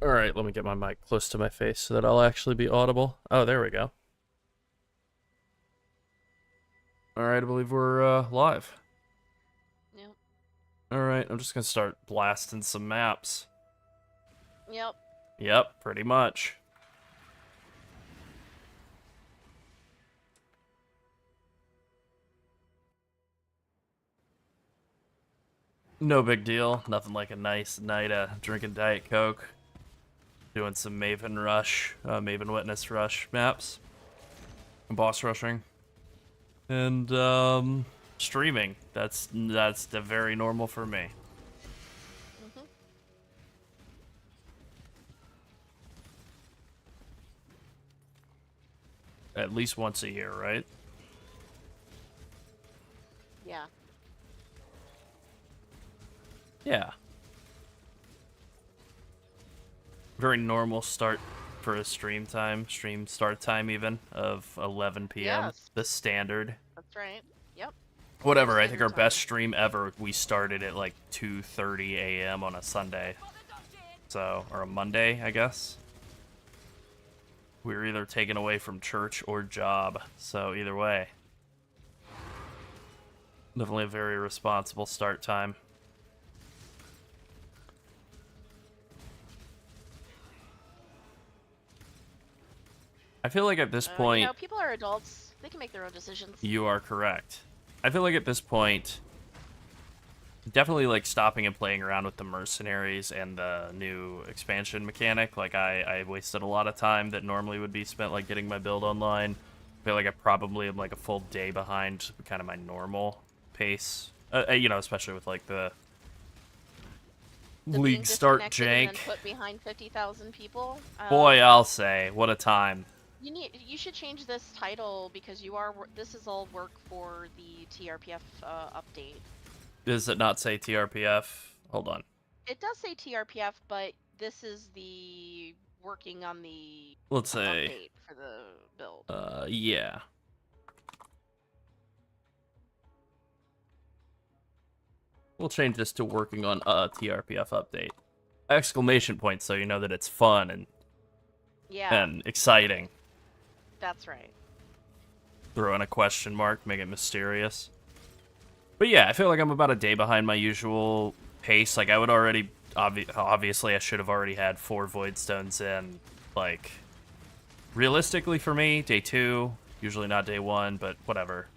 Alright, let me get my mic close to my face so that I'll actually be audible. Oh, there we go. Alright, I believe we're live. Yep. Alright, I'm just gonna start blasting some maps. Yep. Yep, pretty much. No big deal. Nothing like a nice night drinking Diet Coke. Doing some Maven Rush, Maven Witness Rush maps. Boss rushing. And, streaming. That's very normal for me. Mhm. At least once a year, right? Yeah. Yeah. Very normal start for a stream start time even, of 11 p.m. Yes. The standard. That's right. Yep. Whatever, I think our Standard time. best stream ever, we started at like 2:30 a.m. on a Sunday. So, or a Monday, I guess. We were either taken away from church or job, so either way. Definitely a very responsible start time. I feel like at this point... You know, people are adults. They can make their own decisions. You are correct. I feel like at this point, definitely like stopping and playing around with the mercenaries and the new expansion mechanic. Like I wasted a lot of time that normally would be spent like getting my build online. I feel like I probably am like a full day behind kind of my normal pace. You know, especially with like the Being league start disconnected and jank. then put behind 50,000 people. Boy, I'll say, what a time. You should change this title because this is all work for the TRPF update. Does it not say TRPF? Hold on. It does say TRPF, but this is the working on the Let's say update for the build. Yeah. We'll change this to working on a TRPF update. Exclamation point, so you know that it's fun and exciting. That's right. Throw in a question mark, make it mysterious. But yeah, I feel like I'm about a day behind my usual pace. Like I would already, obviously I should have already had 4 Void Stones in. Like, realistically for me, day 2, usually not day 1, but whatever.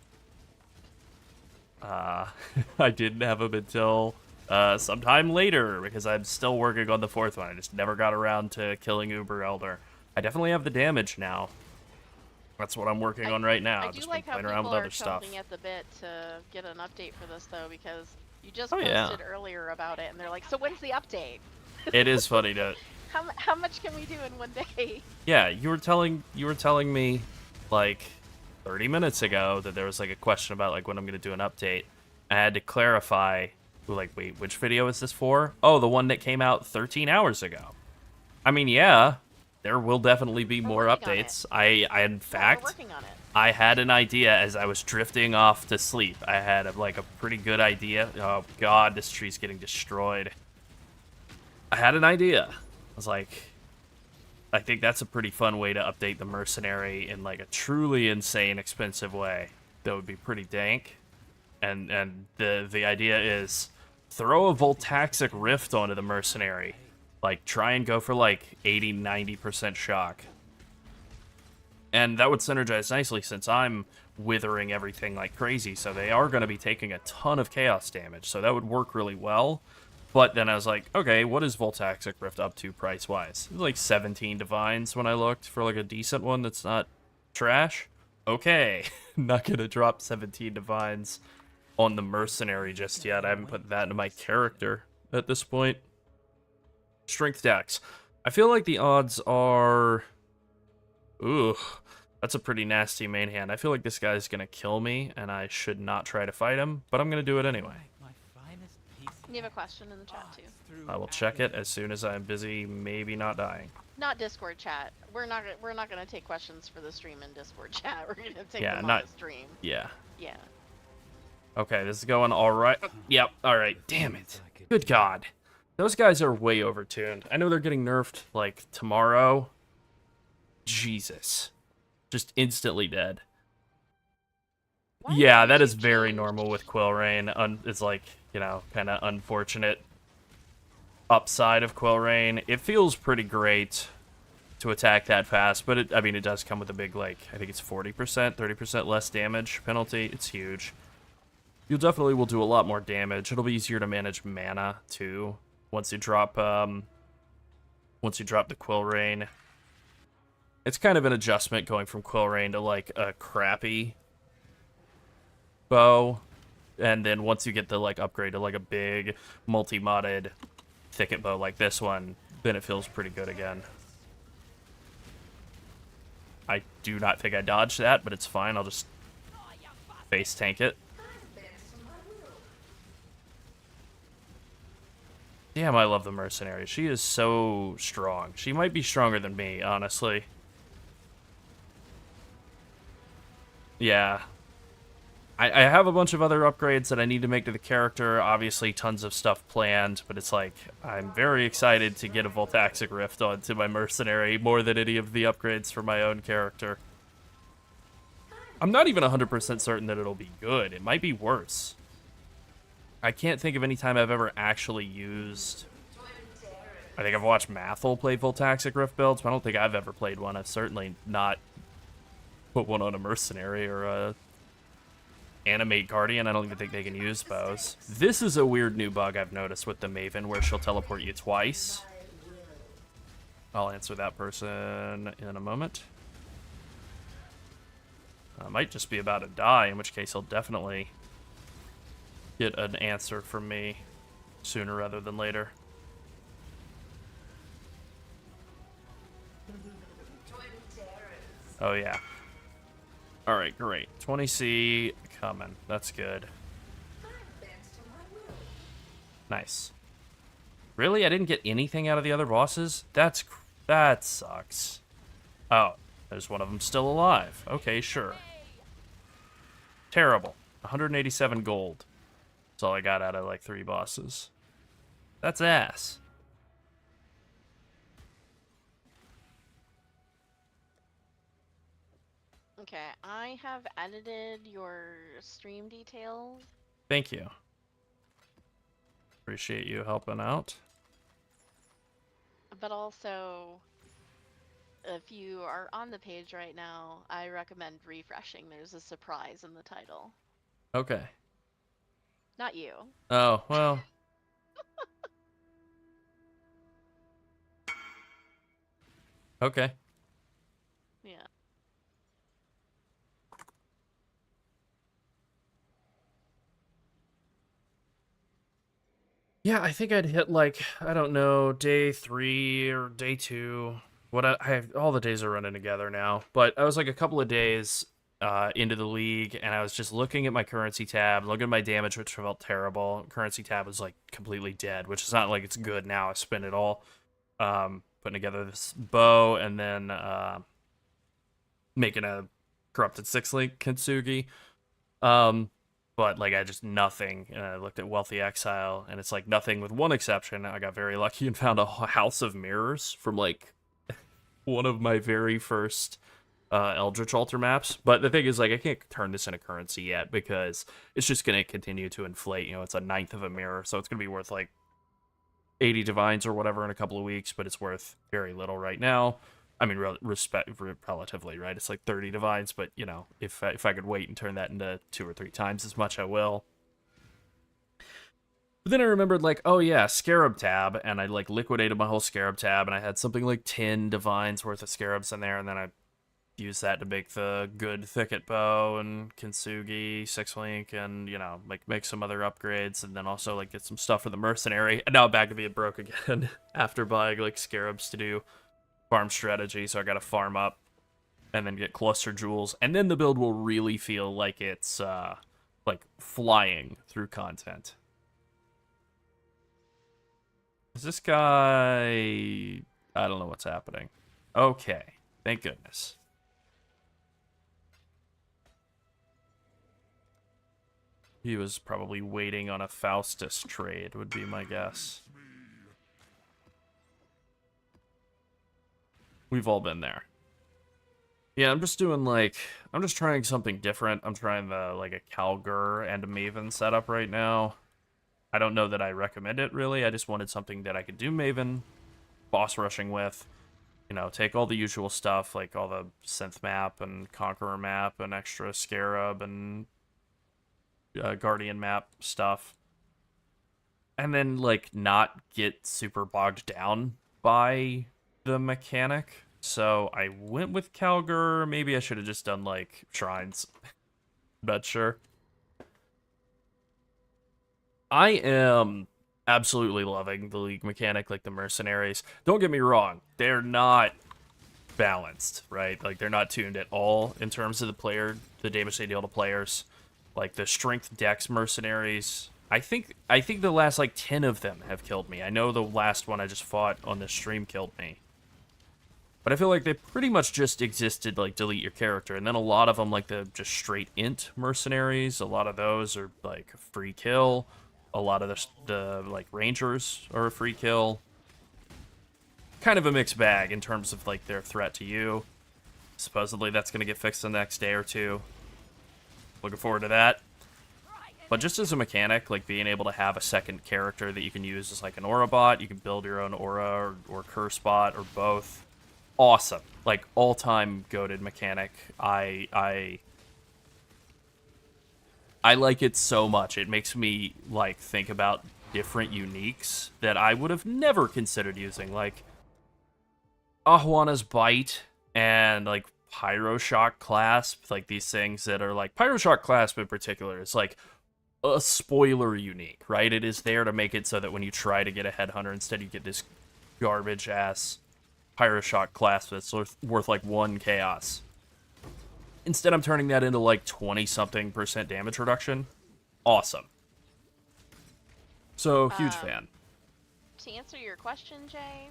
I didn't have them until sometime later because I'm still working on the 4th one. I just never got around to killing Uber Elder. I definitely have the damage now. That's what I'm working on right now. I do just like been how playing around people with are other stuff. chomping at the bit to get an update for this though, because you just Oh, yeah. posted earlier about it, and they're like, "So when's the update?" It is funny to. How much can we do in one day? Yeah, you were telling me like 30 minutes ago that there was like a question about like when I'm gonna do an update. I had to clarify. Like, wait, which video is this for? Oh, the one that came out 13 hours ago. I mean, yeah, there will definitely be more updates. I in fact, we're working on it. I had an idea as I was drifting off to sleep. I had like a pretty good idea. Oh God, this tree's getting destroyed. I had an idea. I was like, I think that's a pretty fun way to update the mercenary in like a truly insane, expensive way. That would be pretty dank. And the idea is throw a Voltaxic Rift onto the mercenary. Like, try and go for like 80-90% shock. And that would synergize nicely since I'm withering everything like crazy, so they are going to be taking a ton of chaos damage, so that would work really well. But then I was like, okay, what is Voltaxic Rift up to price-wise? It was like 17 divines when I looked for like a decent one that's not trash. Okay, not going to drop 17 divines on the mercenary just yet. I haven't put that into my character at this point. Strength Dex. I feel like the odds are... Ooh, that's a pretty nasty main hand. I feel like this guy's gonna kill me, and I should not try to fight him, but I'm gonna do it anyway. You have a question in the chat too. I will check it as soon as I'm busy, maybe not dying. Not Discord chat. We're not gonna take questions for the stream in Discord chat. We're gonna take them on the stream. Yeah. Yeah. Okay, this is going all right. Yep. All right. Damn it. Good God. Those guys are way overtuned. I know they're getting nerfed, like, tomorrow. Jesus. Just instantly dead. Why Yeah, did that is you very change? normal with Quillrain. It's like, you know, kind of unfortunate upside of Quillrain. It feels pretty great to attack that fast, but I mean, it does come with a big, like, I think it's 40%, 30% less damage penalty. It's huge. You definitely will do a lot more damage. It'll be easier to manage mana, too, once you drop the Quillrain. It's kind of an adjustment going from Quillrain to, like, a crappy bow, and then once you get the, like, upgrade to, like, a big, multi-modded thicket bow like this one, then it feels pretty good again. I do not think I dodged that, but it's fine. I'll just face tank it. Damn, I love the mercenary. She is so strong. She might be stronger than me, honestly. Yeah. I have a bunch of other upgrades that I need to make to the character. Obviously, tons of stuff planned, but it's like, I'm very excited to get a Voltaxic Rift onto my mercenary more than any of the upgrades for my own character. I'm not even 100% certain that it'll be good. It might be worse. I can't think of any time I've ever actually used... I think I've watched Mathel play Voltaxic Rift builds, but I don't think I've ever played one. I've certainly not put one on a mercenary or a animate guardian. I don't even think they can use bows. This is a weird new bug I've noticed with the Maven where she'll teleport you twice. I'll answer that person in a moment. I might just be about to die, in which case he'll definitely get an answer from me sooner rather than later. Oh yeah. Alright, great. 20C coming. That's good. Nice. Really? I didn't get anything out of the other bosses? That sucks. Oh, there's one of them still alive. Okay, sure. Terrible. 187 gold. That's all I got out of like 3 bosses. That's ass. Okay, I have edited your stream details. Thank you. Appreciate you helping out. But also, if you are on the page right now, I recommend refreshing. There's a surprise in the title. Okay. Not you. Oh, well. Okay. Yeah. Yeah, I think I'd hit like, I don't know, day 3 or day 2. I have all the days are running together now, but I was like a couple of days into the league, and I was just looking at my currency tab, looking at my damage, which felt terrible. Currency tab was like completely dead, which is not like it's good now. I spent it all putting together this bow, and then making a corrupted 6-link Kintsugi. But like I just nothing. And I looked at Wealthy Exile, and it's like nothing with one exception. I got very lucky and found a House of Mirrors from like one of my very first Eldritch Altar maps. But the thing is, like, I can't turn this into currency yet because it's just gonna continue to inflate. You know, it's a 1/9 of a mirror, so it's gonna be worth like 80 divines or whatever in a couple of weeks, but it's worth very little right now. I mean, relatively, right? It's like 30 divines, but, you know, if I could wait and turn that into 2 or 3 times as much, I will. But then I remembered, like, oh yeah, Scarab tab, and I, like, liquidated my whole Scarab tab, and I had something like 10 divines worth of Scarabs in there, and then I used that to make the good Thicket Bow and Kintsugi, 6-link, and, you know, like, make some other upgrades, and then also, like, get some stuff for the Mercenary, and now I'm back to being broke again after buying, like, Scarabs to do farm strategy, so I gotta farm up and then get cluster jewels, and then the build will really feel like it's like flying through content. Is this guy... I don't know what's happening. Okay, thank goodness. He was probably waiting on a Faustus trade, would be my guess. We've all been there. Yeah, I'm just doing like, I'm just trying something different. I'm trying like a Calgur and a Maven setup right now. I don't know that I recommend it really. I just wanted something that I could do Maven, boss rushing with. You know, take all the usual stuff, like all the synth map and Conqueror map and extra Scarab and Guardian map stuff. And then, like, not get super bogged down by the mechanic. So I went with Calgur. Maybe I should have just done, like, shrines. But sure. I am absolutely loving the League mechanic, like the mercenaries. Don't get me wrong, they're not balanced, right? Like, they're not tuned at all in terms of the damage they deal to players. Like, the strength dex mercenaries, I think the last, like, 10 of them have killed me. I know the last one I just fought on this stream killed me. But I feel like they pretty much just existed, like, delete your character. And then a lot of them, like, the just straight int mercenaries, a lot of those are, like, free kill. A lot of the like, rangers are a free kill. Kind of a mixed bag in terms of, like, their threat to you. Supposedly that's going to get fixed the next day or two. Looking forward to that. But just as a mechanic, like, being able to have a second character that you can use as, like, an aura bot, you can build your own aura or curse bot or both. Awesome. Like, all-time goated mechanic. I like it so much. It makes me, like, think about different uniques that I would have never considered using, like Ahuana's Bite and, like, Pyroshock Clasp, like, these things that are, like, Pyroshock Clasp in particular is, like, a spoiler unique, right? It is there to make it so that when you try to get a Headhunter, instead you get this garbage-ass Pyroshock Clasp that's worth, like, 1 chaos. Instead, I'm turning that into, like, 20-something% damage reduction. Awesome. So, huge fan. To answer your question, Jay,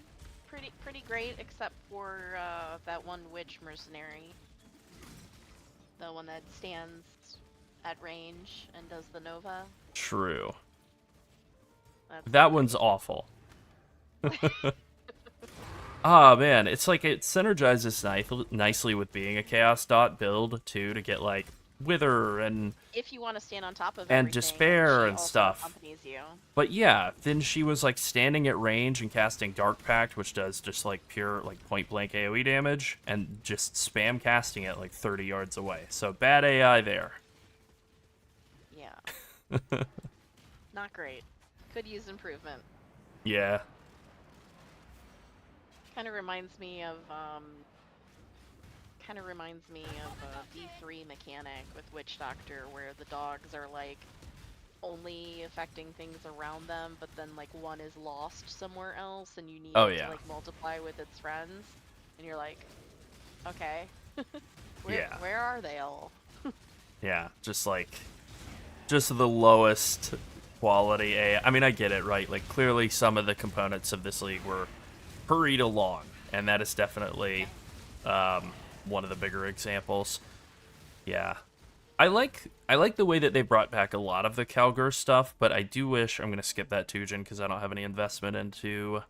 pretty great, except for that one witch mercenary. The one that stands at range and does the Nova. True. That's that one's awful. Ah, man, it's like it synergizes nicely with being a Chaos Dot build, too, to get, like, Wither and... If you want to stand on top of and Despair and stuff. Accompanies you. But yeah, then she was, like, standing at range and casting Dark Pact, which does just, like, pure, like, point-blank AoE damage, and just spam casting it, like, 30 yards away. So, bad AI there. Yeah. Not great. Could use improvement. Yeah. Kind of reminds me of a V3 mechanic with Witch Doctor, where the dogs are, like, only affecting things around them, but then, like, one is lost somewhere else and you need to, like, multiply with its friends, and you're like, okay. Where are they all? Yeah, just the lowest quality AI. I mean, I get it, right? Like, clearly some of the components of this league were hurried along, and that is definitely one of the bigger examples. Yeah. I like the way that they brought back a lot of the Calgur stuff, but I do wish... I'm going to skip that Tujin because I don't have any investment into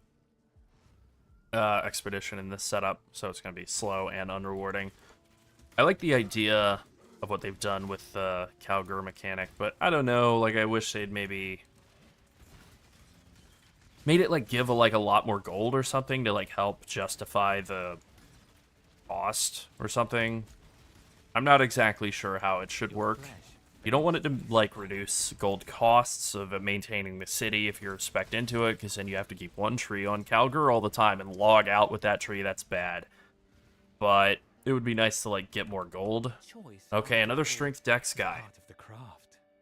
Expedition in this setup, so it's going to be slow and unrewarding. I like the idea of what they've done with the Calgur mechanic, but I don't know, like, I wish they'd maybe made it, like, give a lot more gold or something to, like, help justify the cost or something. I'm not exactly sure how it should work. You don't want it to, like, reduce gold costs of maintaining the city if you're spec'd into it, because then you have to keep one tree on Calgur all the time and log out with that tree. That's bad. But it would be nice to, like, get more gold. Okay, another strength dex guy.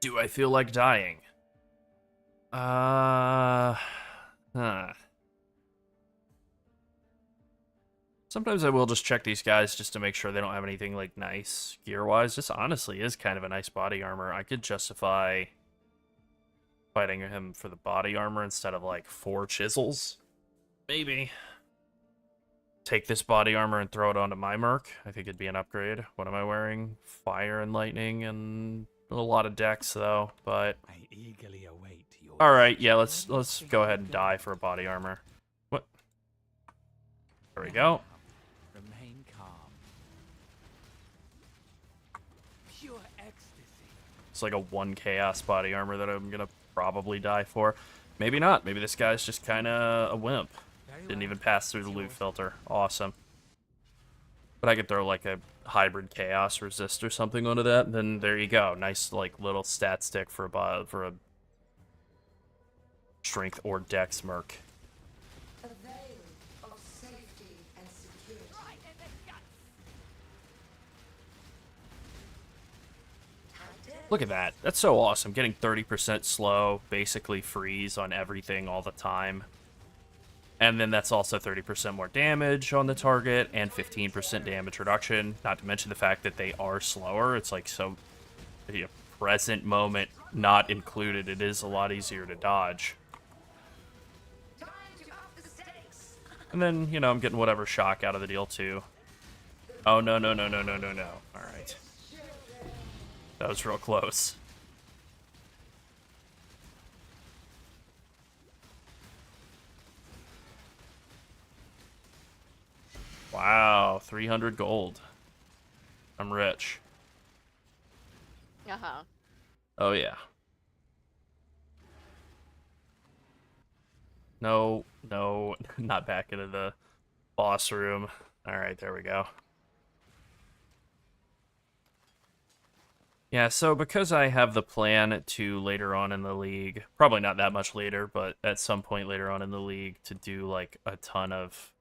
Do I feel like dying? Sometimes I will just check these guys just to make sure they don't have anything, like, nice gear-wise. This honestly is kind of a nice body armor. I could justify fighting him for the body armor instead of, like, 4 chisels. Maybe. Take this body armor and throw it onto my merc. I think it'd be an upgrade. What am I wearing? Fire and lightning and a lot of dex, though, but... I eagerly await your... Alright, yeah, let's go ahead and die for a body armor. What? There we go. It's like a 1 chaos body armor that I'm gonna probably die for. Maybe not. Maybe this guy's just kind of a wimp. Didn't even pass through the loot filter. Awesome. But I could throw like a hybrid chaos resist or something onto that, and then there you go. Nice like little stat stick for a strength or dex merc. A veil of safety and security. Look at that. That's so awesome. Getting 30% slow, basically freeze on everything all the time. And then that's also 30% more damage on the target and 15% damage reduction. Not to mention the fact that they are slower. It's like so the present moment not included. It is a lot easier to dodge. Time to up the stakes. And then, you know, I'm getting whatever shock out of the deal too. Oh, no, no, no, no, no, no, no. All right. That was real close. Wow, 300 gold. I'm rich. Uh-huh. Oh, yeah. No, no, not back into the boss room. All right, there we go. Yeah, so because I have the plan to later on in the league, probably not that much later, but at some point later on in the league, to do like a ton of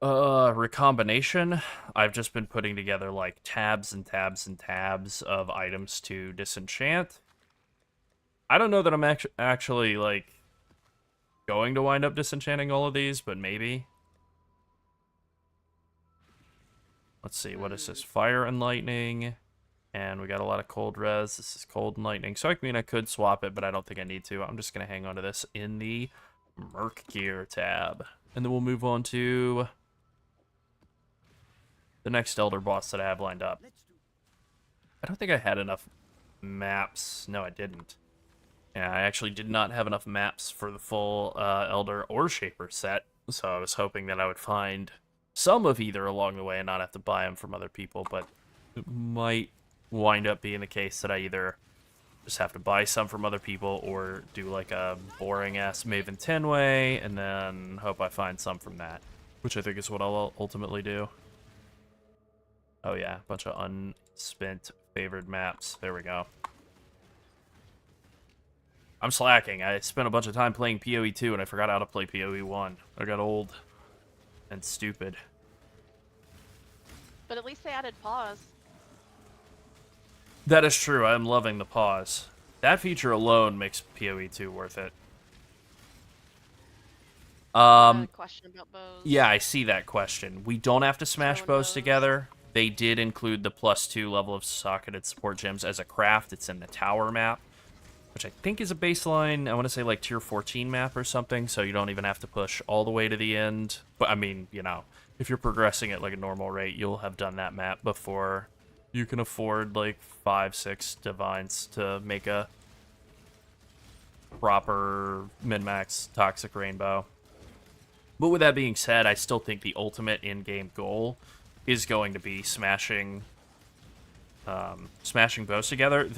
recombination, I've just been putting together like tabs and tabs and tabs of items to disenchant. I don't know that I'm actually like going to wind up disenchanting all of these, but maybe. Let's see, what is this? Fire and lightning. And we got a lot of cold res. This is cold and lightning. So I mean, I could swap it, but I don't think I need to. I'm just going to hang on to this in the Merc Gear tab. And then we'll move on to the next Elder boss that I have lined up. I don't think I had enough maps. No, I didn't. Yeah, I actually did not have enough maps for the full Elder or Shaper set. So I was hoping that I would find some of either along the way and not have to buy them from other people, but it might wind up being the case that I either just have to buy some from other people or do like a boring ass Maven 10 way and then hope I find some from that, which I think is what I'll ultimately do. Oh yeah, a bunch of unspent favored maps. There we go. I'm slacking. I spent a bunch of time playing PoE 2 and I forgot how to play PoE 1. I got old and stupid. But at least they added pause. That is true. I'm loving the pause. That feature alone makes PoE 2 worth it. Question about bows. Yeah, I see that question. We don't have to smash Throwing bows bows. together. They did include the +2 level of socketed support gems as a craft. It's in the tower map, which I think is a baseline, I want to say like tier 14 map or something, so you don't even have to push all the way to the end. But I mean, you know, if you're progressing at like a normal rate, you'll have done that map before you can afford like 5-6 divines to make a proper min-max toxic rainbow. But with that being said, I still think the ultimate in-game goal is going to be smashing bows together.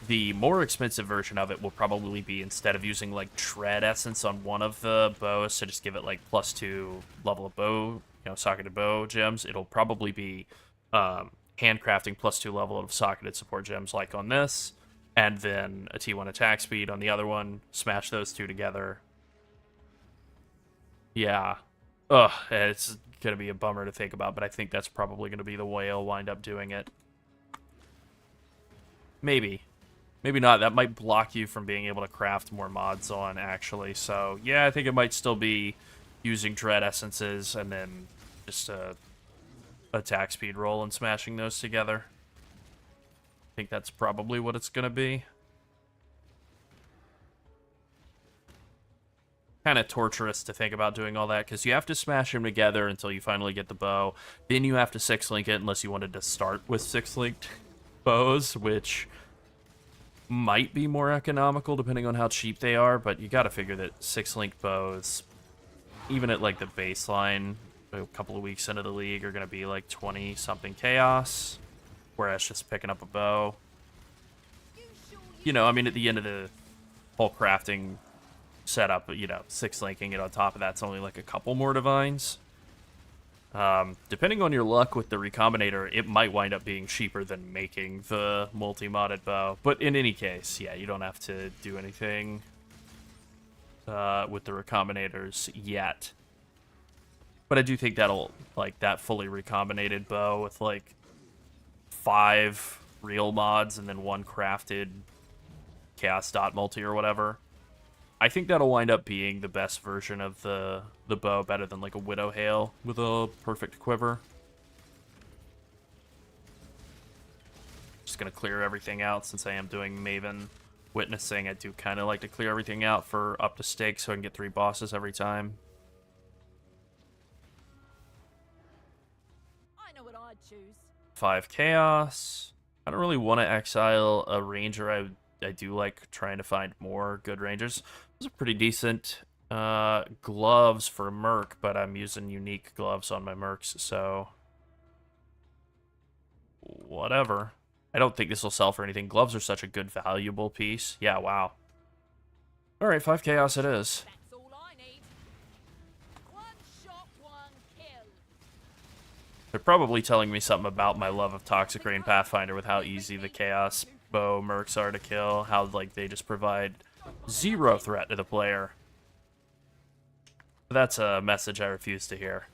The more expensive version of it will probably be, instead of using like Tread Essence on one of the bows to just give it like +2 level of bow, you know, socketed bow gems, it'll probably be handcrafting +2 level of socketed support gems like on this, and then a T1 attack speed on the other one, smash those two together. Yeah. Ugh, it's gonna be a bummer to think about, but I think that's probably gonna be the way I'll wind up doing it. Maybe. Maybe not. That might block you from being able to craft more mods on, actually. So, yeah, I think it might still be using Dread Essences and then just a attack speed roll and smashing those together. I think that's probably what it's gonna be. Kind of torturous to think about doing all that, because you have to smash them together until you finally get the bow. Then you have to 6-link it unless you wanted to start with 6-linked bows, which might be more economical depending on how cheap they are, but you gotta figure that 6-linked bows, even at like the baseline, a couple of weeks into the league, are gonna be like 20-something chaos. whereas just picking up a bow. You know, I mean, at the end of the whole crafting setup, you know, 6-linking it on top of that's only like a couple more divines. Depending on your luck with the Recombinator, it might wind up being cheaper than making the multi-modded bow. But in any case, yeah, you don't have to do anything with the Recombinators yet. But I do think that'll, like, that fully recombinated bow with, like, 5 real mods and then 1 crafted Chaos Dot multi or whatever. I think that'll wind up being the best version of the bow, better than like a Widow Hail with a perfect quiver. Just gonna clear everything out since I am doing Maven Witnessing. I do kind of like to clear everything out for up to stake so I can get 3 bosses every time. I know what I'd choose. 5 Chaos. I don't really want to exile a ranger. I do like trying to find more good rangers. Those are pretty decent gloves for Merc, but I'm using unique gloves on my Mercs, so whatever. I don't think this will sell for anything. Gloves are such a good, valuable piece. Yeah, wow. All right, 5 Chaos it is. That's all I need. One shot, one kill. They're probably telling me something about my love of Toxic Rain Pathfinder with how easy the Chaos Bow Mercs are to kill, how like they just provide 0 threat to the player. That's a message I refuse to hear.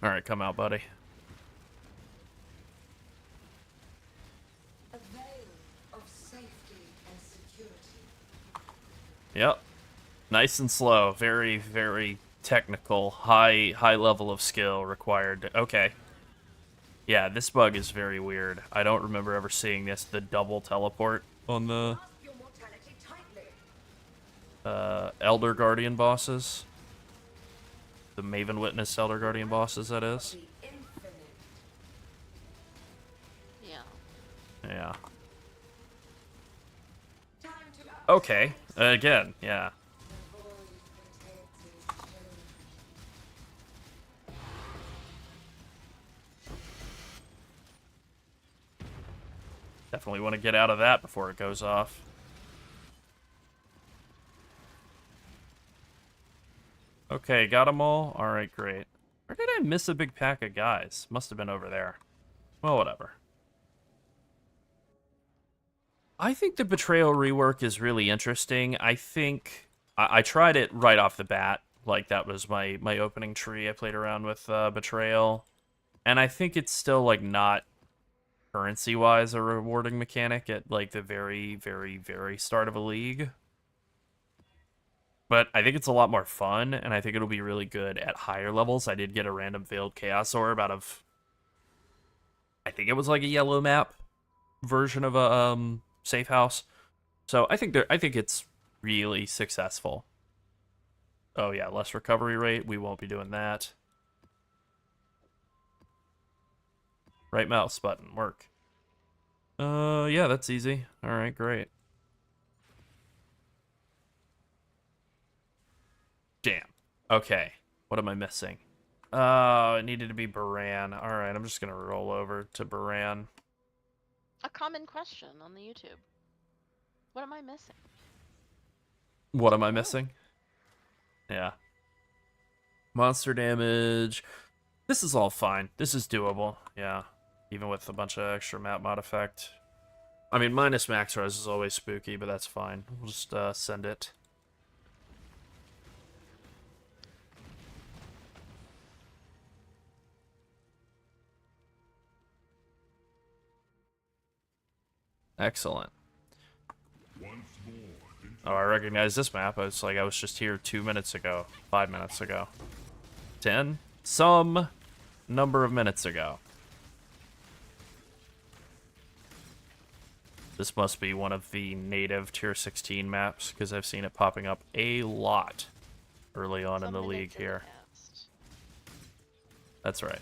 Alright, come out, buddy. A veil of safety and security. Yep. Nice and slow. Very, very technical. High level of skill required. Okay. Yeah, this bug is very weird. I don't remember ever seeing this. The double teleport on the Grasp your mortality tightly. Elder Guardian bosses. The Maven Witness Elder Guardian bosses, that is. The infinite. Yeah. Yeah. Time to act. Okay. Again, yeah. The void protects its own. Definitely want to get out of that before it goes off. Okay, got them all? Alright, great. Or did I miss a big pack of guys? Must have been over there. Well, whatever. I think the Betrayal rework is really interesting. I think... I tried it right off the bat. Like, that was my opening tree. I played around with Betrayal. And I think it's still, like, not currency-wise a rewarding mechanic at, like, the very, very, very start of a league. But I think it's a lot more fun, and I think it'll be really good at higher levels. I did get a random Veiled Chaos Orb out of... I think it was like a yellow map version of a safe house. So I think it's really successful. Oh yeah, less recovery rate. We won't be doing that. Right mouse button, work. Yeah, that's easy. Alright, great. Damn. Okay. What am I missing? It needed to be Baran. Alright, I'm just gonna roll over to Baran. A common question on the YouTube. What am I missing? What am I missing? Yeah. Monster damage. This is all fine. This is doable. Yeah. Even with a bunch of extra map mod effect. I mean, minus max res is always spooky, but that's fine. We'll just send it. Excellent. Oh, I recognize this map. It's like I was just here 2 minutes ago. 5 minutes ago. 10? Some number of minutes ago. This must be one of the native tier 16 maps, because I've seen it popping up a lot early on in the Some league minutes in the here. past. That's right.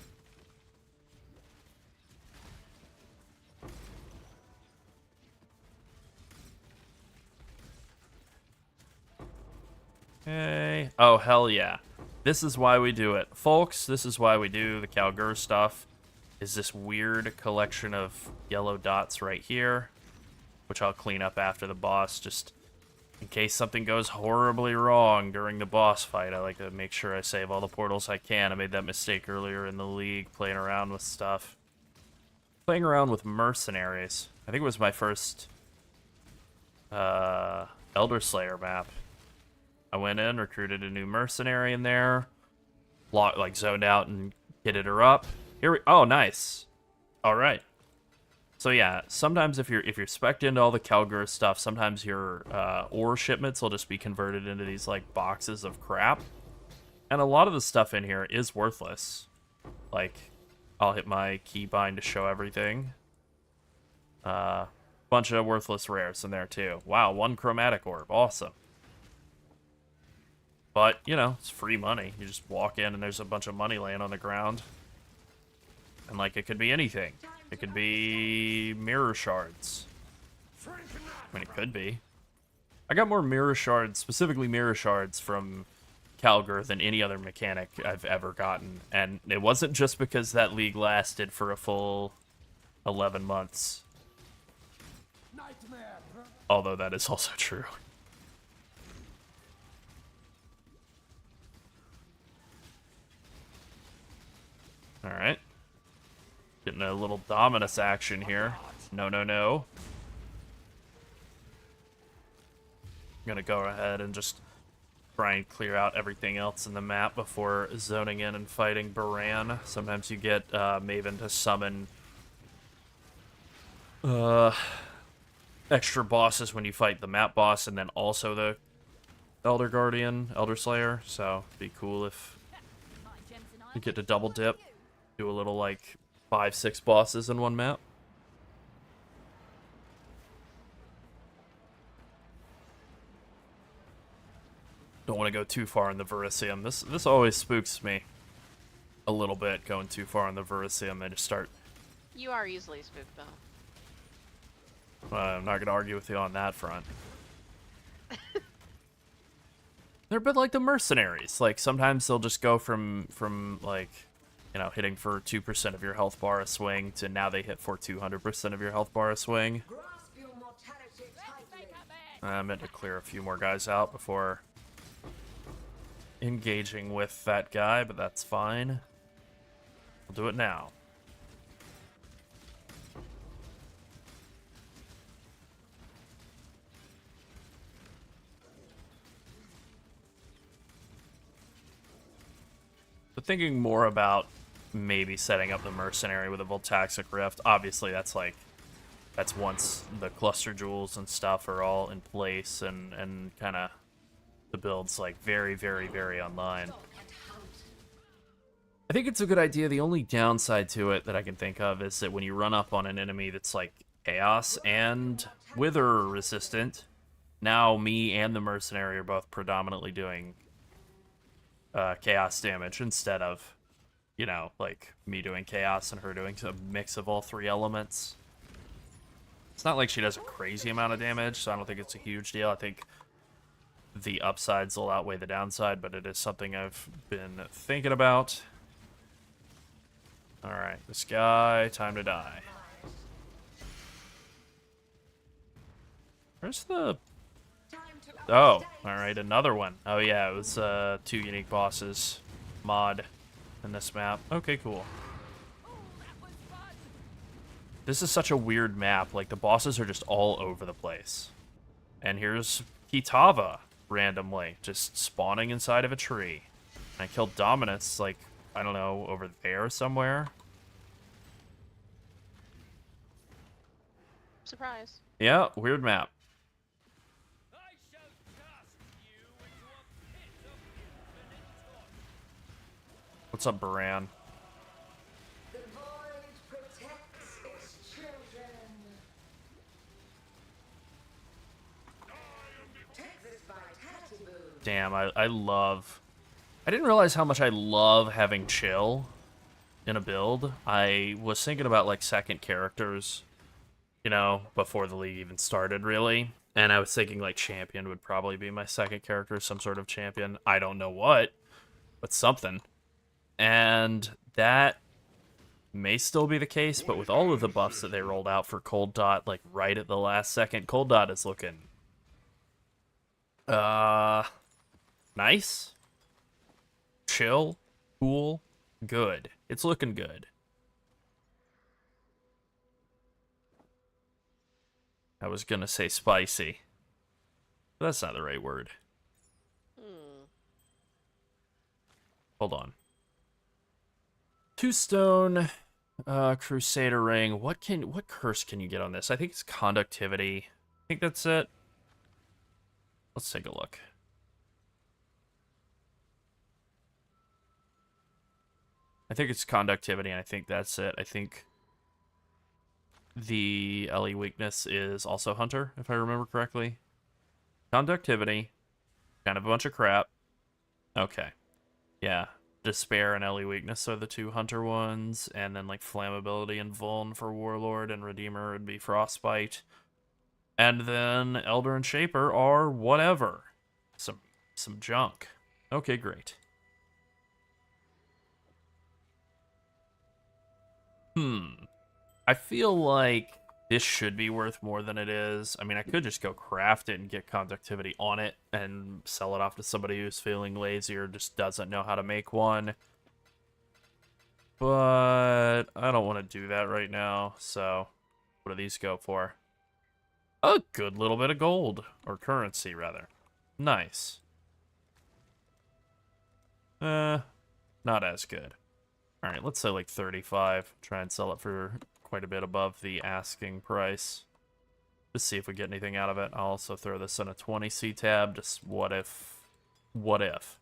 Hey. Oh, hell yeah. This is why we do it. Folks, this is why we do the Kalgur stuff. Is this weird collection of yellow dots right here, which I'll clean up after the boss, just in case something goes horribly wrong during the boss fight. I like to make sure I save all the portals I can. I made that mistake earlier in the league, playing around with stuff. Playing around with mercenaries. I think it was my first Elder Slayer map. I went in, recruited a new mercenary in there, like zoned out and kitted her up. Oh, nice. All right. So yeah, sometimes if you're spec'd into all the Kalgur stuff, sometimes your ore shipments will just be converted into these like boxes of crap, and a lot of the stuff in here is worthless. Like, I'll hit my keybind to show everything. Bunch of worthless rares in there too. Wow, 1 chromatic orb, awesome. But, you know, it's free money. You just walk in and there's a bunch of money laying on the ground. And, like, it could be anything. It could be mirror shards. I mean, it could be. I got more mirror shards, specifically mirror shards, from Kalgur than any other mechanic I've ever gotten. And it wasn't just because that league lasted for a full 11 months. Although that is also true. Alright. Getting a little Dominus action here. No, no, no. I'm gonna go ahead and just try and clear out everything else in the map before zoning in and fighting Baran. Sometimes you get Maven to summon extra bosses when you fight the map boss and then also the Elder Guardian, Elder Slayer. So it'd be cool if you get to double dip. Do a little, like, 5-6 bosses in one map. Don't want to go too far in the Verisium. This always spooks me a little bit, going too far in the Verisium. I just start... You are easily spooked, though. I'm not going to argue with you on that front. They're a bit like the mercenaries. Like, sometimes they'll just go from like... You know, hitting for 2% of your health bar a swing to now they hit for 200% of your health bar a swing. I meant to clear a few more guys out before engaging with that guy, but that's fine. We'll do it now. But thinking more about maybe setting up the mercenary with a Voltaxic Rift. Obviously, that's once the cluster jewels and stuff are all in place and kind of the build's like very, very, very online. I think it's a good idea. The only downside to it that I can think of is that when you run up on an enemy that's like Chaos and Wither resistant, now me and the mercenary are both predominantly doing Chaos damage instead of, you know, like me doing Chaos and her doing a mix of all 3 elements. It's not like she does a crazy amount of damage, so I don't think it's a huge deal. I think the upsides will outweigh the downside, but it is something I've been thinking about. Alright, this guy, time to die. Where's the... Oh, alright, another one. Oh yeah, it was 2 unique bosses mod in this map. Okay, cool. This is such a weird map. Like, the bosses are just all over the place. And here's Kitava, randomly, just spawning inside of a tree. And I killed Dominus, like, I don't know, over there somewhere. Surprise. Yeah, weird map. What's up, Baran? The void protects its children. Take this vitality boost. Damn, I love... I didn't realize how much I love having chill in a build. I was thinking about, like, second characters, you know, before the league even started, really. And I was thinking, like, champion would probably be my second character, some sort of champion. I don't know what. but something. And that may still be the case, but with all of the buffs that they rolled out for Cold Dot, like right at the last second, Cold Dot is looking nice, chill, cool, good. It's looking good. I was gonna say spicy, but that's not the right word. Hold on. 2-stone, Crusader ring. What curse can you get on this? I think it's conductivity. I think that's it. Let's take a look. I think it's conductivity, and I think that's it. I think the LE weakness is also Hunter, if I remember correctly. Conductivity. Kind of a bunch of crap. Okay. Yeah. Despair and LE weakness are the two Hunter ones, and then like flammability and Vuln for Warlord, and Redeemer would be Frostbite. And then Elder and Shaper are whatever. Some junk. Okay, great. I feel like this should be worth more than it is. I mean, I could just go craft it and get conductivity on it and sell it off to somebody who's feeling lazy or just doesn't know how to make one. But I don't want to do that right now, so what do these go for? A good little bit of gold, or currency, rather. Nice. Not as good. Alright, let's say like 35. Try and sell it for quite a bit above the asking price. Just see if we get anything out of it. I'll also throw this in a 20C tab, just what if. What if?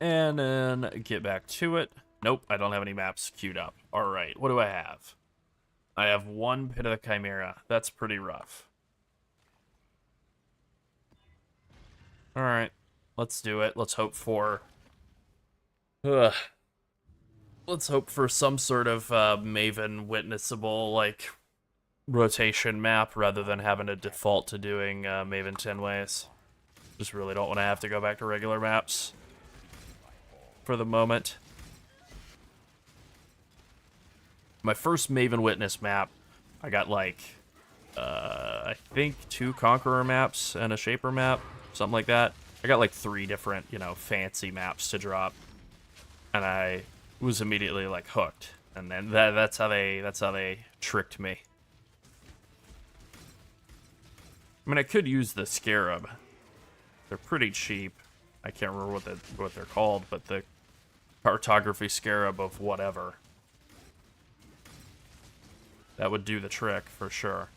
And then get back to it. Nope, I don't have any maps queued up. Alright, what do I have? I have one Pit of the Chimera. That's pretty rough. Alright, let's do it. Let's hope for... Let's hope for some sort of Maven witnessable, like, rotation map rather than having to default to doing Maven 10 ways. Just really don't want to have to go back to regular maps for the moment. My first Maven Witness map, I got like, I think 2 Conqueror maps and a Shaper map, something like that. I got like 3 different, you know, fancy maps to drop, and I was immediately like hooked. And then that's how they tricked me. I mean, I could use the Scarab. They're pretty cheap. I can't remember what they're called, but the Cartography Scarab of whatever. That would do the trick, for sure.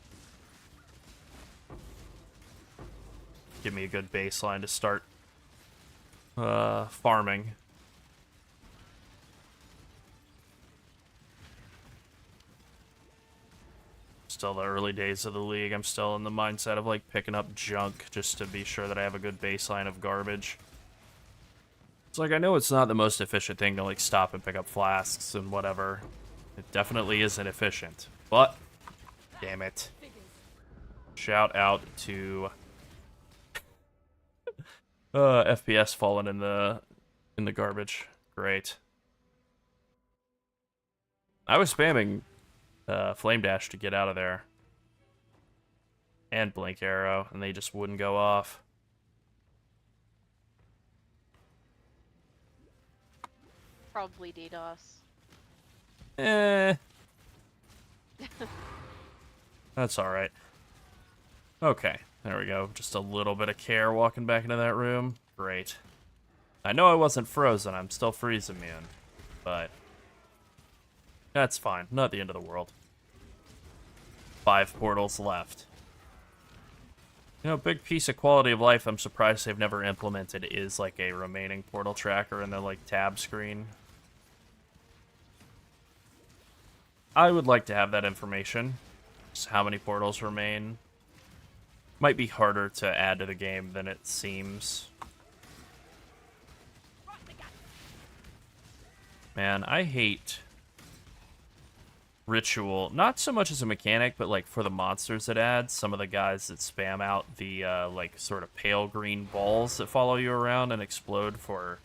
Give me a good baseline to start farming. Still the early days of the league. I'm still in the mindset of like picking up junk just to be sure that I have a good baseline of garbage. It's like, I know it's not the most efficient thing to like stop and pick up flasks and whatever. It definitely isn't efficient. But, damn it. Shout out to FPS falling in the garbage. Great. I was spamming Flame Dash to get out of there. And Blink Arrow, and they just wouldn't go off. Probably DDoS. That's alright. Okay, there we go. Just a little bit of care walking back into that room. Great. I know I wasn't frozen. I'm still freeze immune. But that's fine. Not the end of the world. 5 portals left. You know, a big piece of quality of life I'm surprised they've never implemented is like a remaining portal tracker in the like tab screen. I would like to have that information. Just how many portals remain. Might be harder to add to the game than it seems. Man, I hate Ritual, not so much as a mechanic, but like for the monsters it adds, some of the guys that spam out the like sort of pale green balls that follow you around and explode for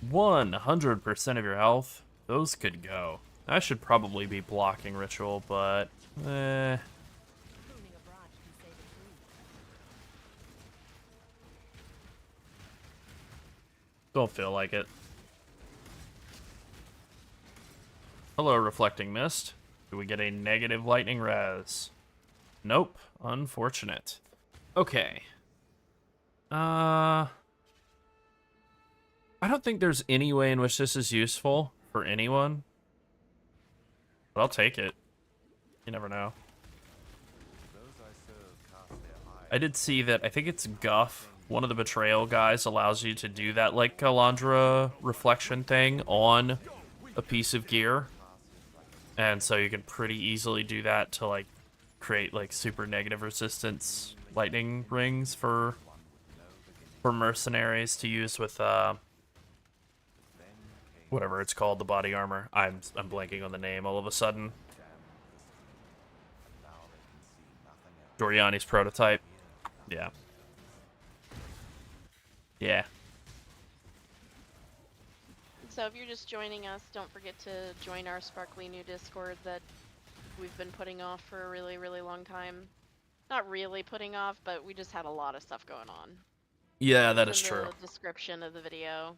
100% of your health, those could go. I should probably be blocking Ritual, but don't feel like it. Hello, Reflecting Mist. Do we get a negative lightning res? Nope. Unfortunate. Okay. I don't think there's any way in which this is useful for anyone. But I'll take it. You never know. I did see that, I think it's Guff, one of the Betrayal guys, allows you to do that like Kalandra reflection thing on a piece of gear. And so you can pretty easily do that to like create like super negative resistance lightning rings for mercenaries to use with whatever it's called, the body armor. I'm blanking on the name all of a sudden. Doriani's prototype. Yeah. Yeah. So if you're just joining us, don't forget to join our sparkly new Discord that we've been putting off for a really, really long time. Not really putting off, but we just had a lot of stuff going on. Yeah, that It's is in true. the description of the video.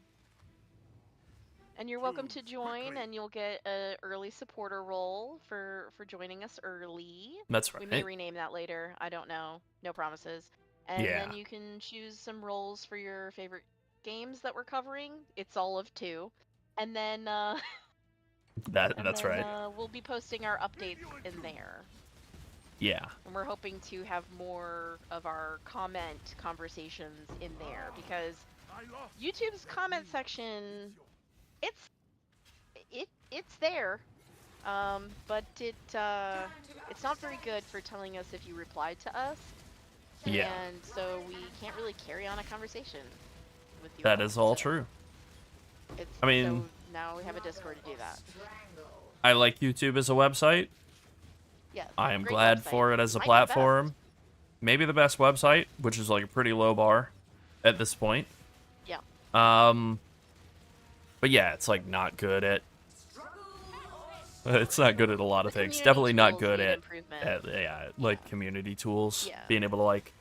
And you're welcome to join, and you'll get a early supporter role for joining us early. That's We may right. rename that later. I don't know. No promises. And Yeah. then you can choose some roles for your favorite games that we're covering. It's all of 2. And then That's right. we'll be posting our updates in there. Yeah. And we're hoping to have more of our comment conversations in there because YouTube's comment section, it's there, but it's not very good for telling us if you replied to us. Yeah. And so we can't really carry on a conversation with you. That is all so true. It's, I mean, so now we have a Discord to do that. I like YouTube as a website. Yeah, I am great glad website. for it as a Might be the best. platform. Maybe the best website, which is like a pretty low bar at this point. Yeah. But yeah, it's like not good at. It's not good at a lot of The things. community Definitely not tools good need at, improvement. like community tools. Yeah. Being able to like.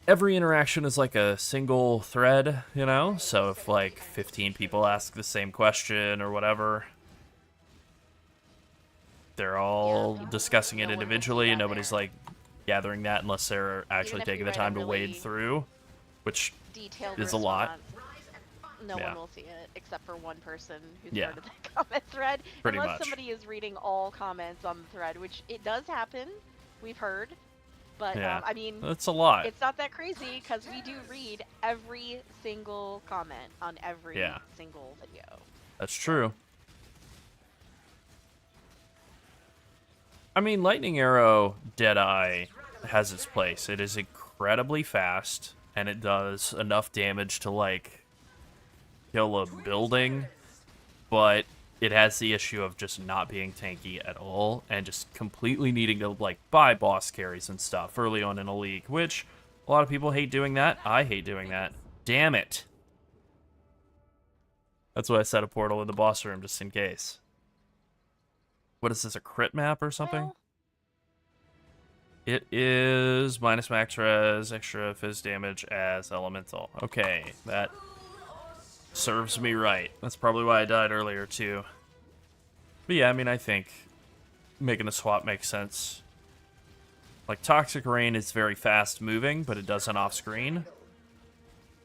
Every interaction is like a single thread, you know? So if like 15 people ask the same question or whatever, they're all discussing it No one will see individually and that nobody's there. like gathering that unless they're actually if taking you the write a time to wade really through, which Detailed is a lot. response, no Yeah. one will see it except for one person who Yeah. started the comment thread. Pretty Unless much. somebody is reading all comments on the thread, which it does happen. We've heard. But, Yeah. I mean, that's a lot. it's not that crazy because we do read every single comment on every Yeah. single video. That's true. I mean, Lightning Arrow Deadeye has its place. It is incredibly fast, and it does enough damage to, like, kill a building, but it has the issue of just not being tanky at all, and just completely needing to, like, buy boss carries and stuff early on in a league, which a lot of people hate doing that. I hate doing that. Damn it. That's why I set a portal in the boss room, just in case. What is this, a crit map or something? Well, It is minus max res, extra fizz damage as elemental. Okay, that serves me right. That's probably why I died earlier, too. But yeah, I mean, I think making a swap makes sense. Like, Toxic Rain is very fast moving, but it doesn't off-screen.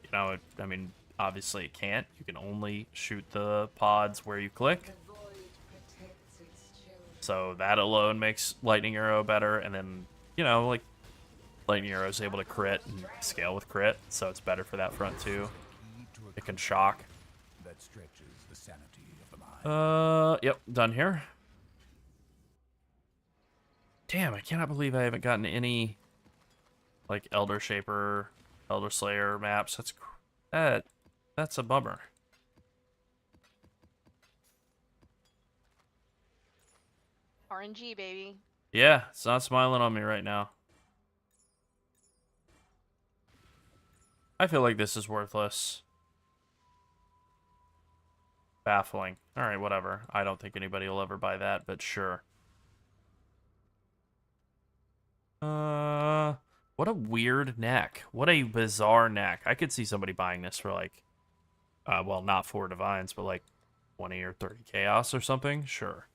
You know, I mean, obviously it can't. You can only shoot the pods where you click. The void protects its children. So that alone makes Lightning Arrow better, and then, you know, like, Lightning Arrow is able to crit and scale with crit, so it's better for that front too. It can shock. That stretches the sanity of the mind. Yep, done here. Damn, I cannot believe I haven't gotten any, like, Elder Shaper, Elder Slayer maps. That's a bummer. RNG, baby. Yeah, it's not smiling on me right now. I feel like this is worthless. Baffling. Alright, whatever. I don't think anybody will ever buy that, but sure. What a weird neck. What a bizarre neck. I could see somebody buying this for like, well, not 4 divines, but like 20 or 30 chaos or something. Sure.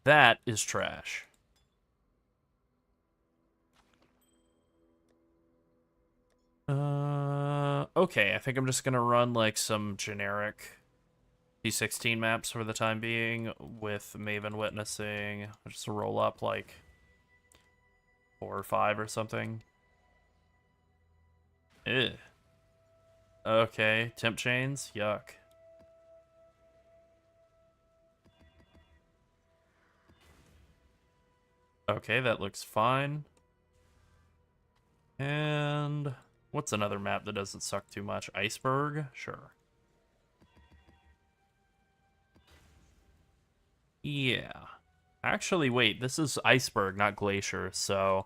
That is trash. Okay, I think I'm just gonna run like some generic D16 maps for the time being with Maven Witnessing. I'll just roll up like 4 or 5 or something. Ew. Okay, temp chains, yuck. Okay, that looks fine. And what's another map that doesn't suck too much? Iceberg? Sure. Yeah. Actually, wait, this is Iceberg, not Glacier, so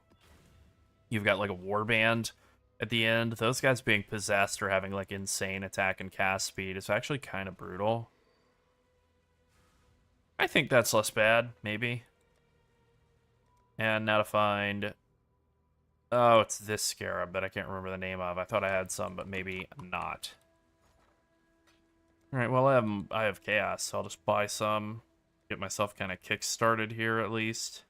you've got like a warband at the end. Those guys being possessed or having like insane attack and cast speed is actually kind of brutal. I think that's less bad, maybe. And now to find... Oh, it's this scarab that I can't remember the name of. I thought I had some, but maybe not. Alright, well, I have chaos, so I'll just buy some. Get myself kind of kick-started here, at least.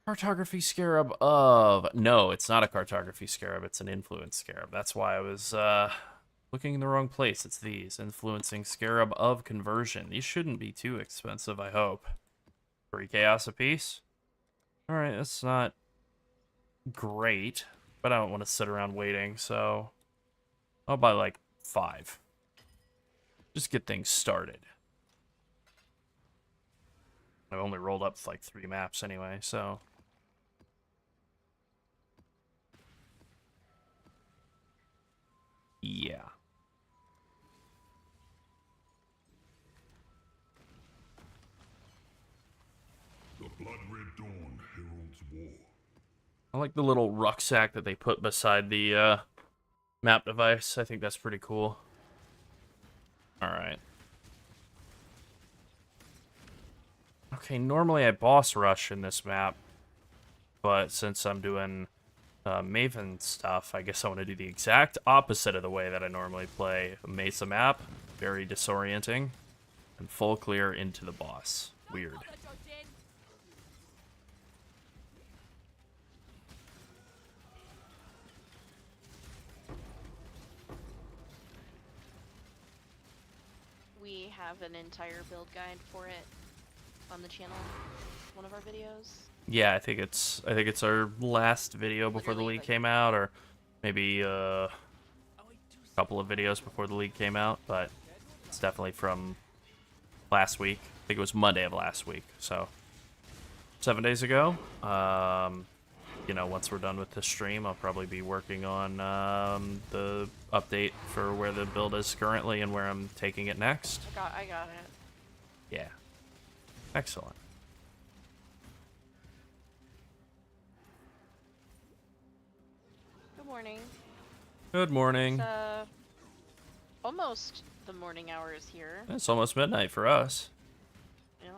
Cartography Scarab of... No, it's not a Cartography Scarab. It's an Influence Scarab. That's why I was looking in the wrong place. It's these. Influencing Scarab of Conversion. These shouldn't be too expensive, I hope. 3 chaos apiece. Alright, that's not great, but I don't want to sit around waiting, so I'll buy like 5. Just get things started. I've only rolled up like 3 maps anyway, so... Yeah. The blood-red dawn heralds war. I like the little rucksack that they put beside the map device. I think that's pretty cool. Alright. Okay, normally I boss rush in this map, but since I'm doing Maven stuff, I guess I want to do the exact opposite of the way that I normally play a Mesa map. Very disorienting. And full clear into the boss. Weird. We have an entire build guide for it on the channel. One of our videos. Yeah, I think it's our last video before the Literally, league like- came out, or maybe a couple of videos before the league came out, but it's definitely from last week. I think it was Monday of last week, so 7 days ago. You know, once we're done with this stream, I'll probably be working on the update for where the build is currently and where I'm taking it next. I got it. Yeah. Excellent. Good morning. Good morning. It's almost the morning hours here. It's almost midnight for us. Yeah.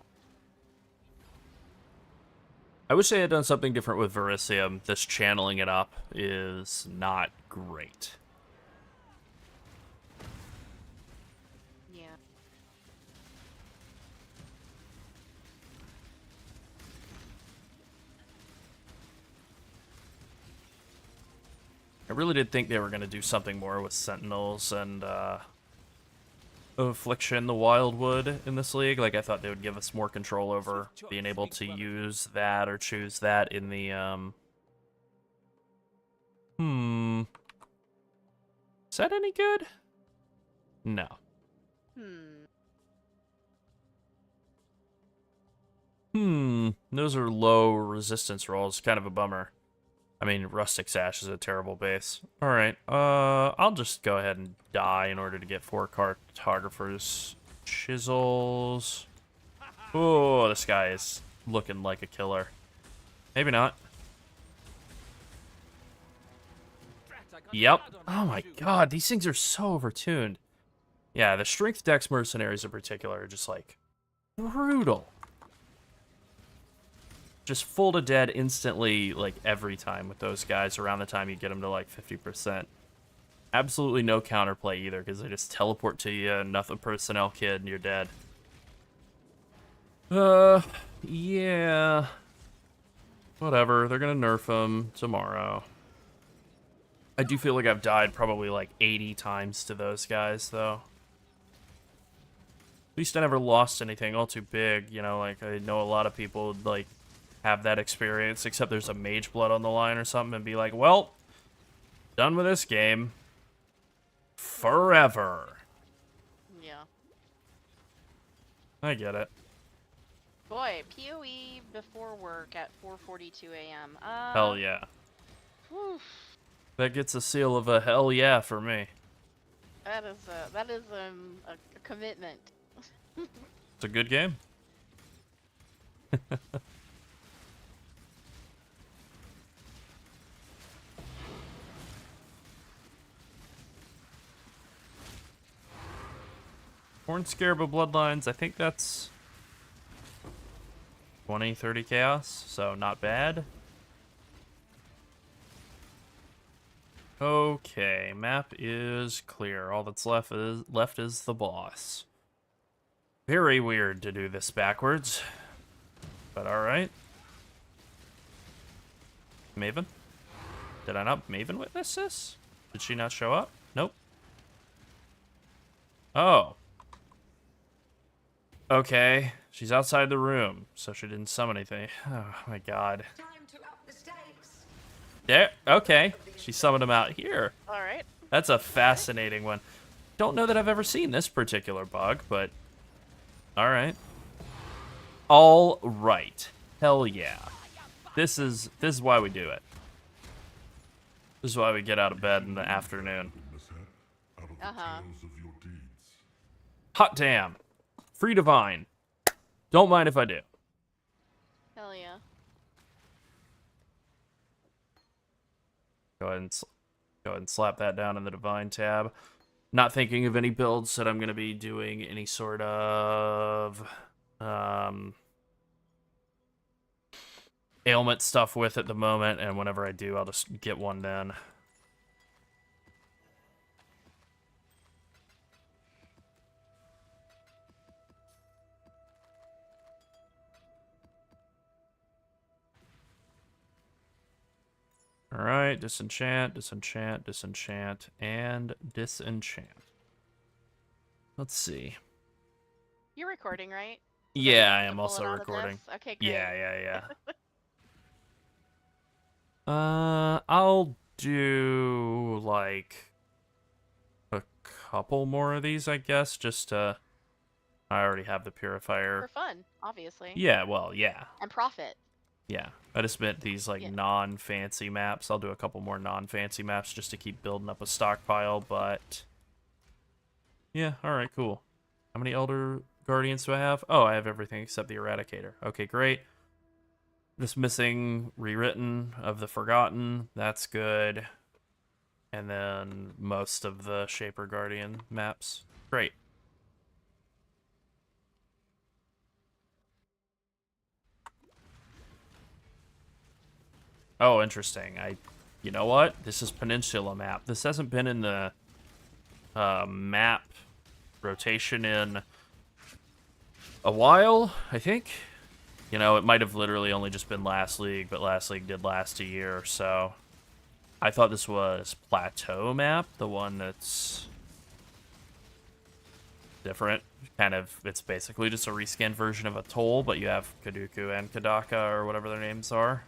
I wish they had done something different with Verisium. This channeling it up is not great. Yeah. I really did think they were going to do something more with Sentinels and Affliction, the Wildwood in this league. Like, I thought they would give us more control over being able to use that or choose that in the, Is that any good? No. Those are low resistance rolls. Kind of a bummer. I mean, Rustic Sash is a terrible base. Alright, I'll just go ahead and die in order to get 4 Cartographer's Chisels. Oh, this guy is looking like a killer. Maybe not. Yep. Oh my god, these things are so overtuned. Yeah, the strength dex mercenaries in particular are just like brutal. Just full to dead instantly, like every time with those guys around the time you get them to like 50%. Absolutely no counterplay either, because they just teleport to you and nothing personnel kid and you're dead. Yeah. Whatever, they're gonna nerf them tomorrow. I do feel like I've died probably like 80 times to those guys, though. At least I never lost anything all too big, you know, like I know a lot of people like have that experience, except there's a mage blood on the line or something, and be like, well, done with this game. Forever. Yeah. I get it. Boy, PoE before work at 4:42 a.m. Hell yeah. Whew, That gets a seal of a hell yeah for me. that is a commitment. It's a good game. Horn Scarab of Bloodlines, I think that's 20, 30 chaos, so not bad. Okay, map is clear. All that's left is the boss. Very weird to do this backwards, but alright. Maven? Did I not Maven witness this? Did she not show up? Nope. Oh. Okay, she's outside the room, so she didn't summon anything. Oh my god. Time to up the stakes. There, okay. She summoned him out here. Alright. That's a fascinating one. Don't know that I've ever seen this particular bug, but alright. Alright. Hell yeah. This is why we do it. This is why we get out of bed in the afternoon. Uh-huh. Hot damn. Free divine. Don't mind if I do. Hell yeah. Go ahead and slap that down in the divine tab. Not thinking of any builds that I'm going to be doing any sort of ailment stuff with at the moment, and whenever I do, I'll just get one then. Alright, disenchant, disenchant, disenchant, and disenchant. Let's see. You're recording, right? Yeah, I To am pull it also out of recording. this? Okay, great. Yeah. I'll do, like, a couple more of these, I guess, just to... I already have the purifier. For fun, obviously. Yeah, well, yeah. And profit. Yeah, I just meant these like Yeah. non-fancy maps. I'll do a couple more non-fancy maps just to keep building up a stockpile, but yeah, all right, cool. How many Elder Guardians do I have? Oh, I have everything except the Eradicator. Okay, great. Just missing Rewritten of the Forgotten. That's good. And then most of the Shaper Guardian maps. Great. Oh, interesting. You know what? This is Peninsula map. This hasn't been in the map rotation in a while, I think. You know, it might have literally only just been last league, but last league did last a year or so. I thought this was Plateau map, the one that's different. Kind of, it's basically just a reskin version of Atoll, but you have Kaduku and Kadaka, or whatever their names are.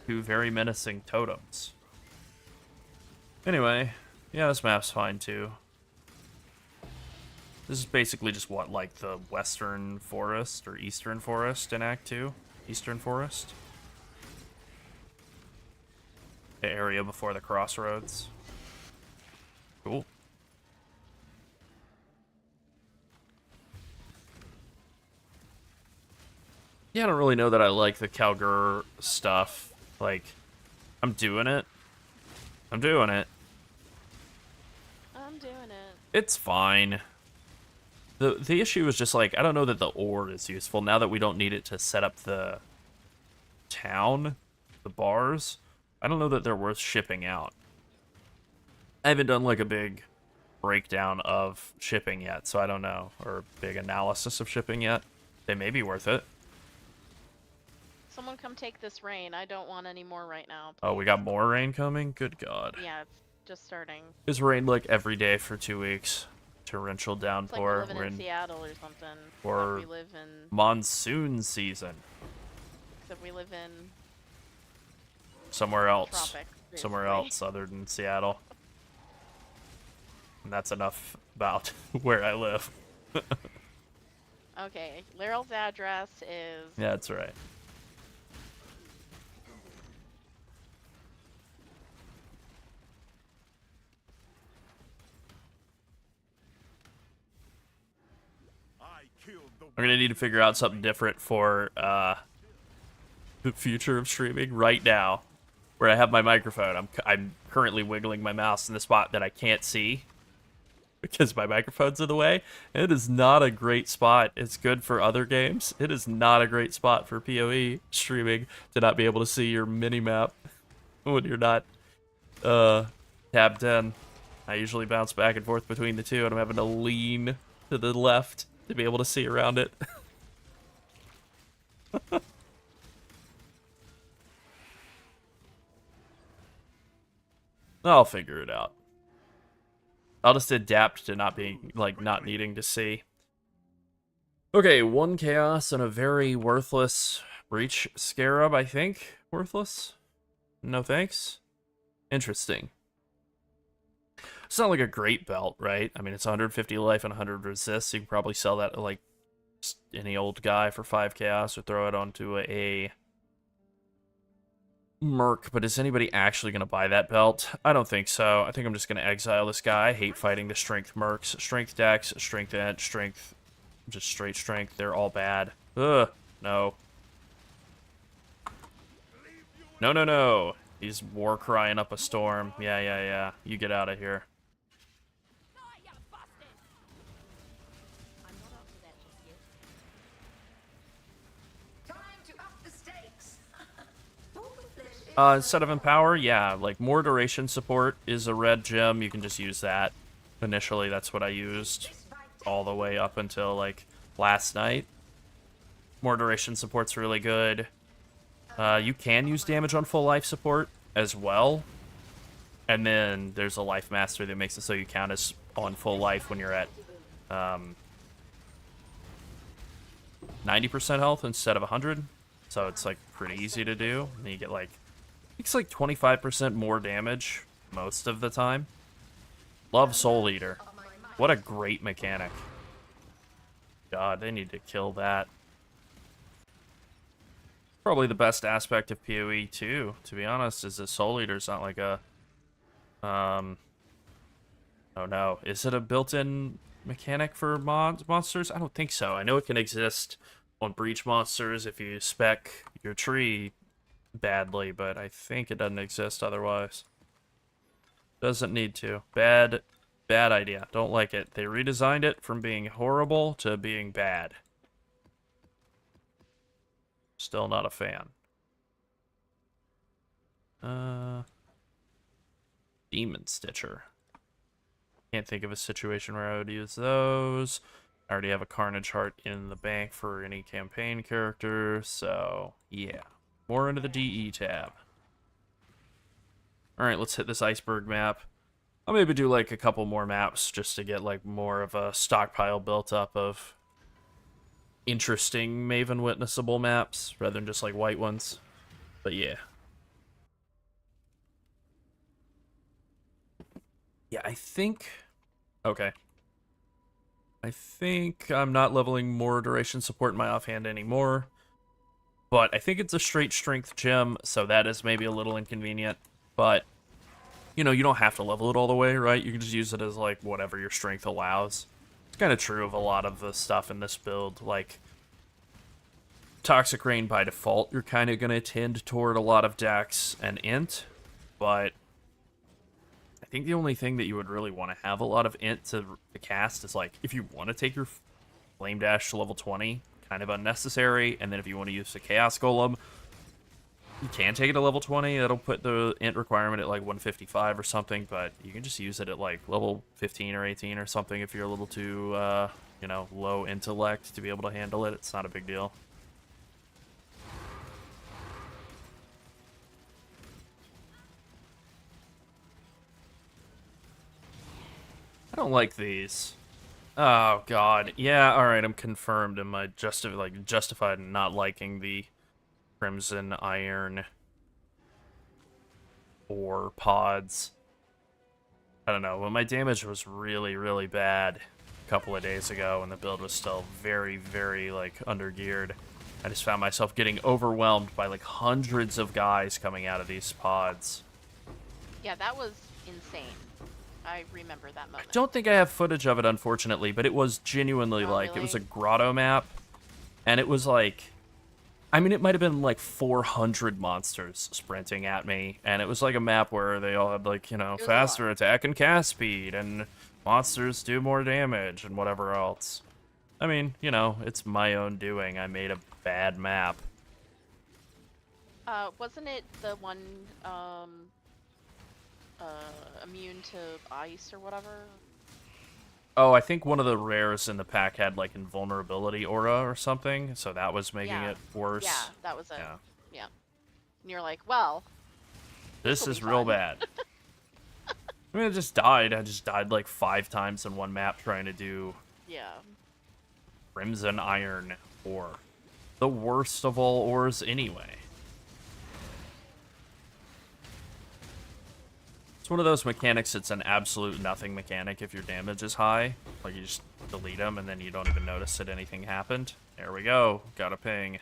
Two very menacing totems. Anyway, yeah, this map's fine too. This is basically just what, like the Western Forest or Eastern Forest in Act 2? Eastern Forest? The area before the crossroads. Cool. Yeah, I don't really know that I like the Kalgur stuff. Like, I'm doing it. I'm doing it. I'm doing it. It's fine. The issue is just like, I don't know that the ore is useful now that we don't need it to set up the town, the bars. I don't know that they're worth shipping out. I haven't done like a big breakdown of shipping yet, so I don't know, or big analysis of shipping yet. They may be worth it. Someone come take this rain. I don't want any more right now. Oh, we got more rain coming? Good God. Yeah, it's just starting. It's rained like every day for 2 weeks. Torrential It's like downpour. we're living in Seattle or something. or Except we live in. monsoon season. Except we live in Somewhere else. tropics. Somewhere basically. else other than Seattle. And that's enough about where I live. Okay, Leryl's address is. Yeah, that's right. I killed the I'm gonna need to figure out something different for the future of streaming right now, where I have my microphone. I'm currently wiggling my mouse in the spot that I can't see because my microphone's in the way. It is not a great spot. It's good for other games. It is not a great spot for PoE streaming to not be able to see your mini map when you're not tabbed in. I usually bounce back and forth between the two, and I'm having to lean to the left to be able to see around it. I'll figure it out. I'll just adapt to not being, like, not needing to see. Okay, 1 chaos and a very worthless breach scarab, I think. Worthless? No thanks? Interesting. It's not like a great belt, right? I mean, it's 150 life and 100 resist. You can probably sell that to, like, just any old guy for 5 chaos or throw it onto a merc, but is anybody actually going to buy that belt? I don't think so. I think I'm just going to exile this guy. I hate fighting the strength mercs. Strength dex, strength ent, strength, just straight strength. They're all bad. Ugh, no. No, no, no. He's war crying up a storm. Yeah. You get out of here. Ah, you bastard! I'm not up to that just yet. Time to up the stakes. Wolfenflesh is Instead of Empower, yeah, like more duration support is a red gem. You can just use that. Initially, that's what I used all the way up until, like, last night. More duration support's really good. You can use damage on full life support as well. And then there's a life mastery that makes it so you count as on full life when you're at 90% health instead of 100. So it's, like, pretty easy to do. And you get, like, it's like 25% more damage most of the time. Love Soul Eater. What a great mechanic. God, they need to kill that. Probably the best aspect of PoE too, to be honest, is that Soul Eater's not like a oh no. Is it a built-in mechanic for monsters? I don't think so. I know it can exist on breach monsters if you spec your tree badly, but I think it doesn't exist otherwise. Doesn't need to. Bad idea. Don't like it. They redesigned it from being horrible to being bad. Still not a fan. Demon Stitcher. Can't think of a situation where I would use those. I already have a Carnage Heart in the bank for any campaign character, so yeah. More into the DE tab. Alright, let's hit this iceberg map. I'll maybe do like a couple more maps just to get like more of a stockpile built up of interesting Maven witnessable maps rather than just like white ones. But yeah. Yeah, I think... Okay. I think I'm not leveling more duration support in my offhand anymore. But I think it's a straight strength gem, so that is maybe a little inconvenient. But, you know, you don't have to level it all the way, right? You can just use it as, like, whatever your strength allows. It's kind of true of a lot of the stuff in this build. Like, Toxic Rain by default, you're kind of going to tend toward a lot of Dex and Int, but I think the only thing that you would really want to have a lot of Int to cast is, like, if you want to take your Flame Dash to level 20, kind of unnecessary, and then if you want to use the Chaos Golem, you can take it to level 20. That'll put the Int requirement at like 155 or something, but you can just use it at like level 15 or 18 or something if you're a little too, you know, low intellect to be able to handle it. It's not a big deal. I don't like these. Oh god. Yeah, alright, I'm confirmed. Am I justified in not liking the Crimson Iron or pods? I don't know. When my damage was really, really bad a couple of days ago and the build was still very, very, like, undergeared, I just found myself getting overwhelmed by, like, hundreds of guys coming out of these pods. Yeah, that was insane. I remember that moment. I don't think I have footage of it, unfortunately, but it was genuinely, Oh, like, really? it was a grotto map, and it was, like, I mean, it might have been, like, 400 monsters sprinting at me, and it was, like, a map where they all had, like, you know, was a faster lot. attack and cast speed, and monsters do more damage, and whatever else. I mean, you know, it's my own doing. I made a bad map. Wasn't it the one, immune to ice or whatever? Oh, I think one of the rares in the pack had, like, invulnerability aura or something, so that was making Yeah. it worse. Yeah, that was it. Yeah. Yeah. And you're like, well, This This'll is be real fun. bad. I mean, I just died. I just died like 5 times in one map trying to do yeah. Crimson Iron ore. The worst of all ores anyway. It's one of those mechanics, it's an absolute nothing mechanic if your damage is high. Like, you just delete them and then you don't even notice that anything happened. There we go. Got a ping.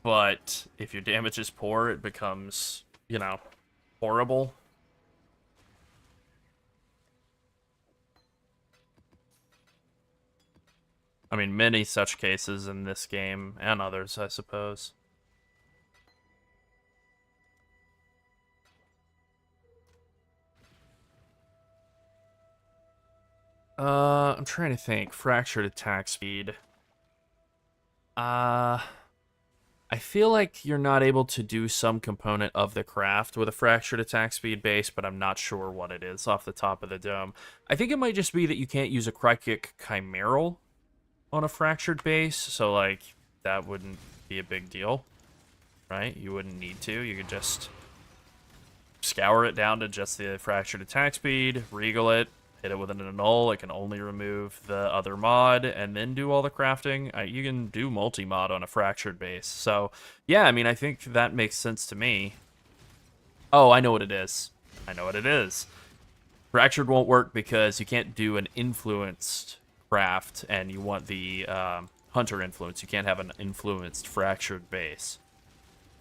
But if your damage is poor, it becomes, you know, horrible. I mean, many such cases in this game, and others, I suppose. I'm trying to think. Fractured attack speed. I feel like you're not able to do some component of the craft with a fractured attack speed base, but I'm not sure what it is off the top of the dome. I think it might just be that you can't use a Crykic Chimeral on a fractured base, so, like, that wouldn't be a big deal, right? You wouldn't need to. You could just scour it down to just the fractured attack speed, regal it, hit it with an annul. It can only remove the other mod, and then do all the crafting. You can do multi-mod on a fractured base. So, yeah, I mean, I think that makes sense to me. Oh, I know what it is. I know what it is. Fractured won't work because you can't do an influenced craft, and you want the hunter influence. You can't have an influenced fractured base.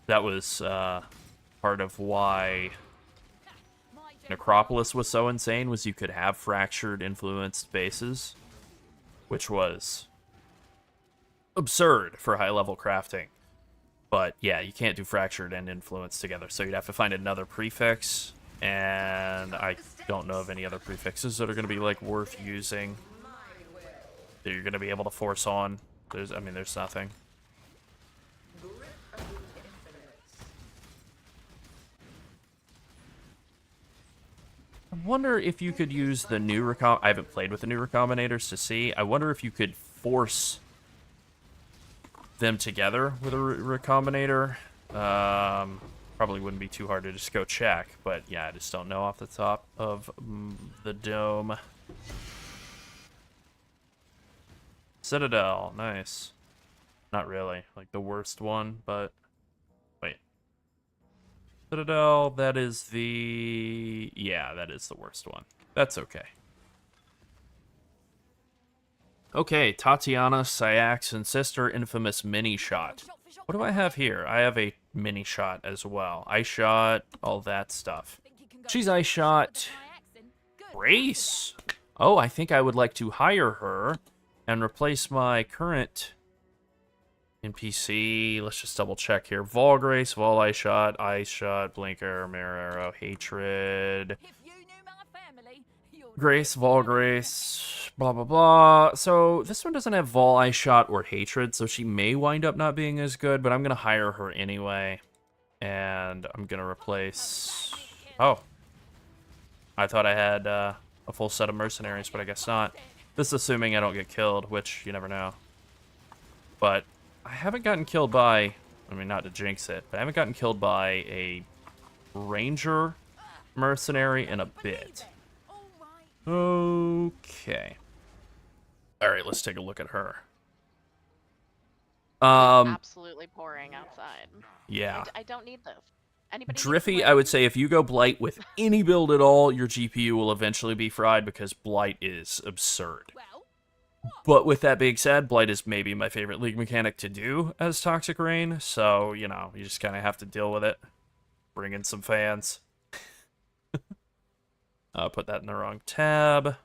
That was part of why Necropolis was so insane, was you could have fractured influenced bases, which was absurd for high level crafting. But yeah, you can't do fractured and influence together, so you'd have to find another prefix, and I don't know of any other prefixes that are going to be like worth using that you're going to be able to force on. There's nothing. I wonder if you could use the new I haven't played with the new recombinators to see. I wonder if you could force them together with a recombinator. Probably wouldn't be too hard to just go check, but yeah, I just don't know off the top of the dome. Citadel, nice. Not really, like the worst one, but wait. Citadel, that is the... yeah, that is the worst one. That's okay. Okay, Tatiana, Sayax, and Sister Infamous Mini Shot. What do I have here? I have a Mini Shot as well. Ice Shot, all that stuff. She's Ice Shot. Grace! Oh, I think I would like to hire her and replace my current NPC. Let's just double check here. Volgrace, Vol Ice Shot, Blink Arrow, Mirror Arrow, Hatred. If you knew my family, you'd Grace, Volgrace, blah, blah, blah. So this one doesn't have Vol Ice Shot or Hatred, so she may wind up not being as good, but I'm going to hire her anyway. And I'm going to replace... Oh. I thought I had a full set of mercenaries, but I guess not. This is assuming I don't get killed, which you never know. But I haven't gotten killed by... I mean, not to jinx it, but I haven't gotten killed by a ranger mercenary in a bit. all right. Okay. Alright, let's take a look at her. Absolutely pouring outside. Yeah. I don't need this. Anybody need Driffy, some I would say if you go Blight with any build at all, your GPU will eventually be fried because Blight is absurd. Well, But with that being said, Blight is maybe my favorite League mechanic to do as Toxic Rain, so, you know, you just kind of have to deal with it. Bring in some fans. Put that in the wrong tab.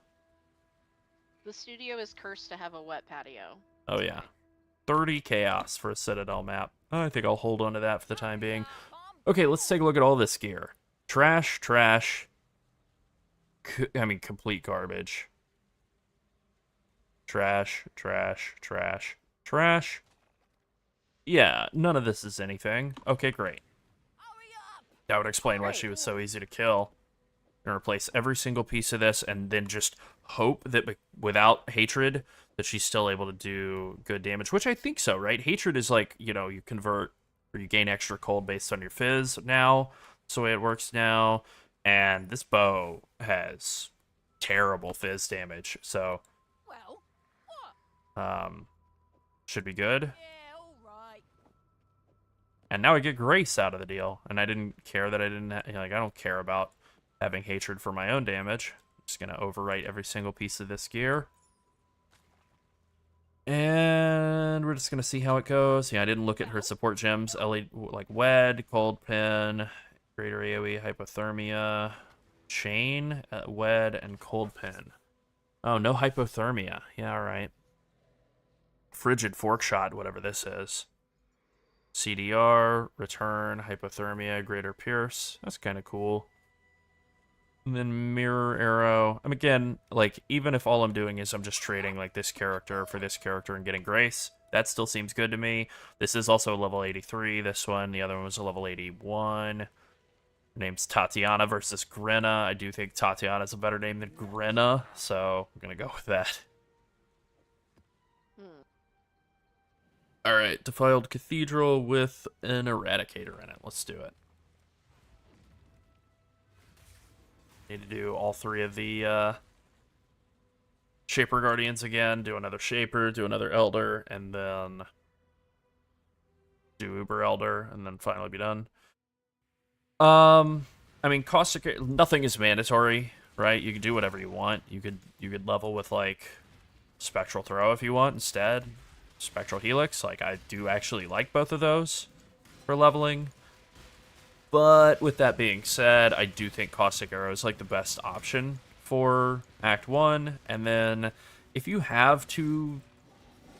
The studio is cursed to have a wet patio. Oh, yeah. 30 Chaos for a Citadel map. I think I'll hold on to that for the time being. Okay, let's take a look at all this gear. Trash, trash. I mean, complete garbage. Trash, trash, trash, trash. Yeah, none of this is anything. Okay, great. hurry up. That would explain why she was so easy to kill. And replace every single piece of this and then just hope that without Hatred that she's still able to do good damage, which I think so, right? Hatred is like, you know, you convert or you gain extra cold based on your fizz now. That's the way it works now. And this bow has terrible fizz damage, so Well, what? should be good. Yeah, all right. And now I get Grace out of the deal, and I didn't care that I didn't like. I don't care about having Hatred for my own damage. I'm just gonna overwrite every single piece of this gear. And we're just going to see how it goes. Yeah, I didn't look at her support gems. Like Wed, Cold Pin, Greater AoE, Hypothermia, Chain, Wed, and Cold Pin. Oh, no Hypothermia. Yeah, alright. Frigid Fork Shot, whatever this is. CDR, Return, Hypothermia, Greater Pierce. That's kind of cool. And then Mirror Arrow. Again, like, even if all I'm doing is I'm just trading, like, this character for this character and getting Grace, that still seems good to me. This is also a level 83, this one. The other one was a level 81. Her name's Tatiana versus Grenna. I do think Tatiana's a better name than Grenna, so I'm going to go with that. Alright, Defiled Cathedral with an Eradicator in it. Let's do it. Need to do all three of the Shaper Guardians again, do another Shaper, do another Elder, and then do Uber Elder, and then finally be done. I mean, Caustic, nothing is mandatory, right? You can do whatever you want. You could level with, like, Spectral Throw if you want instead. Spectral Helix, like, I do actually like both of those for leveling. But with that being said, I do think Caustic Arrow is like the best option for Act 1. And then if you have 2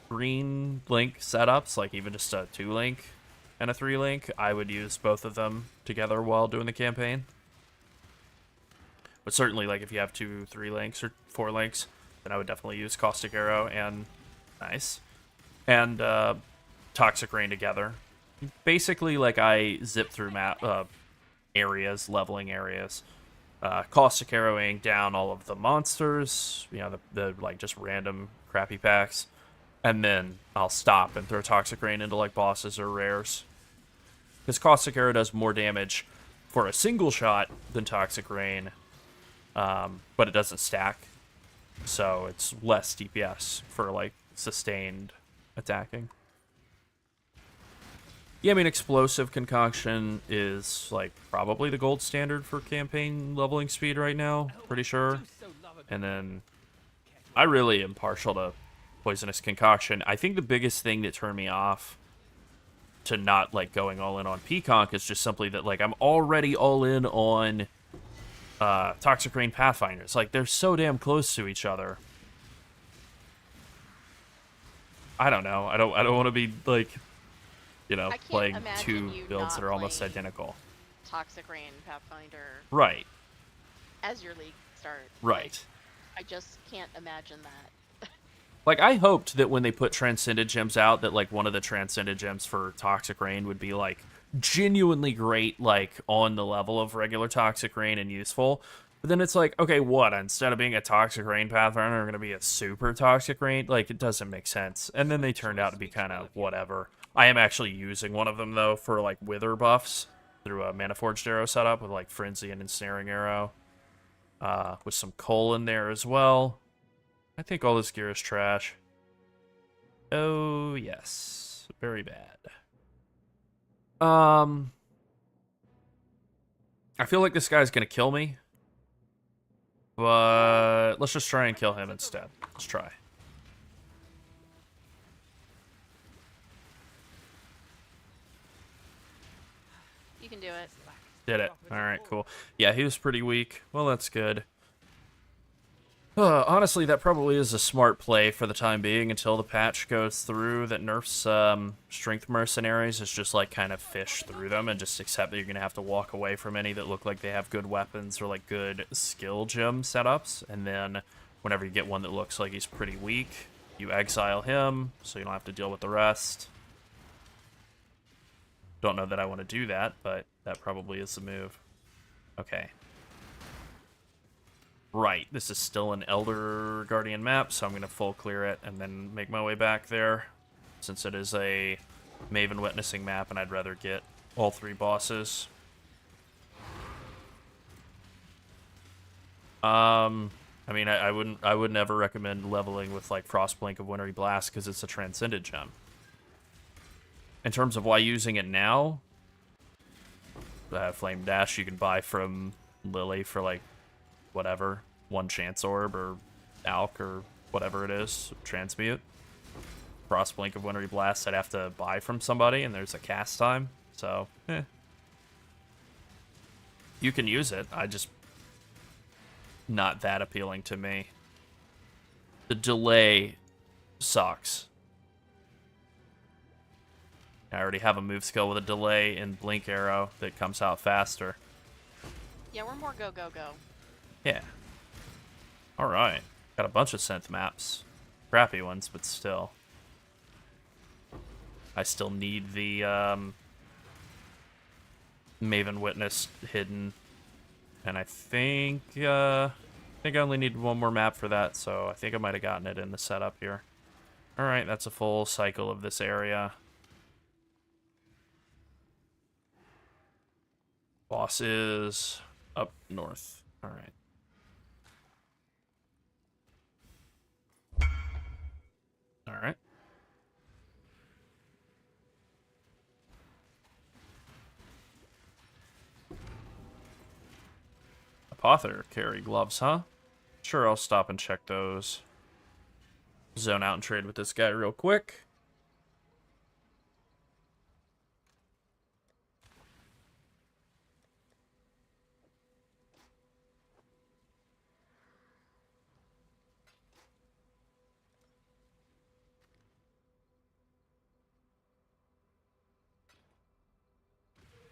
green link setups, like even just a 2 link and a 3 link, I would use both of them together while doing the campaign. But certainly, like, if you have 2, 3 links or 4 links, then I would definitely use Caustic Arrow and Toxic Rain together. Basically, like, I zip through map areas, leveling areas, Caustic Arrowing down all of the monsters, you know, the like just random crappy packs, and then I'll stop and throw Toxic Rain into like bosses or rares. Because Caustic Arrow does more damage for a single shot than Toxic Rain, but it doesn't stack, so it's less DPS for like sustained attacking. Yeah, I mean, Explosive Concoction is, like, probably the gold standard for campaign leveling speed right now, pretty sure. And then, I really am partial to Poisonous Concoction. I think the biggest thing that turned me off to not, like, going all in on Peaconk is just simply that, like, I'm already all in on Toxic Rain Pathfinders. Like, they're so damn close to each other. I don't know. I don't want to be like, you know, I can't playing imagine two you builds not that are almost playing identical. Toxic Rain Pathfinder Right. as your league starts. Right. I just can't imagine that. Like, I hoped that when they put Transcended Gems out, that, like, one of the Transcended Gems for Toxic Rain would be, like, genuinely great, like, on the level of regular Toxic Rain and useful. But then it's like, okay, what? Instead of being a Toxic Rain Pathfinder, we're going to be a super Toxic Rain? Like, it doesn't make sense. And then they turned out to be kind of whatever. I am actually using one of them, though, for, like, Wither buffs through a Mana-Forged Arrow setup with, like, Frenzy and Ensnaring Arrow. With some coal in there as well. I think all this gear is trash. Oh, yes. Very bad. I feel like this guy's gonna kill me. But let's just try and kill him instead. Let's try. You can do it. Did it. Alright, cool. Yeah, he was pretty weak. Well, that's good. Honestly, that probably is a smart play for the time being until the patch goes through that nerfs strength mercenaries. Is just like kind of fish through them and just accept that you're going to have to walk away from any that look like they have good weapons or like good skill gem setups. And then whenever you get one that looks like he's pretty weak, you exile him so you don't have to deal with the rest. Don't know that I want to do that, but that probably is the move. Okay. Right, this is still an Elder Guardian map, so I'm going to full clear it and then make my way back there, since it is a Maven Witnessing map and I'd rather get all three bosses. I mean, I would never recommend leveling with like Frostblink of Wintry Blast because it's a Transcended Gem. In terms of why using it now, Flame Dash you can buy from Lily for like whatever, 1 Chance Orb or Alk or whatever it is, Transmute. Frostblink of Wintry Blast I'd have to buy from somebody, and there's a cast time, so, You can use it, I just... not that appealing to me. The delay sucks. I already have a move skill with a delay in Blink Arrow that comes out faster. Yeah, we're more go, go, go. Yeah. Alright. Got a bunch of synth maps. Crappy ones, but still. I still need the Maven Witness hidden. And I think I only need one more map for that, so I think I might have gotten it in the setup here. Alright, that's a full cycle of this area. Boss is up north. Alright. Alright. Apothecary gloves, huh? Sure, I'll stop and check those. Zone out and trade with this guy real quick.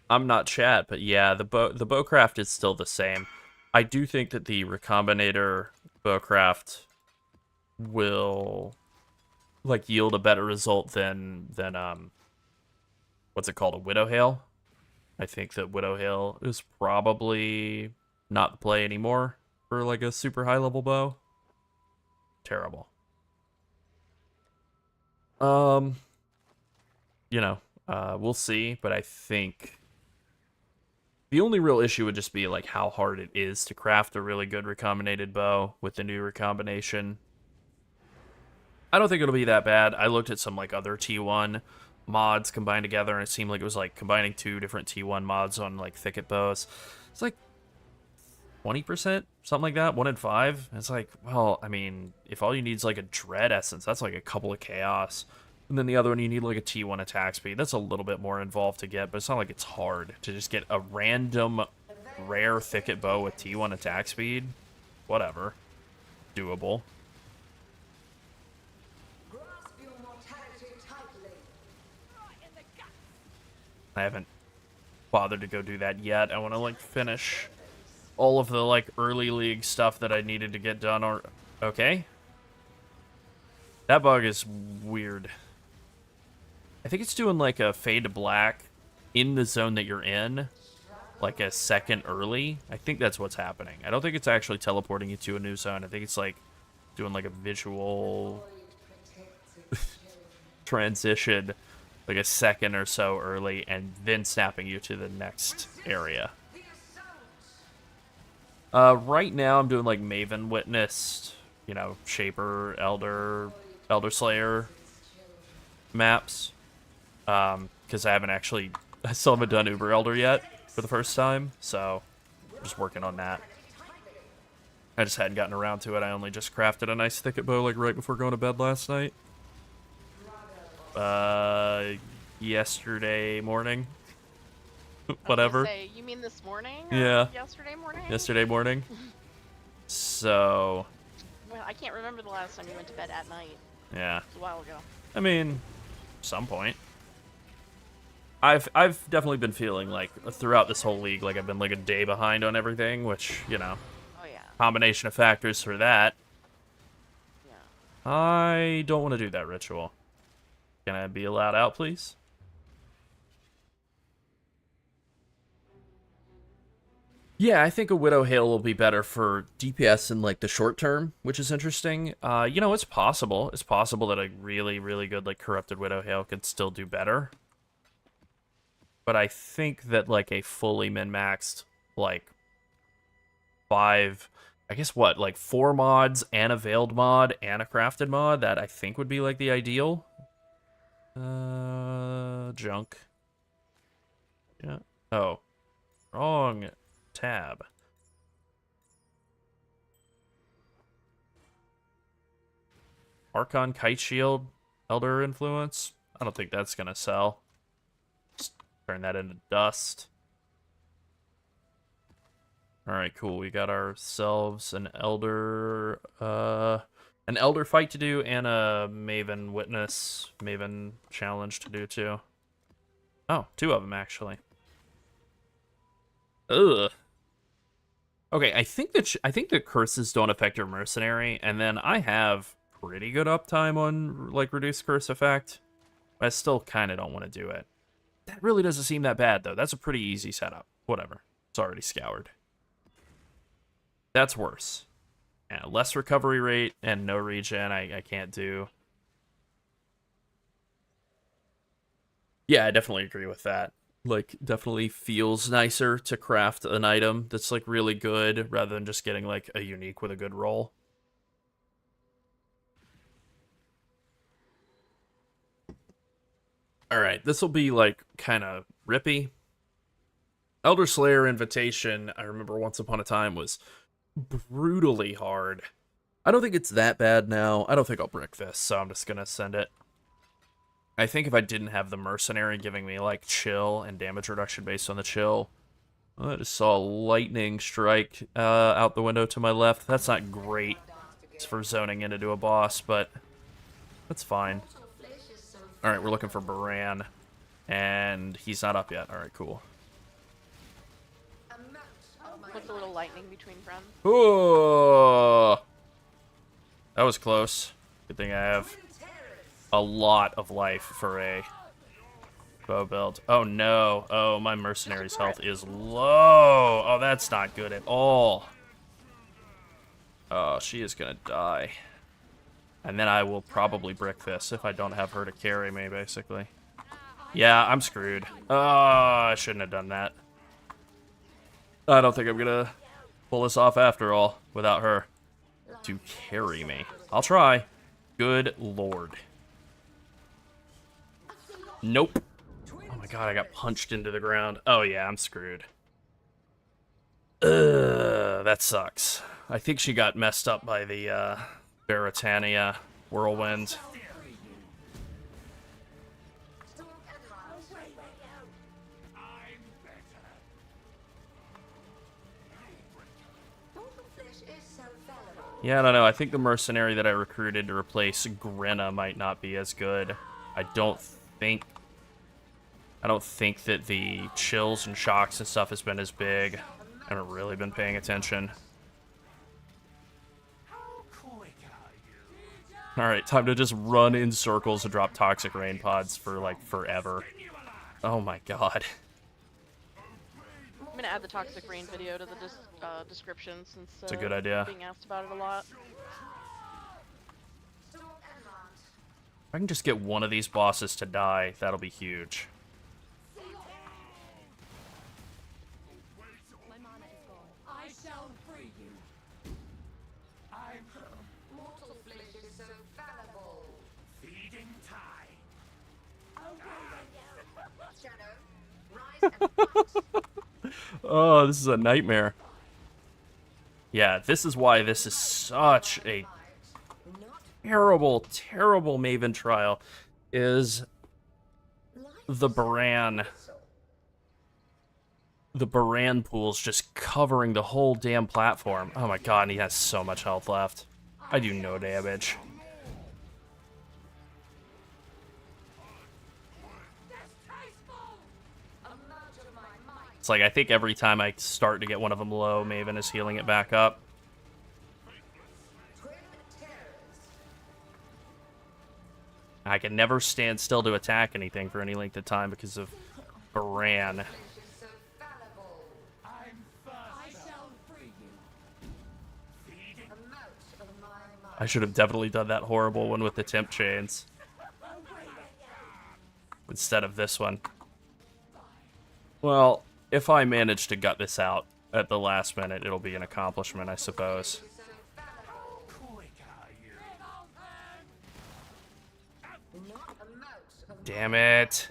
I'm not Chad, but yeah, the bowcraft is still the same. I do think that the Recombinator bowcraft will like yield a better result than what's it called, a Widowhail. I think that Widowhail is probably not the play anymore for like a super high level bow. Terrible. You know, we'll see, but I think the only real issue would just be like how hard it is to craft a really good recombinated bow with the new recombination. I don't think it'll be that bad. I looked at some like other T1 mods combined together, and it seemed like it was like combining 2 different T1 mods on like thicket bows. It's like 20%, something like that, 1 in 5. It's like, well, I mean, if all you need is like a Dread Essence, that's like a couple of chaos. And then the other one, you need like a T1 attack speed. That's a little bit more involved to get, but it's not like it's hard to just get a random rare thicket bow with T1 attack speed. Whatever. Doable. Grasp your mortality. I haven't bothered to go do that yet. I want to, like, finish all of the, like, early league stuff that I needed to get done. Or okay. That bug is weird. I think it's doing, like, a fade to black in the zone that you're in, like a second early. I think that's what's happening. I don't think it's actually teleporting you to a new zone. I think it's, like, doing, like, a visual transition, like a second or so early, and then snapping you to the next area. Right now I'm doing like Maven Witnessed, you know, Shaper, Elder Slayer maps. Because I still haven't done Uber Elder yet for the first time, so I'm just working on that. I just hadn't gotten around to it. I only just crafted a nice thicket bow like right before going to bed last night. Yesterday morning. Whatever. Say, you mean this morning? Yeah. Yesterday morning? Yesterday morning. So. Well, I can't remember the last time you went to bed at night. Yeah. It was a while ago. I mean, some point. I've definitely been feeling like throughout this whole league, like I've been like a day behind on everything, which, you know, Oh yeah. combination of factors for that. Yeah. I don't want to do that ritual. Can I be allowed out, please? Yeah, I think a Widow Hail will be better for DPS in like the short term, which is interesting. You know, it's possible. It's possible that a really, really good like Corrupted Widow Hail could still do better. But I think that like a fully min-maxed, like 5, I guess what, like 4 mods and a Veiled mod and a Crafted mod, that I think would be like the ideal. Junk. Yeah. Oh. Wrong tab. Archon Kite Shield, Elder Influence. I don't think that's gonna sell. Just turn that into dust. Alright, cool. We got ourselves an Elder fight to do and a Maven Witness, Maven challenge to do too. Oh, 2 of them actually. Ugh. Okay, I think the curses don't affect your mercenary, and then I have pretty good uptime on like reduced curse effect. But I still kind of don't want to do it. That really doesn't seem that bad though. That's a pretty easy setup. Whatever. It's already scoured. That's worse. Yeah, less recovery rate and no regen. I can't do. Yeah, I definitely agree with that. Like, definitely feels nicer to craft an item that's, like, really good, rather than just getting, like, a unique with a good roll. Alright, this will be, like, kind of rippy. Elder Slayer Invitation, I remember once upon a time, was brutally hard. I don't think it's that bad now. I don't think I'll brick this, so I'm just gonna send it. I think if I didn't have the Mercenary giving me, like, chill and damage reduction based on the chill. Oh, I just saw a lightning strike out the window to my left. That's not great. It's for zoning in to do a boss, but that's fine. Alright, we're looking for Baran. And he's not up yet. Alright, cool. With a little lightning between friends. Oh, that was close. Good thing I have a lot of life for a bow build. Oh no. Oh, my mercenary's health is low. Oh, that's not good at all. Oh, she is gonna die. And then I will probably brick this if I don't have her to carry me, basically. Yeah, I'm screwed. Oh, I shouldn't have done that. I don't think I'm gonna pull this off after all without her to carry me. I'll try. Good lord. Nope. Oh my god, I got punched into the ground. Oh yeah, I'm screwed. That sucks. I think she got messed up by the Baratania whirlwind. Yeah, I don't know. I think the mercenary that I recruited to replace Grenna might not be as good. I don't think I don't think that the chills and shocks and stuff has been as big. I haven't really been paying attention. Alright, time to just run in circles and drop toxic rain pods for, like, forever. Oh my god. I'm gonna add the toxic rain video to the description since It's a good idea. being asked about it a lot. If I can just get one of these bosses to die, that'll be huge. My mana is gone. I shall free you. Mortal flesh is so fallible. Feeding time. Shadow, rise and fight. Oh, this is a nightmare. Yeah, this is why this is such a terrible, terrible Maven trial, is the Baran. The Baran pool's just covering the whole damn platform. Oh my god, and he has so much health left. I do no damage. It's like, I think every time I start to get one of them low, Maven is healing it back up. I can never stand still to attack anything for any length of time because of Baran. I shall free you. I should have definitely done that horrible one with the temp chains instead of this one. Well, if I manage to gut this out at the last minute, it'll be an accomplishment, I suppose. Damn it.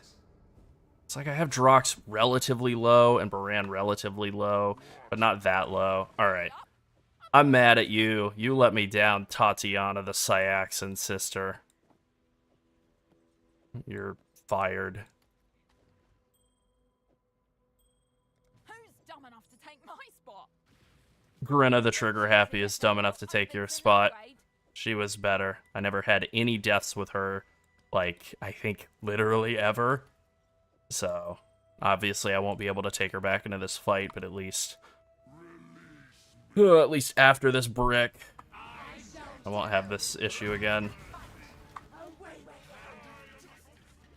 It's like I have Drox relatively low and Baran relatively low, but not that low. Alright. I'm mad at you. You let me down, Tatiana, the Cyaxan sister. You're fired. Who's dumb enough to take my spot? Grenna the Trigger Happy is dumb enough to take your spot. She was better. I never had any deaths with her, like, I think literally ever. So, obviously I won't be able to take her back into this fight, but at least after this brick, I won't have this issue again.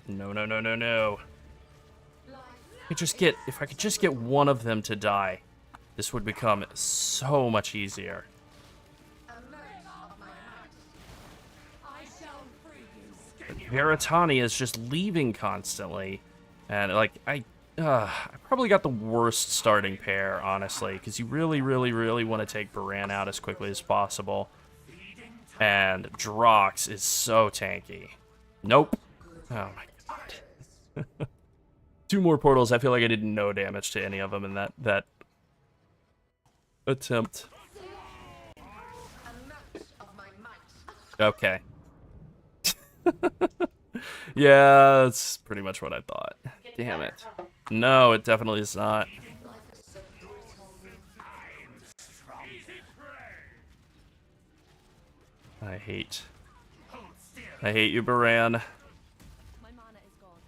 No, no, no, no, no. If I could just get one of them to die, this would become so much easier. But Veritani is just leaving constantly, and like I probably got the worst starting pair, honestly, because you really, really, really want to take Baran out as quickly as possible, and Drox is so tanky. Nope. Oh my god. 2 more portals. I feel like I did no damage to any of them in that attempt. Okay. Yeah, that's pretty much what I thought. Damn it. No, it definitely is not. I hate you, Baran. My mana is gone.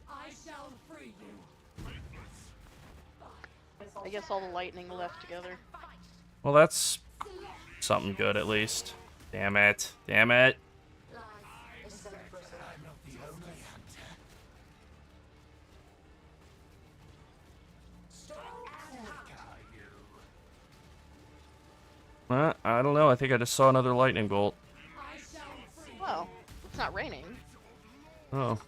I shall free you. I guess all the lightning left together. Well, that's something good at least. Damn it. Damn it. I don't know. I think I just saw another lightning bolt. Well, it's not raining. Oh.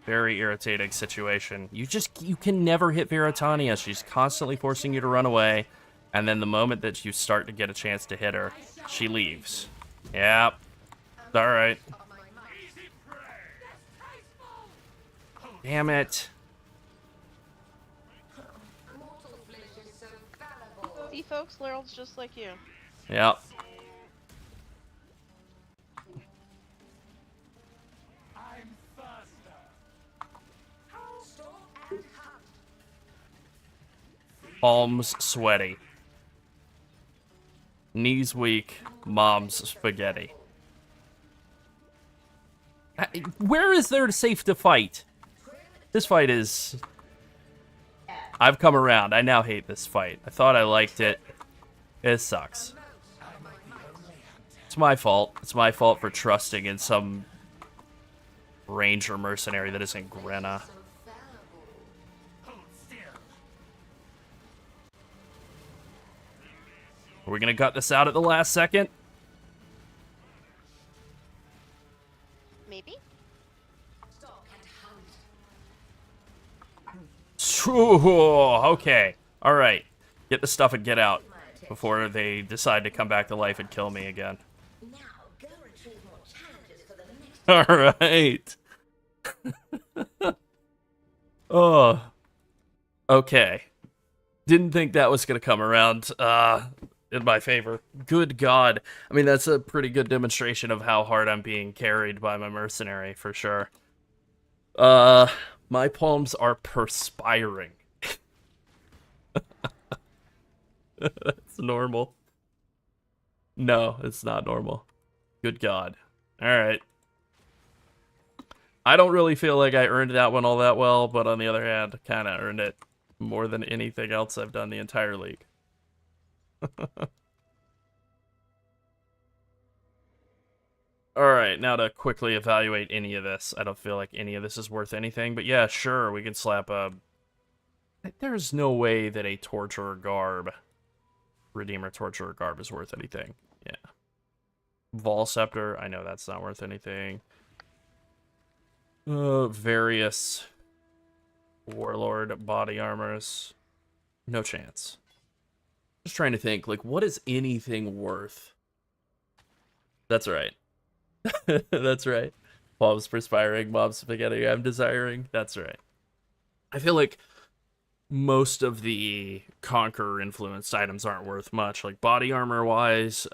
Very irritating situation. You can never hit Veritania. She's constantly forcing you to run away, and then the moment that you start to get a chance to hit her, she leaves. Yep. Alright. Damn it. See, folks, Lerald's just like you. Yep. Palms sweaty. Knees weak, mom's spaghetti. Where is there safe to fight? This fight is... I've come around. I now hate this fight. I thought I liked it. It sucks. It's my fault. It's my fault for trusting in some ranger mercenary that isn't Grenna. Are we gonna cut this out at the last second? Maybe? Okay. Alright. Get the stuff and get out before they decide to come back to life and kill me again. Now go retrieve more challenges for the next. Alright. Oh. Okay. Didn't think that was gonna come around in my favor. Good God. I mean, that's a pretty good demonstration of how hard I'm being carried by my mercenary, for sure. My palms are perspiring. That's normal. No, it's not normal. Good God. Alright. I don't really feel like I earned that one all that well, but on the other hand, kind of earned it more than anything else I've done the entire league. Alright, now to quickly evaluate any of this. I don't feel like any of this is worth anything, but yeah, sure, we can slap a... There's no way that a Torturer Garb, Redeemer Torturer Garb is worth anything. Yeah. Vol Scepter, I know that's not worth anything. Various Warlord body armors. No chance. Just trying to think, like, what is anything worth? That's right. That's right. Mom's perspiring, mom's spaghetti, I'm desiring. That's right. I feel like most of the Conqueror influenced items aren't worth much. Like, body armor wise,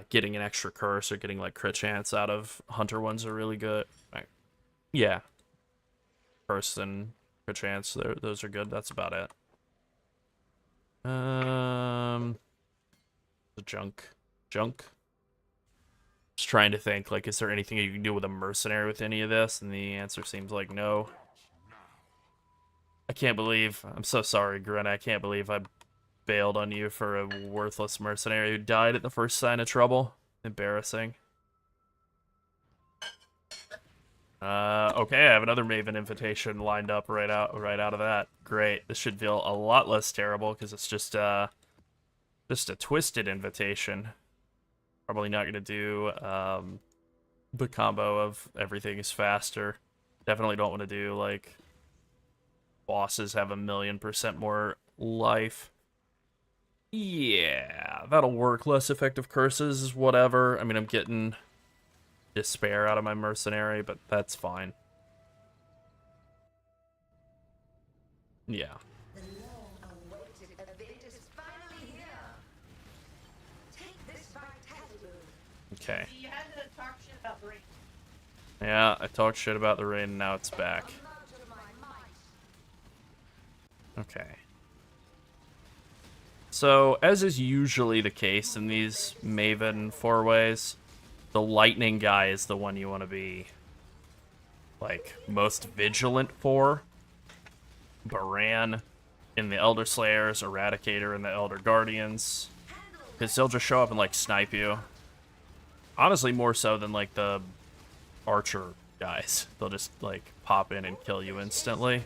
getting an extra curse or getting, like, crit chance out of Hunter ones are really good. Right. Yeah. Curse and crit chance, those are good. That's about it. The junk. Just trying to think, like, is there anything you can do with a mercenary with any of this? And the answer seems like no. I can't believe, I'm so sorry, Grenna, I can't believe I bailed on you for a worthless mercenary who died at the first sign of trouble. Embarrassing. Okay, I have another Maven invitation lined up right out of that. Great. This should feel a lot less terrible because it's just a twisted invitation. Probably not gonna do the combo of everything is faster. Definitely don't want to do like bosses have 1,000,000% more life. Yeah, that'll work. Less effective curses, whatever. I mean, I'm getting despair out of my mercenary, but that's fine. Yeah. The long-awaited event is finally here. Take this vitality boon. Okay. You had to talk shit about the rain. Yeah, I talked shit about the rain, and now it's back. Amount of my might. Okay. So, as is usually the case in these Maven four-ways, the lightning guy is the one you want to be, like, most vigilant for. Baran in the Elder Slayers, Eradicator in the Elder Guardians. Because they'll just show up and, like, snipe you. Honestly, more so than, like, the Archer guys. They'll just, like, pop in and kill you instantly.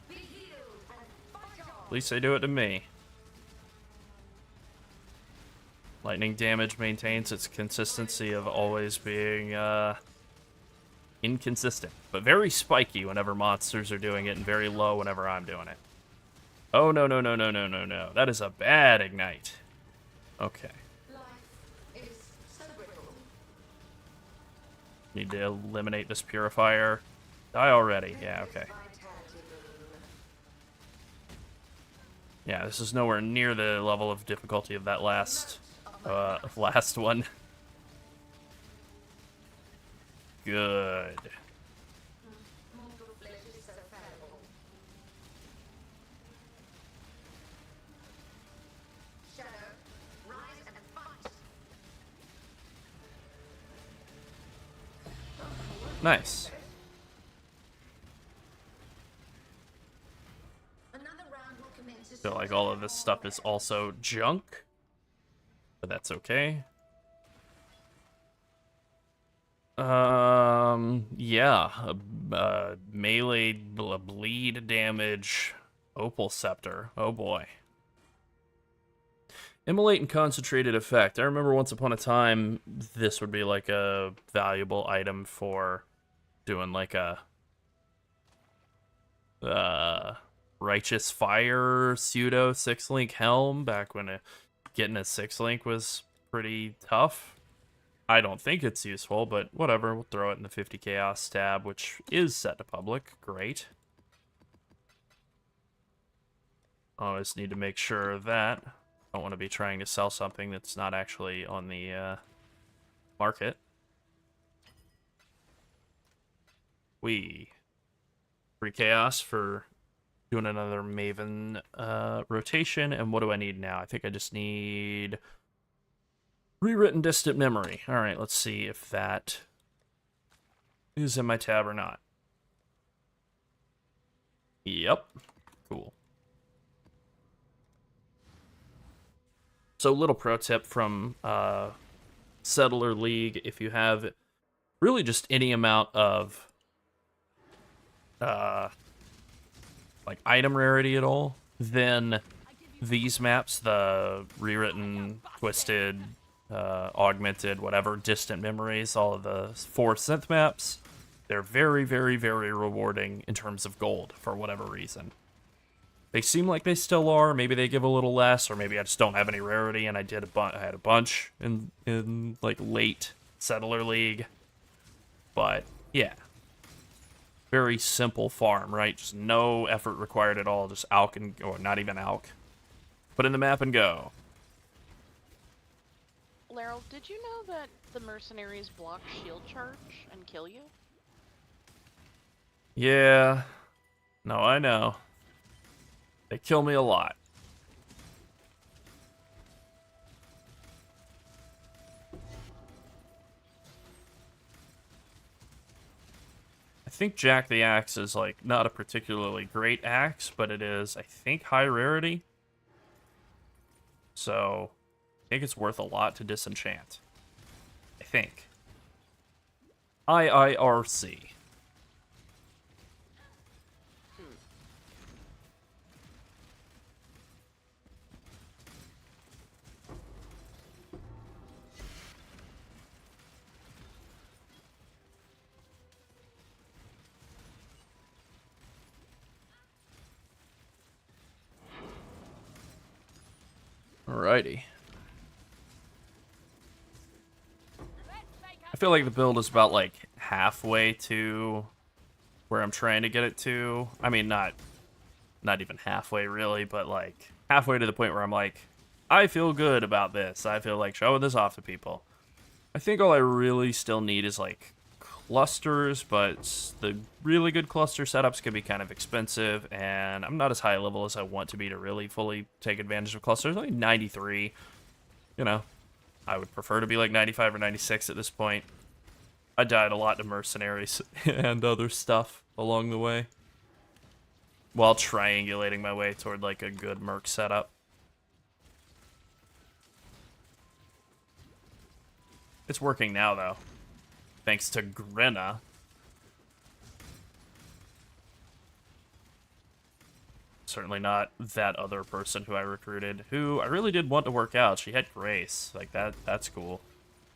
Be healed and fight on. At least they do it to me. Lightning damage maintains its consistency of always being, inconsistent. But very spiky whenever monsters are doing it, and very low whenever I'm doing it. Oh, no. That is a bad ignite. Okay. Life is so brittle. Need to eliminate this purifier. Die already. Yeah, okay. Vitality boon. Yeah, this is nowhere near the level of difficulty of that last one. Good. Mortal flesh is so fallible. Nice. Another round will commence as Feel soon like as all I of this have stuff is also junk, but that's okay. Yeah, melee bleed damage, opal scepter. Oh boy. Immolate and concentrated effect. I remember once upon a time, this would be like a valuable item for doing like a righteous fire pseudo 6-link helm back when getting a 6-link was pretty tough. I don't think it's useful, but whatever. We'll throw it in the 50 Chaos tab, which is set to public. Great. Always need to make sure of that. Don't want to be trying to sell something that's not actually on the market. Free Chaos for doing another Maven rotation. And what do I need now? I think I just need rewritten distant memory. All right, let's see if that is in my tab or not. Yep. Cool. So, little pro tip from Settler League: if you have really just any amount of like item rarity at all, then these maps, the rewritten, twisted, augmented, whatever, distant memories, all of the 4 synth maps, they're very, very, very rewarding in terms of gold for whatever reason. They seem like they still are. Maybe they give a little less, or maybe I just don't have any rarity, and I had a bunch in like late Settler League. But yeah, very simple farm, right? Just no effort required at all. Just alch or not even alch. Put in the map and go. Laryl, did you know that the mercenaries block shield charge and kill you? Yeah. No, I know. They kill me a lot. I think Jack the Axe is like not a particularly great axe, but it is, I think, high rarity. So I think it's worth a lot to disenchant. I think. IIRC. Alrighty. I feel like the build is about like halfway to where I'm trying to get it to. I mean, not even halfway really, but like halfway to the point where I'm like, I feel good about this. I feel like showing this off to people. I think all I really still need is like clusters, but the really good cluster setups can be kind of expensive, and I'm not as high level as I want to be to really fully take advantage of clusters. Only 93. You know, I would prefer to be like 95 or 96 at this point. I died a lot to mercenaries and other stuff along the way, while triangulating my way toward like a good merc setup. It's working now though, thanks to Grinna. Certainly not that other person who I recruited, who I really did want to work out. She had grace, like that's cool.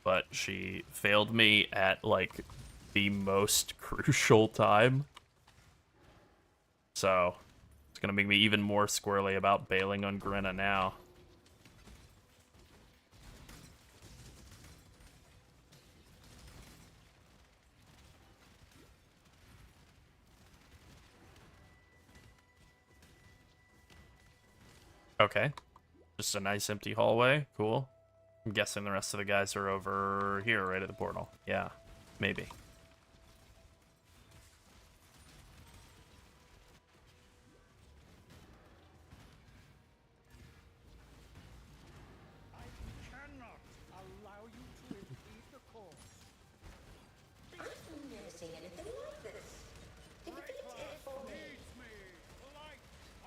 But she failed me at like the most crucial time. So it's gonna make me even more squirrely about bailing on Grinna now. Okay. Just a nice empty hallway. Cool. I'm guessing the rest of the guys are over here, right at the portal. Yeah, maybe. I cannot allow you to impede the course. seen anything like this. Defeat it for me.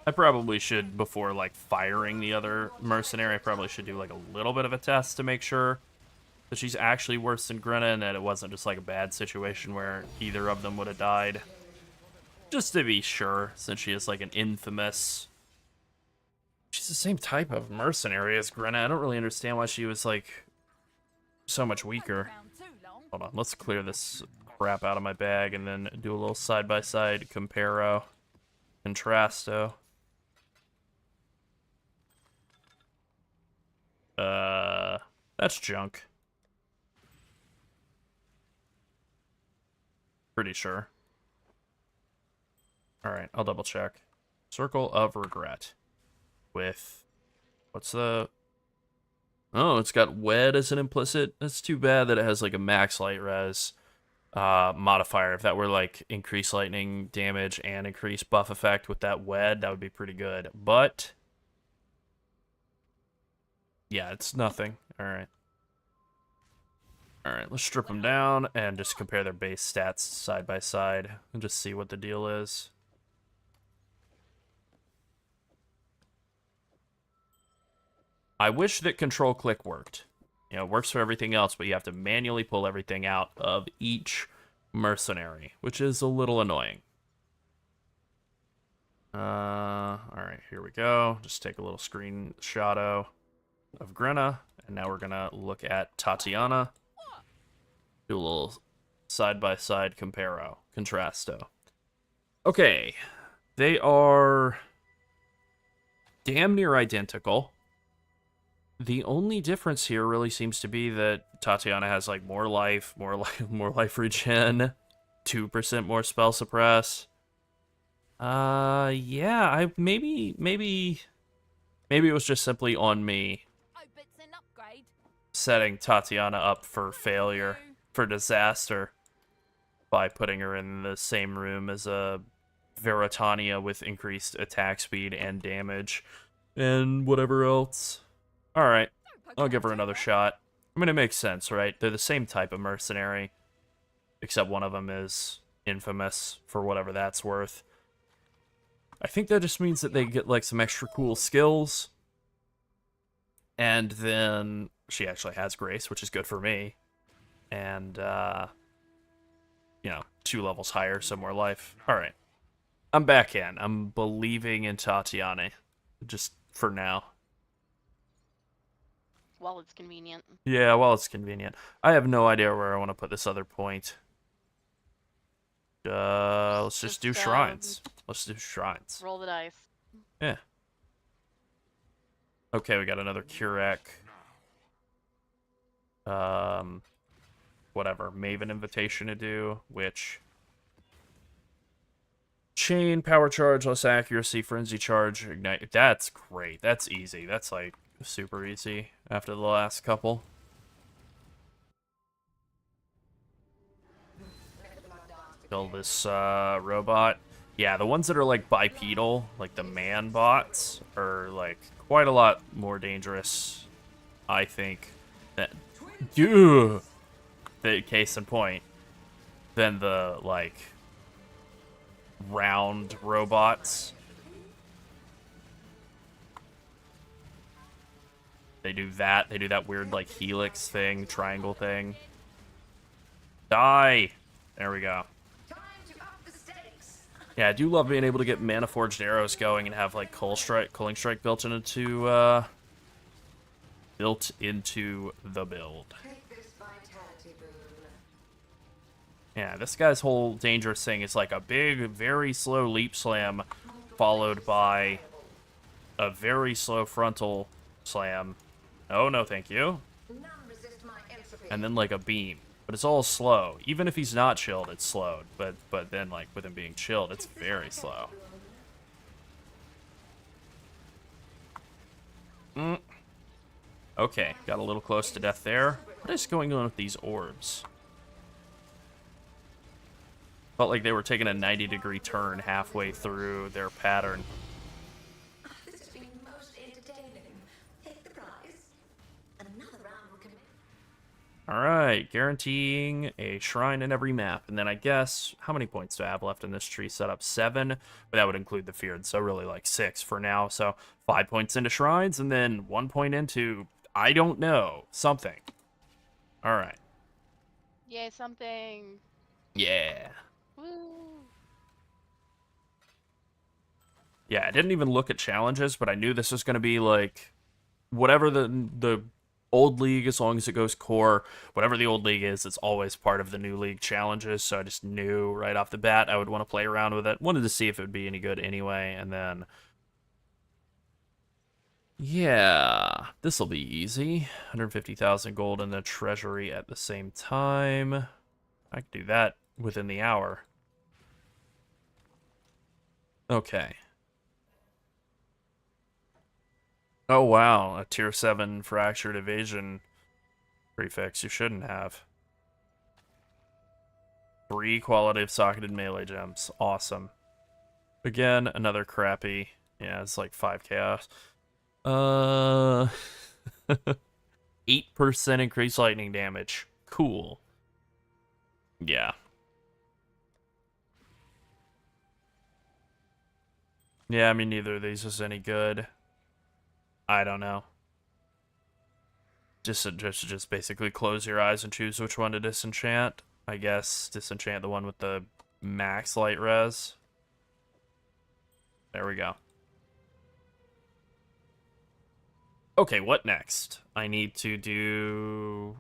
I probably should, before like firing the other mercenary, I probably should do like a little bit of a test to make sure that she's actually worse than Grenna and that it wasn't just like a bad situation where either of them would have died. Just to be sure, since she is like an infamous... She's the same type of mercenary as Grenna. I don't really understand why she was like so much weaker. Around too long. Hold on, let's clear this crap out of my bag and then do a little side-by-side comparo. Contrasto. That's junk. Pretty sure. Alright, I'll double check. Circle of Regret. With... What's the... Oh, it's got Wed as an implicit. That's too bad that it has like a max light res modifier. If that were like increased lightning damage and increased buff effect with that Wed, that would be pretty good. But... yeah, it's nothing. Alright. Alright, let's strip them down and just compare their base stats side by side and just see what the deal is. I wish that control click worked. You know, it works for everything else, but you have to manually pull everything out of each mercenary, which is a little annoying. Alright, here we go. Just take a little screenshot of Grenna, and now we're gonna look at Tatiana. Do a little side-by-side comparo, contrasto. Okay, they are damn near identical. The only difference here really seems to be that Tatiana has like more life regen, 2% more spell suppress. Yeah, maybe it was just simply on me Hope it's an upgrade. setting Tatiana up for failure, for disaster, by putting her in the same room as a Veritania with increased attack speed and damage, and whatever else. Alright, I'll give her another shot. I mean, it makes sense, right? They're the same type of mercenary, except one of them is infamous, for whatever that's worth. I think that just means that they get, like, some extra cool skills. And then she actually has Grace, which is good for me. And, you know, 2 levels higher, some more life. Alright. I'm back in. I'm believing in Tatiana. Just for now. While it's convenient. Yeah, well, it's convenient. I have no idea where I want to put this other point. Let's just do shrines. Let's do shrines. Roll the dice. Yeah. Okay, we got another Curek. Whatever. Maven invitation to do, which... Chain, power charge, less accuracy, frenzy charge, ignite. That's great. That's easy. That's like super easy after the last couple. Kill this robot. Yeah, the ones that are like bipedal, like the man bots, are like quite a lot more dangerous, I think. That, the case in point, than the like round robots. They do that. They do that weird like helix thing, triangle thing. Die. There we go. Time to up the stakes. Yeah, I do love being able to get mana forged arrows going and have like culling strike built into the build. Take this vitality boon. Yeah, this guy's whole dangerous thing is like a big, very slow leap slam, followed by a very slow frontal slam. Oh no, thank you. None resist my entropy. And then like a beam. But it's all slow. Even if he's not chilled, it's slowed. But then like with him being chilled, it's very slow. Okay, got a little close to death there. What is going on with these orbs? Felt like they were taking a 90-degree turn halfway through their pattern. This has been most entertaining. Take the prize. And another round will come. All right, guaranteeing a shrine in every map. And then I guess, how many points do I have left in this tree setup? 7, but that would include the feared, so really like 6 for now. So 5 points into shrines, and then 1 point into, I don't know, something. All right. Yay, something. Yeah. Woo. Yeah, I didn't even look at challenges, but I knew this was going to be like whatever the old league, as long as it goes core, whatever the old league is, it's always part of the new league challenges. So I just knew right off the bat I would want to play around with it. Wanted to see if it would be any good anyway, and then yeah, this will be easy. 150,000 gold in the treasury at the same time. I could do that within the hour. Okay. Oh wow, a tier 7 fractured evasion prefix you shouldn't have. 3 qualitative socketed melee gems. Awesome. Again, another crappy. Yeah, it's like 5 chaos. 8% increased lightning damage. Cool. Yeah. Yeah, I mean, neither of these is any good. I don't know. Just basically close your eyes and choose which one to disenchant. I guess disenchant the one with the max light res. There we go. Okay, what next? I need to do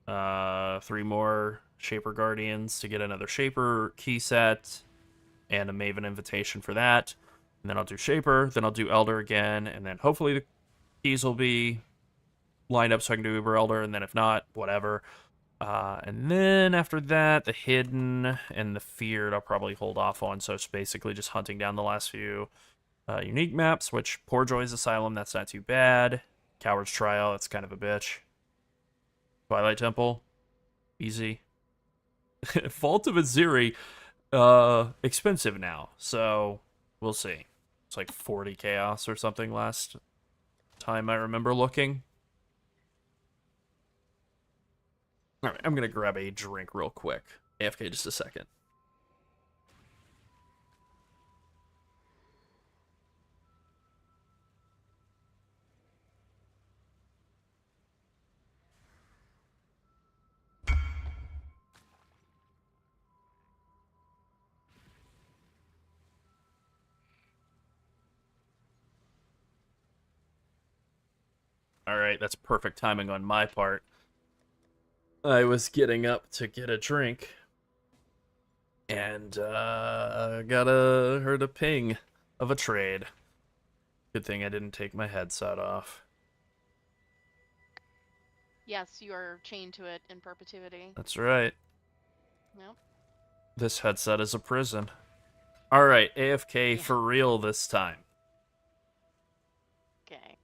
3 more Shaper Guardians to get another Shaper key set and a Maven invitation for that. And then I'll do Shaper, then I'll do Elder again, and then hopefully the keys will be lined up so I can do Uber Elder, and then if not, whatever. And then after that, the Hidden and the Feared I'll probably hold off on, so it's basically just hunting down the last few unique maps, which Poor Joy's Asylum, that's not too bad. Coward's Trial, that's kind of a bitch. Twilight Temple, easy. Vault of Aziri, expensive now, so we'll see. It's like 40 chaos or something last time I remember looking. All right, I'm gonna grab a drink real quick. AFK just a second. All right, that's perfect timing on my part. I was getting up to get a drink, and heard a ping of a trade. Good thing I didn't take my headset off. Yes, you are chained to it in perpetuity. That's right. Yep. This headset is a prison. All right, AFK Yeah. for real this time. Okay.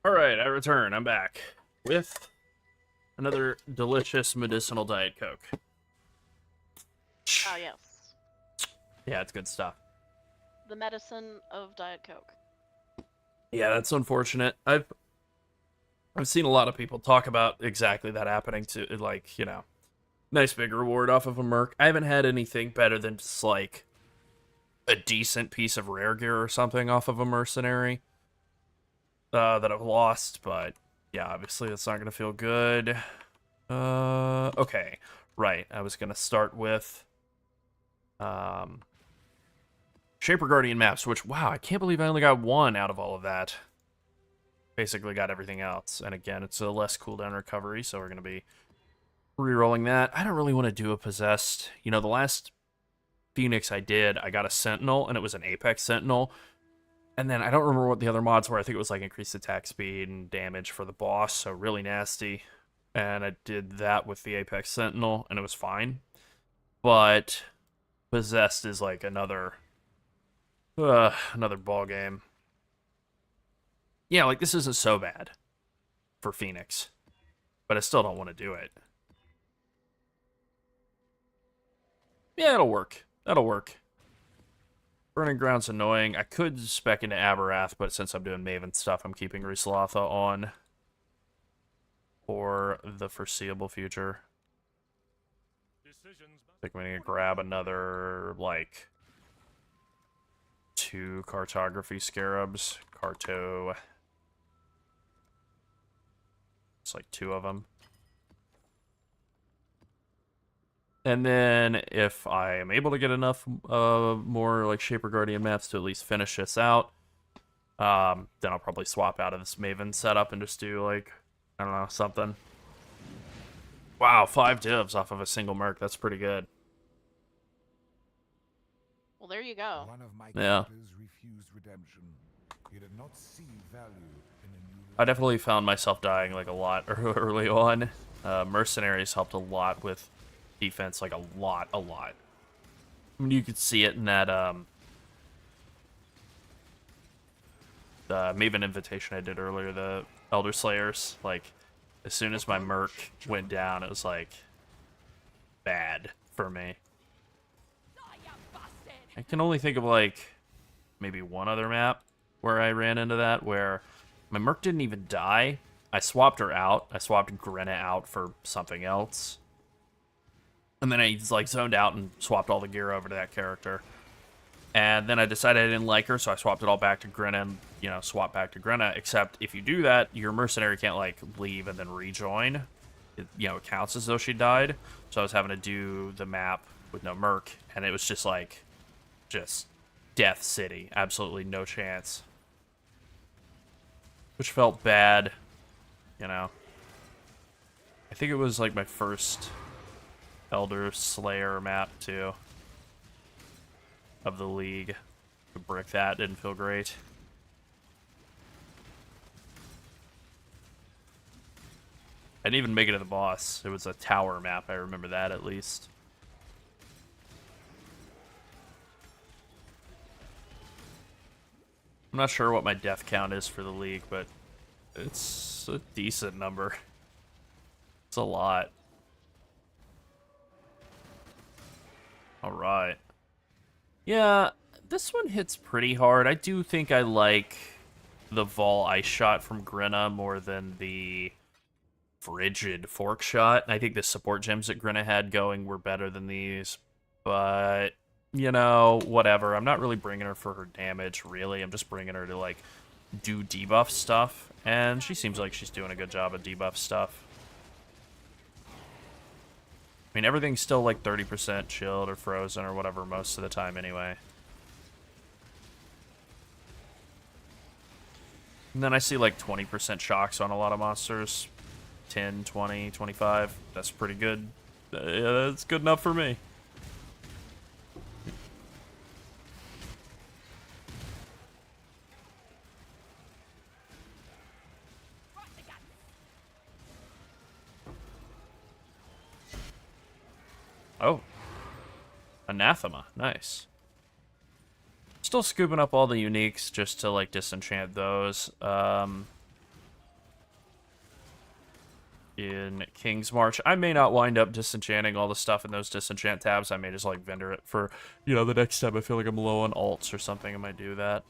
Alright, I return. I'm back with another delicious medicinal Diet Coke. Ah, yes. Yeah, it's good stuff. The medicine of Diet Coke. Yeah, that's unfortunate. I've seen a lot of people talk about exactly that happening to, like, you know, nice big reward off of a merc. I haven't had anything better than just, like, a decent piece of rare gear or something off of a mercenary that I've lost, but yeah, obviously that's not going to feel good. Okay, right. I was going to start with Shaper Guardian maps, which, wow, I can't believe I only got one out of all of that. Basically got everything else. And again, it's a less cooldown recovery, so we're going to be re-rolling that. I don't really want to do a Possessed. You know, the last Phoenix I did, I got a Sentinel, and it was an Apex Sentinel. And then I don't remember what the other mods were. I think it was like increased attack speed and damage for the boss, so really nasty. And I did that with the Apex Sentinel, and it was fine. But Possessed is like another ball game. Yeah, like this isn't so bad for Phoenix, but I still don't want to do it. Yeah, it'll work. That'll work. Burning Ground's annoying. I could spec into Aberrath, but since I'm doing Maven stuff, I'm keeping Rislotha on for the foreseeable future. I think I'm going to grab another, like, 2 Cartography Scarabs. Carto. It's like 2 of them. And then if I am able to get enough more like Shaper Guardian maps to at least finish this out, then I'll probably swap out of this Maven setup and just do like, I don't know, something. Wow, 5 divs off of a single merc. That's pretty good. Well, there you go. One of my Yeah. captors refused redemption. He did not see value in a new I definitely found myself dying like a lot early on. Mercenaries helped a lot with defense, like a lot. I mean, you could see it in that the Maven invitation I did earlier, the Elder Slayers. Like, as soon as my merc went down, it was like bad for me. I can only think of like maybe one other map where I ran into that, where my merc didn't even die. I swapped her out. I swapped Grenna out for something else. And then I like zoned out and swapped all the gear over to that character. And then I decided I didn't like her, so I swapped it all back to Grenna and, you know, swap back to Grenna. Except if you do that, your mercenary can't, like, leave and then rejoin. It, you know, it counts as though she died. So I was having to do the map with no merc. And it was just, like, just Death City. Absolutely no chance. Which felt bad, you know. I think it was, like, my first Elder Slayer map, too, of the league. To brick that didn't feel great. I didn't even make it to the boss. It was a tower map, I remember that at least. I'm not sure what my death count is for the league, but it's a decent number. It's a lot. Alright. Yeah, this one hits pretty hard. I do think I like the Vol Ice Shot from Grenna more than the Frigid Fork Shot. I think the support gems that Grenna had going were better than these. But, you know, whatever. I'm not really bringing her for her damage, really. I'm just bringing her to, like, do debuff stuff. And she seems like she's doing a good job of debuff stuff. I mean, everything's still like 30% chilled or frozen or whatever most of the time anyway. And then I see like 20% shocks on a lot of monsters. 10, 20, 25. That's pretty good. Yeah, that's good enough for me. Oh. Anathema. Nice. Still scooping up all the uniques just to, like, disenchant those. in King's March. I may not wind up disenchanting all the stuff in those disenchant tabs. I may just like vendor it for, you know, the next time I feel like I'm low on alts or something. I might do that.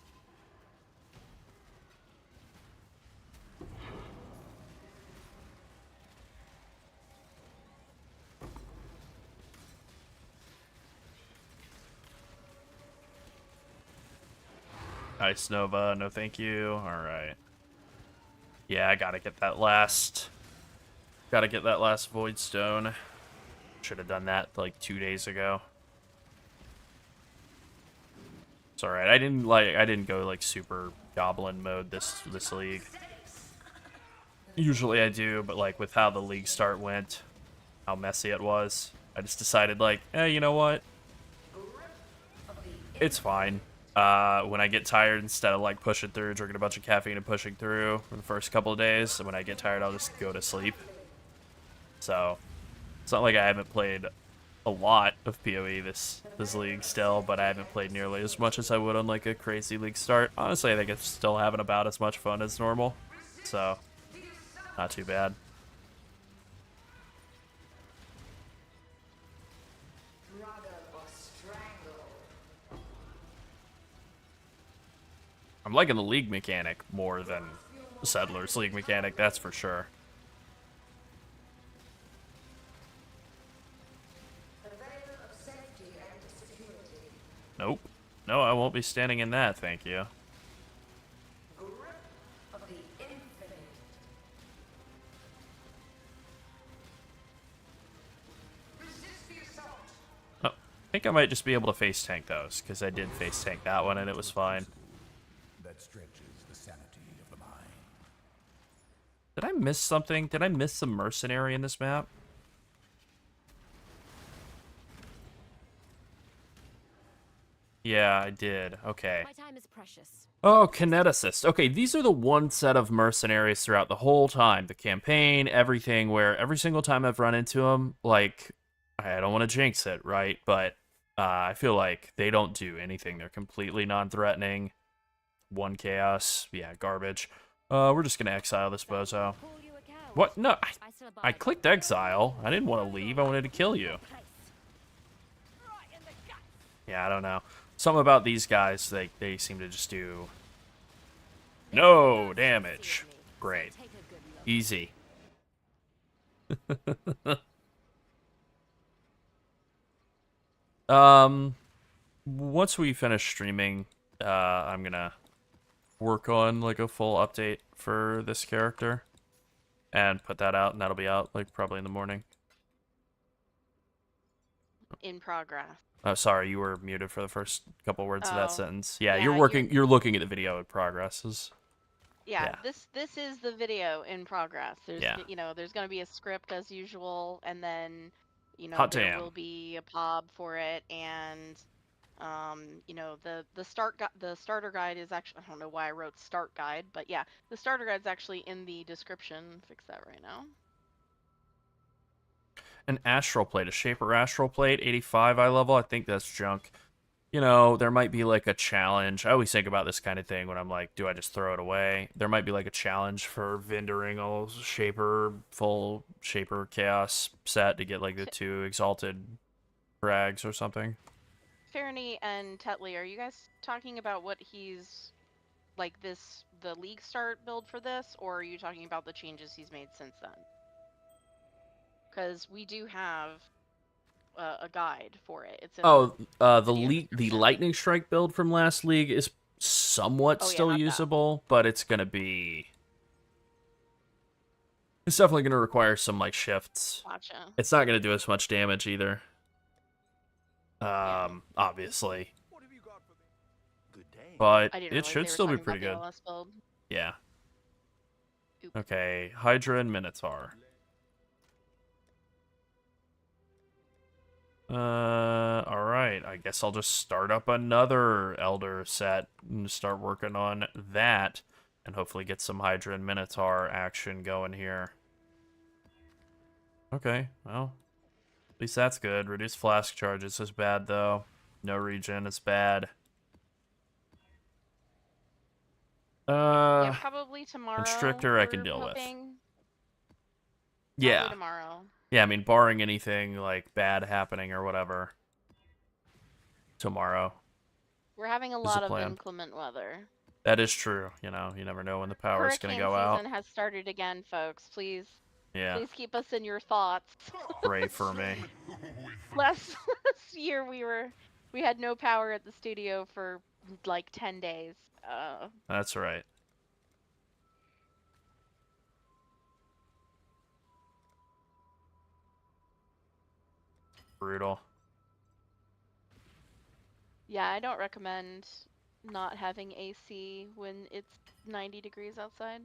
Ice Nova, no thank you. Alright. Yeah, I gotta get that last... Gotta get that last Void Stone. Should have done that like 2 days ago. It's alright. I didn't go like super goblin mode this league. Usually I do, but like with how the league start went, how messy it was, I just decided like, you know what? It's fine. When I get tired, instead of like pushing through, drinking a bunch of caffeine and pushing through for the first couple of days, when I get tired, I'll just go to sleep. So, it's not like I haven't played a lot of PoE this league still, but I haven't played nearly as much as I would on like a crazy league start. Honestly, I think it's still having about as much fun as normal, so not too bad. I'm liking the league mechanic more than Settlers league mechanic, that's for sure. Nope. No, I won't be standing in that, thank you. Oh, I think I might just be able to face tank those, because I did face tank that one and it was fine. That stretches the sanity of the mind. Did I miss something? Did I miss some mercenary in this map? Yeah, I did. Okay. My time is precious. Oh, Kineticist. Okay, these are the one set of mercenaries throughout the whole time. The campaign, everything, where every single time I've run into them, like, I don't want to jinx it, right? But I feel like they don't do anything. They're completely non-threatening. One chaos. Yeah, garbage. We're just going to exile this bozo. What? No, I clicked exile. I didn't want to leave. I wanted to kill you. Yeah, I don't know. Something about these guys, they seem to just do no damage. Great. Easy. Once we finish streaming, I'm gonna work on like a full update for this character and put that out, and that'll be out like probably in the morning. In progress. Oh, sorry, you were muted for the first couple words of that sentence. Yeah, Yeah, you're looking at the video in progress. Yeah, Yeah. this is the video in progress. There's Yeah. you know, there's gonna be a script as usual, and then you know Hot there damn. will be a POB for it, and you know the starter guide is actually, I don't know why I wrote start guide, but yeah, the starter guide's actually in the description. Fix that right now. An astral plate, a Shaper astral plate, 85 eye level. I think that's junk. You know, there might be like a challenge. I always think about this kind of thing when I'm like, do I just throw it away? There might be like a challenge for vendoring a full Shaper chaos set to get like the 2 exalted frags or something. Fairney and Tetley, are you guys talking about what he's like the league start build for this, or are you talking about the changes he's made since then? Because we do have a guide for it. It's in the lightning strike build from last league is somewhat still usable, but it's gonna be. It's definitely gonna require some like shifts. Gotcha. It's not gonna do as much damage either. Obviously. But it should still be pretty good. Yeah. Oop. Okay, Hydra and Minotaur. Alright, I guess I'll just start up another Elder set and start working on that, and hopefully get some Hydra and Minotaur action going here. Okay, well, at least that's good. Reduced flask charges is bad, though. No regen is bad. Yeah, probably tomorrow. Constrictor I can we're deal with. hoping. Yeah. Probably tomorrow. Yeah, I mean, barring anything, like, bad happening or whatever. Tomorrow. We're having a the lot of plan. inclement weather. That is true. You know, you never know when the power's gonna Hurricane go out. season has started again, folks. Please, Yeah. please keep us in your thoughts. Pray for me. Last year we had no power at the studio for like 10 days. That's right. Brutal. Yeah, I don't recommend not having AC when it's 90 degrees outside.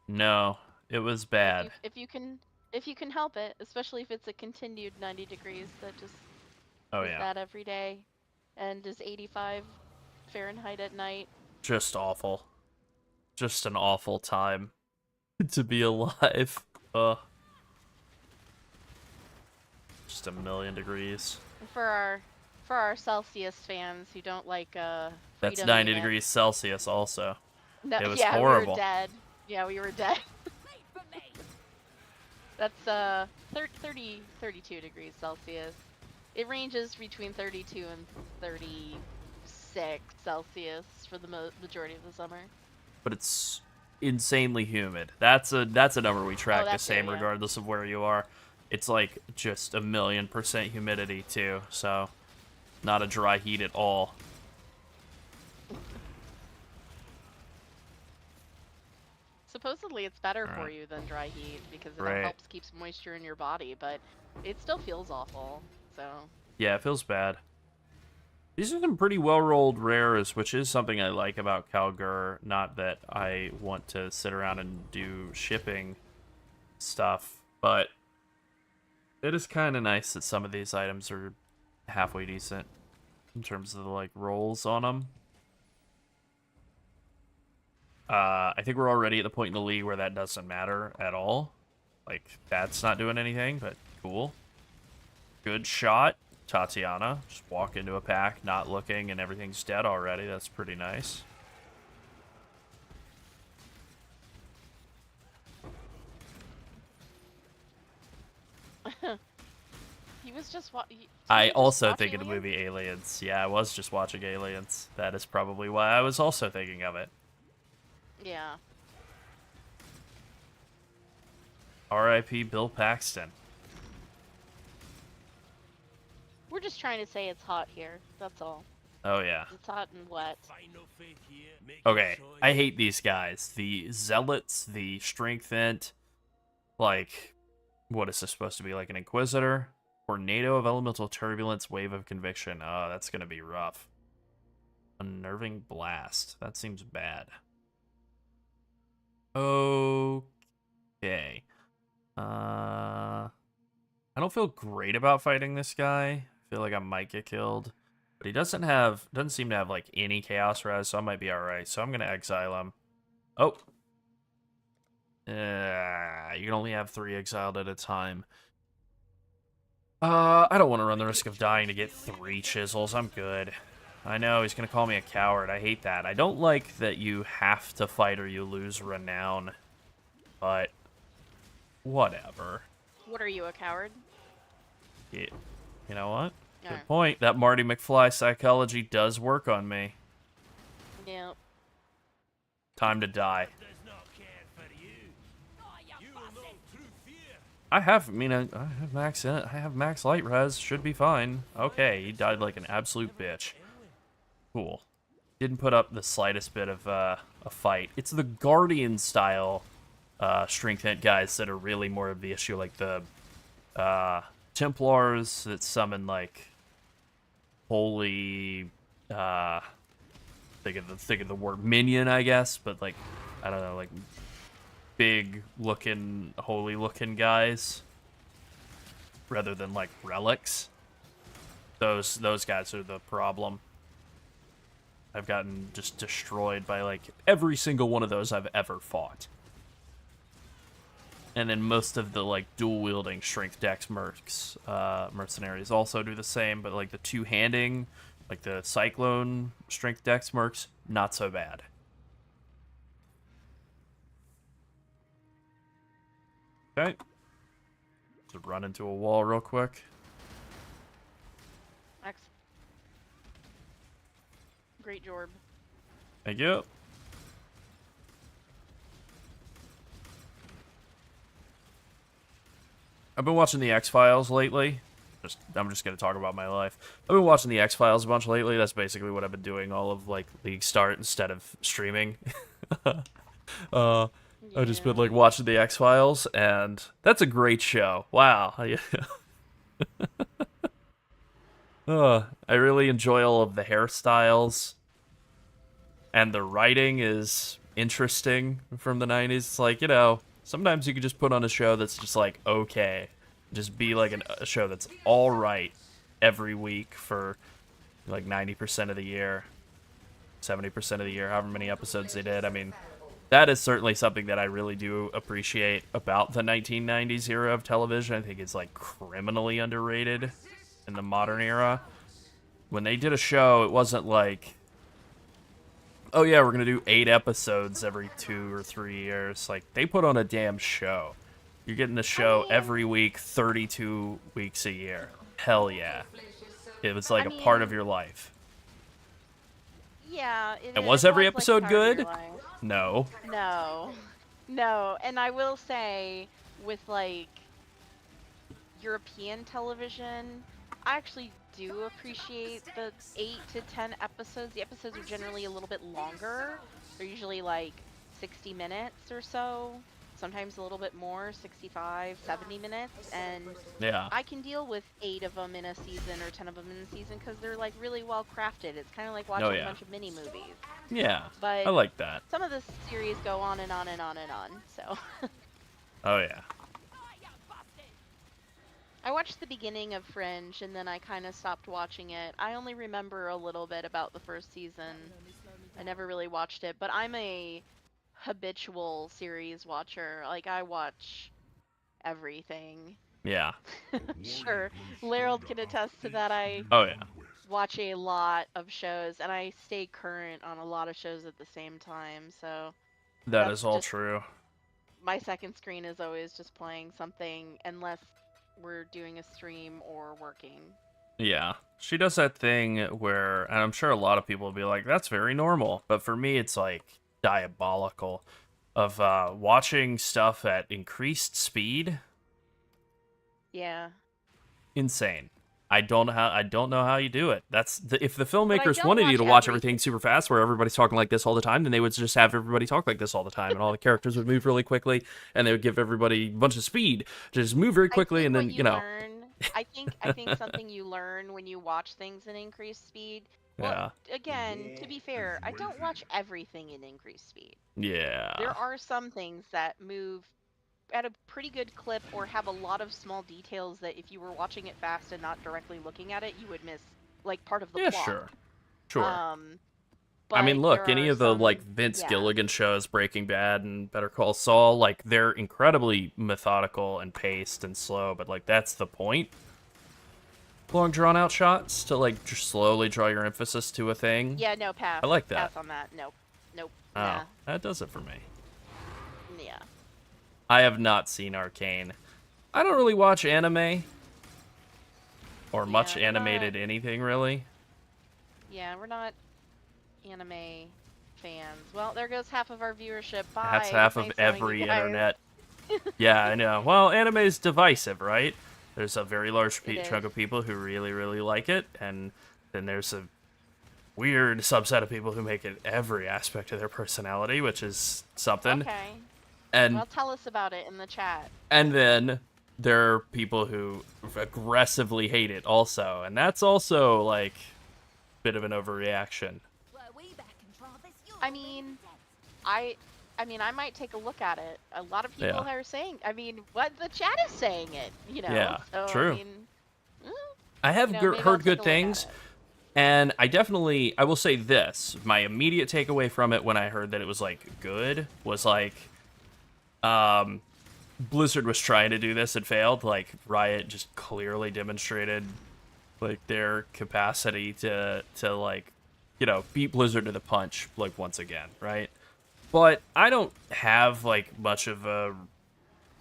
No, it was bad. If you can help it, especially if it's a continued 90 degrees that just Oh, is yeah. that every day and is 85 Fahrenheit at night. Just awful. Just an awful time to be alive. Just a million degrees. And for our Celsius fans who don't like That's freedom 90 units- degrees Celsius also. No, It was yeah, horrible. we were dead. Yeah, we were dead. Wait for me. That's 32 degrees Celsius. It ranges between 32 and 36 Celsius for the majority of the summer. But it's insanely humid. That's a number we track the that's it, same yeah. regardless of where you are. It's like just 1,000,000% humidity too, so not a dry heat at all. Supposedly it's better for Right. you than dry heat because it Right. helps keeps moisture in your body, but it still feels awful. So Yeah, it feels bad. These are some pretty well-rolled rares, which is something I like about Kalgur. Not that I want to sit around and do shipping stuff, but it is kind of nice that some of these items are halfway decent in terms of the, like, rolls on them. I think we're already at the point in the league where that doesn't matter at all. Like, that's not doing anything, but cool. Good shot. Tatiana, just walk into a pack, not looking, and everything's dead already. That's pretty nice. he was just I also think of the movie Aliens. Yeah, I was just watching Aliens. That is probably why I was also thinking of it. Yeah. R.I.P. Bill Paxton. We're just trying to say it's hot here. That's all. Oh, yeah. It's hot and wet. Okay, I hate these guys. The Zealots, the Strength Int, like, what is this supposed to be, like an Inquisitor? Tornado of Elemental Turbulence, Wave of Conviction. Oh, that's gonna be rough. Unnerving Blast. That seems bad. Okay. I don't feel great about fighting this guy. I feel like I might get killed. But he doesn't seem to have like any chaos res, so I might be alright. So I'm gonna exile him. Oh. You can only have 3 exiled at a time. I don't want to run the risk of dying to get 3 chisels. I'm good. I know, he's gonna call me a coward. I hate that. I don't like that you have to fight or you lose renown. But whatever. What are you, a coward? Yeah. You know what? No. Good point. That Marty McFly psychology does work on me. Yeah. Time to die. Oh, you bastard. I have max in it. I have max light res. Should be fine. Okay, he died like an absolute bitch. Cool. Didn't put up the slightest bit of a fight. It's the Guardian style Strength Int guys that are really more of the issue, like the Templars that summon like holy think of the word minion, I guess, but like I don't know, like big looking holy looking guys rather than like relics. Those guys are the problem. I've gotten just destroyed by like every single one of those I've ever fought. And then most of the like dual wielding strength dex mercenaries also do the same, but like the two-handing, like the cyclone strength dex mercs, not so bad. Okay. Just run into a wall real quick. Great Jorb. Thank you. I've been watching the X-Files lately. I'm just gonna talk about my life. I've been watching the X-Files a bunch lately. That's basically what I've been doing all of like League Start instead of streaming. I've just been like watching the X-Files, and that's a great show. Wow. I really enjoy all of the hairstyles, and the writing is interesting from the 90s. It's like, you know, sometimes you could just put on a show that's just like, okay. Just be like a show that's all right every week for like 90% of the year, 70% of the year, however many episodes they did. I mean, that is certainly something that I really do appreciate about the 1990s era of television. I think it's like criminally underrated in the modern era. When they did a show, it wasn't like, oh yeah, we're going to do 8 episodes every 2 or 3 years. Like, they put on a damn show. You're getting the show every week, 32 weeks a year. Hell yeah. It was like a part of your life. Yeah. And was every like episode part of your good? life. No. No. And I will say, with like European television, I actually do appreciate the 8 to 10 episodes. The episodes are generally a little bit longer. They're usually like 60 minutes or so. Sometimes a little bit more, 65, 70 minutes, and Yeah. I can deal with 8 of them in a season or 10 of them in a season because they're like really well crafted. It's kind of like watching a bunch of mini movies. Yeah. But I like that. some of the series go on and on and on and on, so. Oh yeah. I watched the beginning of Fringe and then I kind of stopped watching it. I only remember a little bit about the first season. I never really watched it, but I'm a habitual series watcher. Like, I watch everything. Yeah. Sure, Larold can attest to that. I Oh yeah. watch a lot of shows and I stay current on a lot of shows at the same time, so That that's is all just- true. my second screen is always just playing something unless we're doing a stream or working. Yeah. She does that thing where, and I'm sure a lot of people will be like, that's very normal. But for me, it's like diabolical of watching stuff at increased speed. Yeah. Insane. I don't know how you do it. That's if the filmmakers don't wanted you watch to watch everything. everything super fast, where everybody's talking like this all the time, then they would just have everybody talk like this all the time, and all the characters would move really quickly, and they would give everybody a bunch of speed to just move very quickly, I and think then what I think something you learn when you watch things in increased speed. Well, again, to be fair, I don't watch everything in increased speed. Yeah. There are some things that move at a pretty good clip or have a lot of small details that if you were watching it fast and not directly looking at it, you would miss like part of the Yeah, plot. sure. But I mean, look, there any are of the some- like Vince yeah. Gilligan shows, Breaking Bad and Better Call Saul, like they're incredibly methodical and paced and slow, but like that's the point. Long drawn out shots to like just slowly draw your emphasis to a thing. Yeah, no, pass. I like that. Pass on that. Nope. Oh, Nah. that does it for me. Yeah. I have not seen Arcane. I don't really watch anime or much Yeah, we're animated anything really. Yeah, we're not anime fans. Well, there goes half of our viewership. Bye. That's half of Nice knowing every you guys. internet. Yeah, I know. Well, anime is divisive, right? There's a very large It chunk is. of people who really, really like it, and then there's a weird subset of people who make it every aspect of their personality, which is something. Okay. And Well, tell us about it in the chat. and then there are people who aggressively hate it also, and that's also like a bit of an overreaction. I mean, I might take a look at it. A lot of people Yeah. are saying. I mean, what the chat is saying it. You know. Yeah, So, true. I mean, I have maybe I'll heard take a good look at things. it. And I will say this, my immediate takeaway from it when I heard that it was, like, good, was, like, Blizzard was trying to do this and failed. Like, Riot just clearly demonstrated, like, their capacity to like, you know, beat Blizzard to the punch, like, once again, right? But I don't have, like, much of a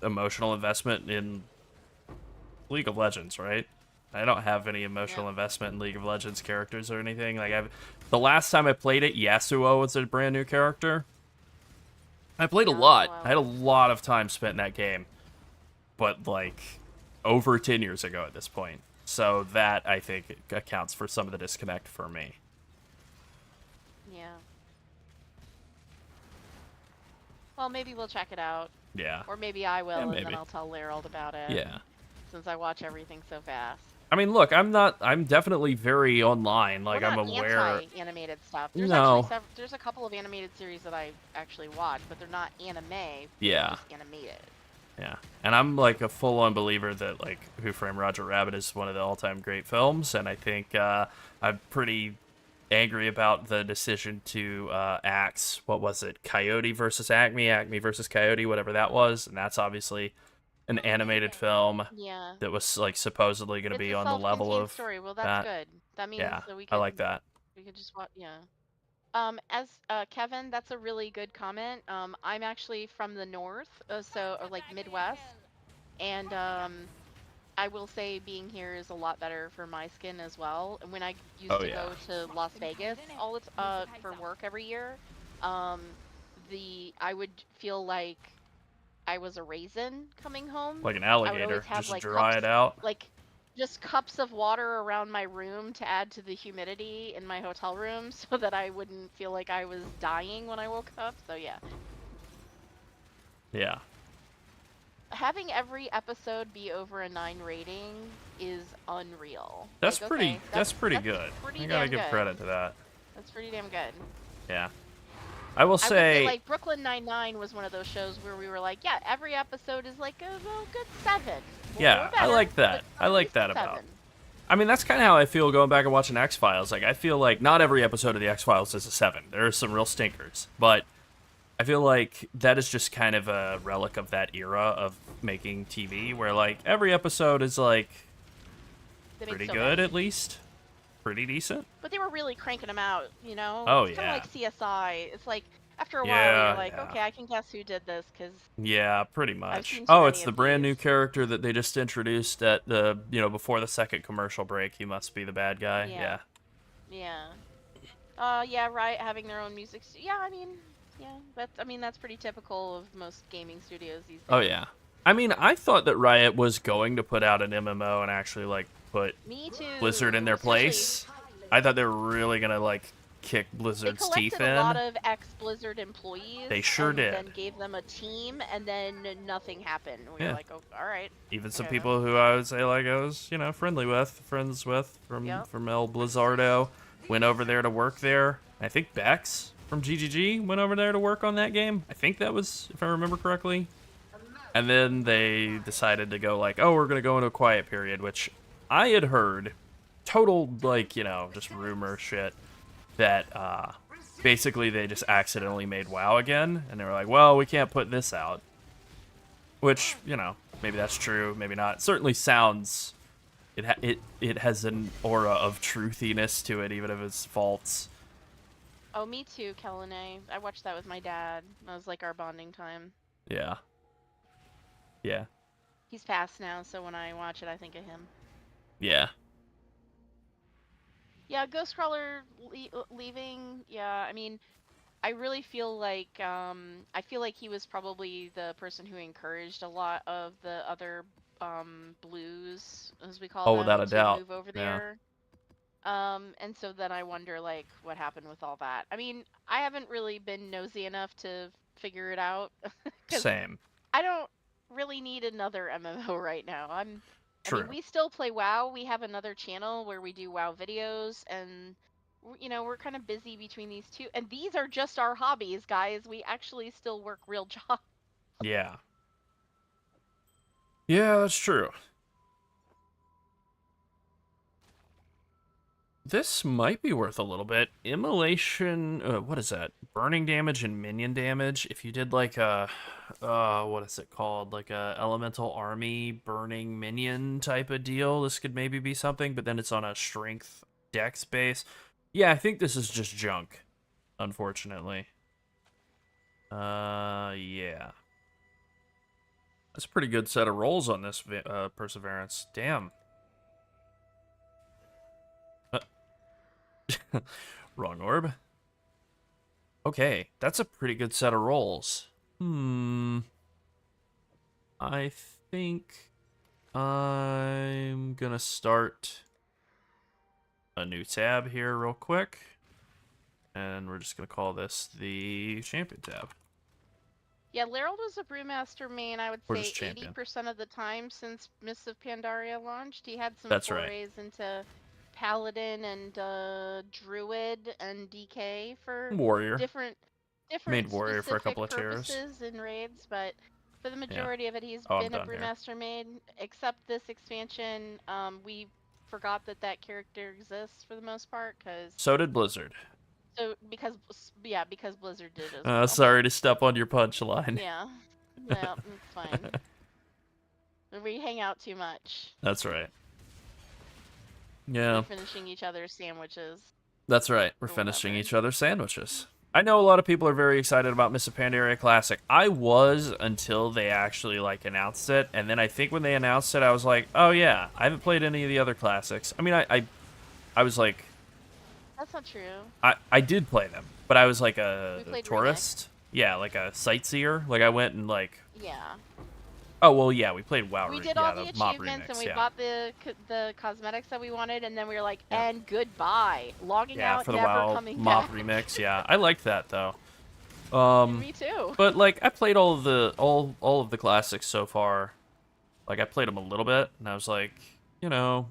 emotional investment in League of Legends, right? I don't have any emotional investment in League of Legends characters or anything. Like the last time I played it, Yasuo was a brand new character. I played a lot. wow. I had a lot of time spent in that game, but like over 10 years ago at this point. So that I think accounts for some of the disconnect for me. Yeah. Well, maybe we'll check it out. Yeah. Or maybe I will, and maybe. then I'll tell Lerald about it. Yeah. Since I watch everything so fast. I mean, look, I'm definitely very online. Like, We're I'm not aware. anti-animated stuff. There's No. actually there's a couple of animated series that I actually watch, but they're not anime. Yeah. They're just animated. Yeah. And I'm like a full-on believer that like Who Framed Roger Rabbit is one of the all-time great films, and I think I'm pretty angry about the decision to axe, what was it, Coyote versus Acme, Acme versus Coyote, whatever that was, and that's obviously an animated film Yeah. that was like supposedly going to be on the level self-contained of story. Well, that's that. good. That means Yeah, that we I like could- that. We could just watch. Yeah. As Kevin, that's a really good comment. I'm actually from the north, or like Midwest, and I will say being here is a lot better for my skin as well. And when I used Oh, to yeah. go to Las Vegas all the for work every year, I would feel like I was a raisin coming home. Like an I would alligator, always have just like dry cups, it out. like just cups of water around my room to add to the humidity in my hotel room so that I wouldn't feel like I was dying when I woke up. So yeah. Yeah. Having every episode be over a 9 rating is unreal. That's Like, pretty okay, that's pretty good. pretty I gotta damn give good. credit to that. That's pretty damn good. Yeah. I will I would say, say like Brooklyn Nine-Nine was one of those shows where we were like, yeah, every episode is like a good 7. Yeah, Or I better, like that. but I like at that least a about- 7. I mean, that's kind of how I feel going back and watching X-Files. Like, I feel like not every episode of the X-Files is a 7. There are some real stinkers, but I feel like that is just kind of a relic of that era of making TV, where like every episode is like They make pretty so good many. at least, pretty decent. But they were really cranking them out, you know? Oh, it's yeah. kind of like CSI. It's like, after a while, Yeah, you're like, yeah. okay, I can guess who did this, because Yeah, pretty much. seen too Oh, many it's the of brand new these. character that they just introduced at the, before the second commercial break. He must be the bad guy. Yeah. Yeah, Riot having their own music. Yeah, that's pretty typical of most gaming studios these days. Oh yeah. I mean, I thought that Riot was going to put out an MMO and actually like put Me too. Blizzard in their Especially- place. I thought they were really gonna like kick They Blizzard's collected teeth a lot in. of ex-Blizzard employees. They sure and did. Then gave them a team, and then nothing happened. We Yeah. were like, oh, all right. Even some Yeah. people who I would say like I was, friends with Yep. from El Blizzardo went over there to work there. I think Bex from GGG went over there to work on that game. I think that was, if I remember correctly. And then they decided to go like, oh, we're gonna go into a quiet period, which I had heard, total like, just rumor shit, that basically they just accidentally made WoW again, and they were like, well, we can't put this out. Which, maybe that's true, maybe not. It certainly sounds, it has an aura of truthiness to it, even if it's false. Oh, me too, Kellene. I watched that with my dad. That was like our bonding time. Yeah. Yeah. He's passed now, so when I watch it, I think of him. Yeah. Yeah, Ghostcrawler leaving. Yeah, I mean, I really feel like he was probably the person who encouraged a lot of the other blues, as we call Oh, them, without a to doubt. move over Yeah. there. And so then I wonder like what happened with all that. I mean, I haven't really been nosy enough to figure it out. 'Cause Same. I don't really need another MMO right now. I True. mean, we still play WoW. We have another channel where we do WoW videos, and we're kind of busy between these two. And these are just our hobbies, guys. We actually still work real jobs. Yeah. Yeah, that's true. This might be worth a little bit. Immolation, what is that? Burning damage and minion damage. If you did like a, what is it called? Like a elemental army burning minion type of deal, this could maybe be something, but then it's on a strength dex base. Yeah, I think this is just junk, unfortunately. Yeah. That's a pretty good set of rolls on this Perseverance. Damn. Wrong orb. Okay, that's a pretty good set of rolls. I think I'm gonna start a new tab here real quick. And we're just gonna call this the Champion tab. Yeah, Larold was a Brewmaster main, I would Or say just champion. 80% of the time since Mists of Pandaria launched. He had some That's right. forays into Paladin and Druid and DK for Warrior. different Made warrior for a specific couple of tiers. purposes in raids, but for the majority of it, he's Oh, I'm been a done here. Brewmaster main. Except this expansion, we forgot that that character exists for the most part, So did Blizzard. because Blizzard did as well. Sorry to step on your punchline. Yeah, yeah, it's fine. We hang out too much. That's right. Yeah, We're finishing each other's sandwiches. that's right. We're Or finishing whatever. each other's sandwiches. I know a lot of people are very excited about Mists of Pandaria Classic. I was until they actually like announced it, and then I think when they announced it, I was like, oh yeah, I haven't played any of the other classics. I mean, I was like, That's not true. I did play them, but I was like We a played tourist. Yeah, like a sightseer. Like I went and like, Yeah. oh well, yeah, we played WoW. We Re- did yeah, all the mob achievements remix, and we yeah. bought the cosmetics that we wanted, and then we were like, Yeah. and goodbye. Logging Yeah, out, for the never WoW coming mob back. remix. Yeah, I liked that though. Me too. But like I played all of the classics so far. Like I played them a little bit, and I was like, you know,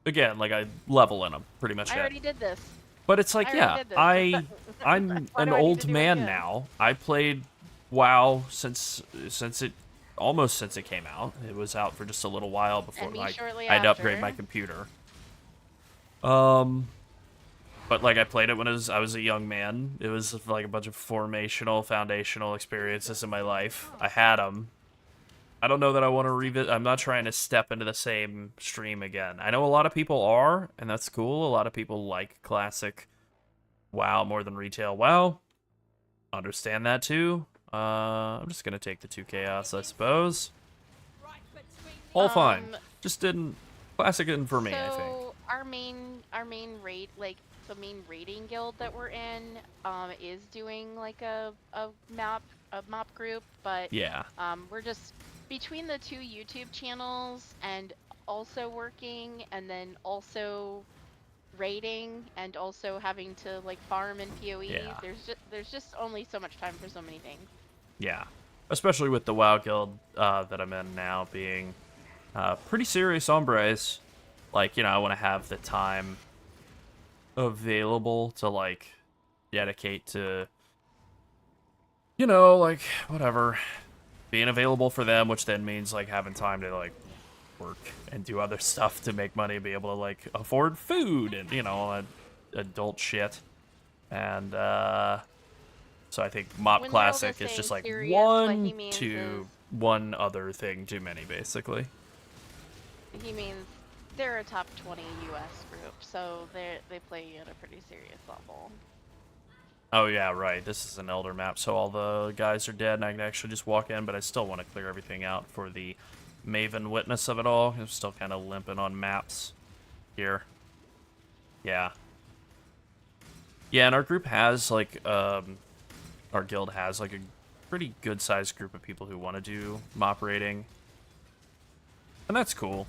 again, like I level in them pretty much. I it. already did this. But it's like, I yeah, already did this. I'm Why an do I need old to do it man again? now. I played WoW since it came out. It was out for just a little while before And me like shortly I had to upgrade after. my computer. But like I played it when I was a young man. It was like a bunch of foundational experiences in my life. I had them. I don't know that I want to revisit. I'm not trying to step into the same stream again. I know a lot of people are, and that's cool. A lot of people like classic WoW more than retail WoW. Understand that too. I'm just gonna take the 2 chaos, I suppose. Right between All fine. Just didn't classic didn't for me. I think. So our main raid, like the main raiding guild that we're in, is doing like a map group, but Yeah. we're just between the 2 YouTube channels and also working, and then also raiding, and also having to like farm in PoE. Yeah. There's just only so much time for so many things. Yeah, especially with the WoW guild that I'm in now being pretty serious hombres. Like, you know, I want to have the time available to, like, dedicate to, you know, like, whatever, being available for them, which then means, like, having time to, like, work and do other stuff to make money, be able to, like, afford food and, you know, all that adult shit. And, so I think Mop When Larold Classic is saying just like serious, what he one means to is- one other thing too many, basically. He means they're a top 20 US group, so they play at a pretty serious level. Oh yeah, right. This is an Elder map, so all the guys are dead, and I can actually just walk in, but I still want to clear everything out for the Maven witness of it all. I'm still kind of limping on maps here. Yeah. Yeah, and our group has, like, our guild has, like, a pretty good-sized group of people who want to do mop raiding. And that's cool.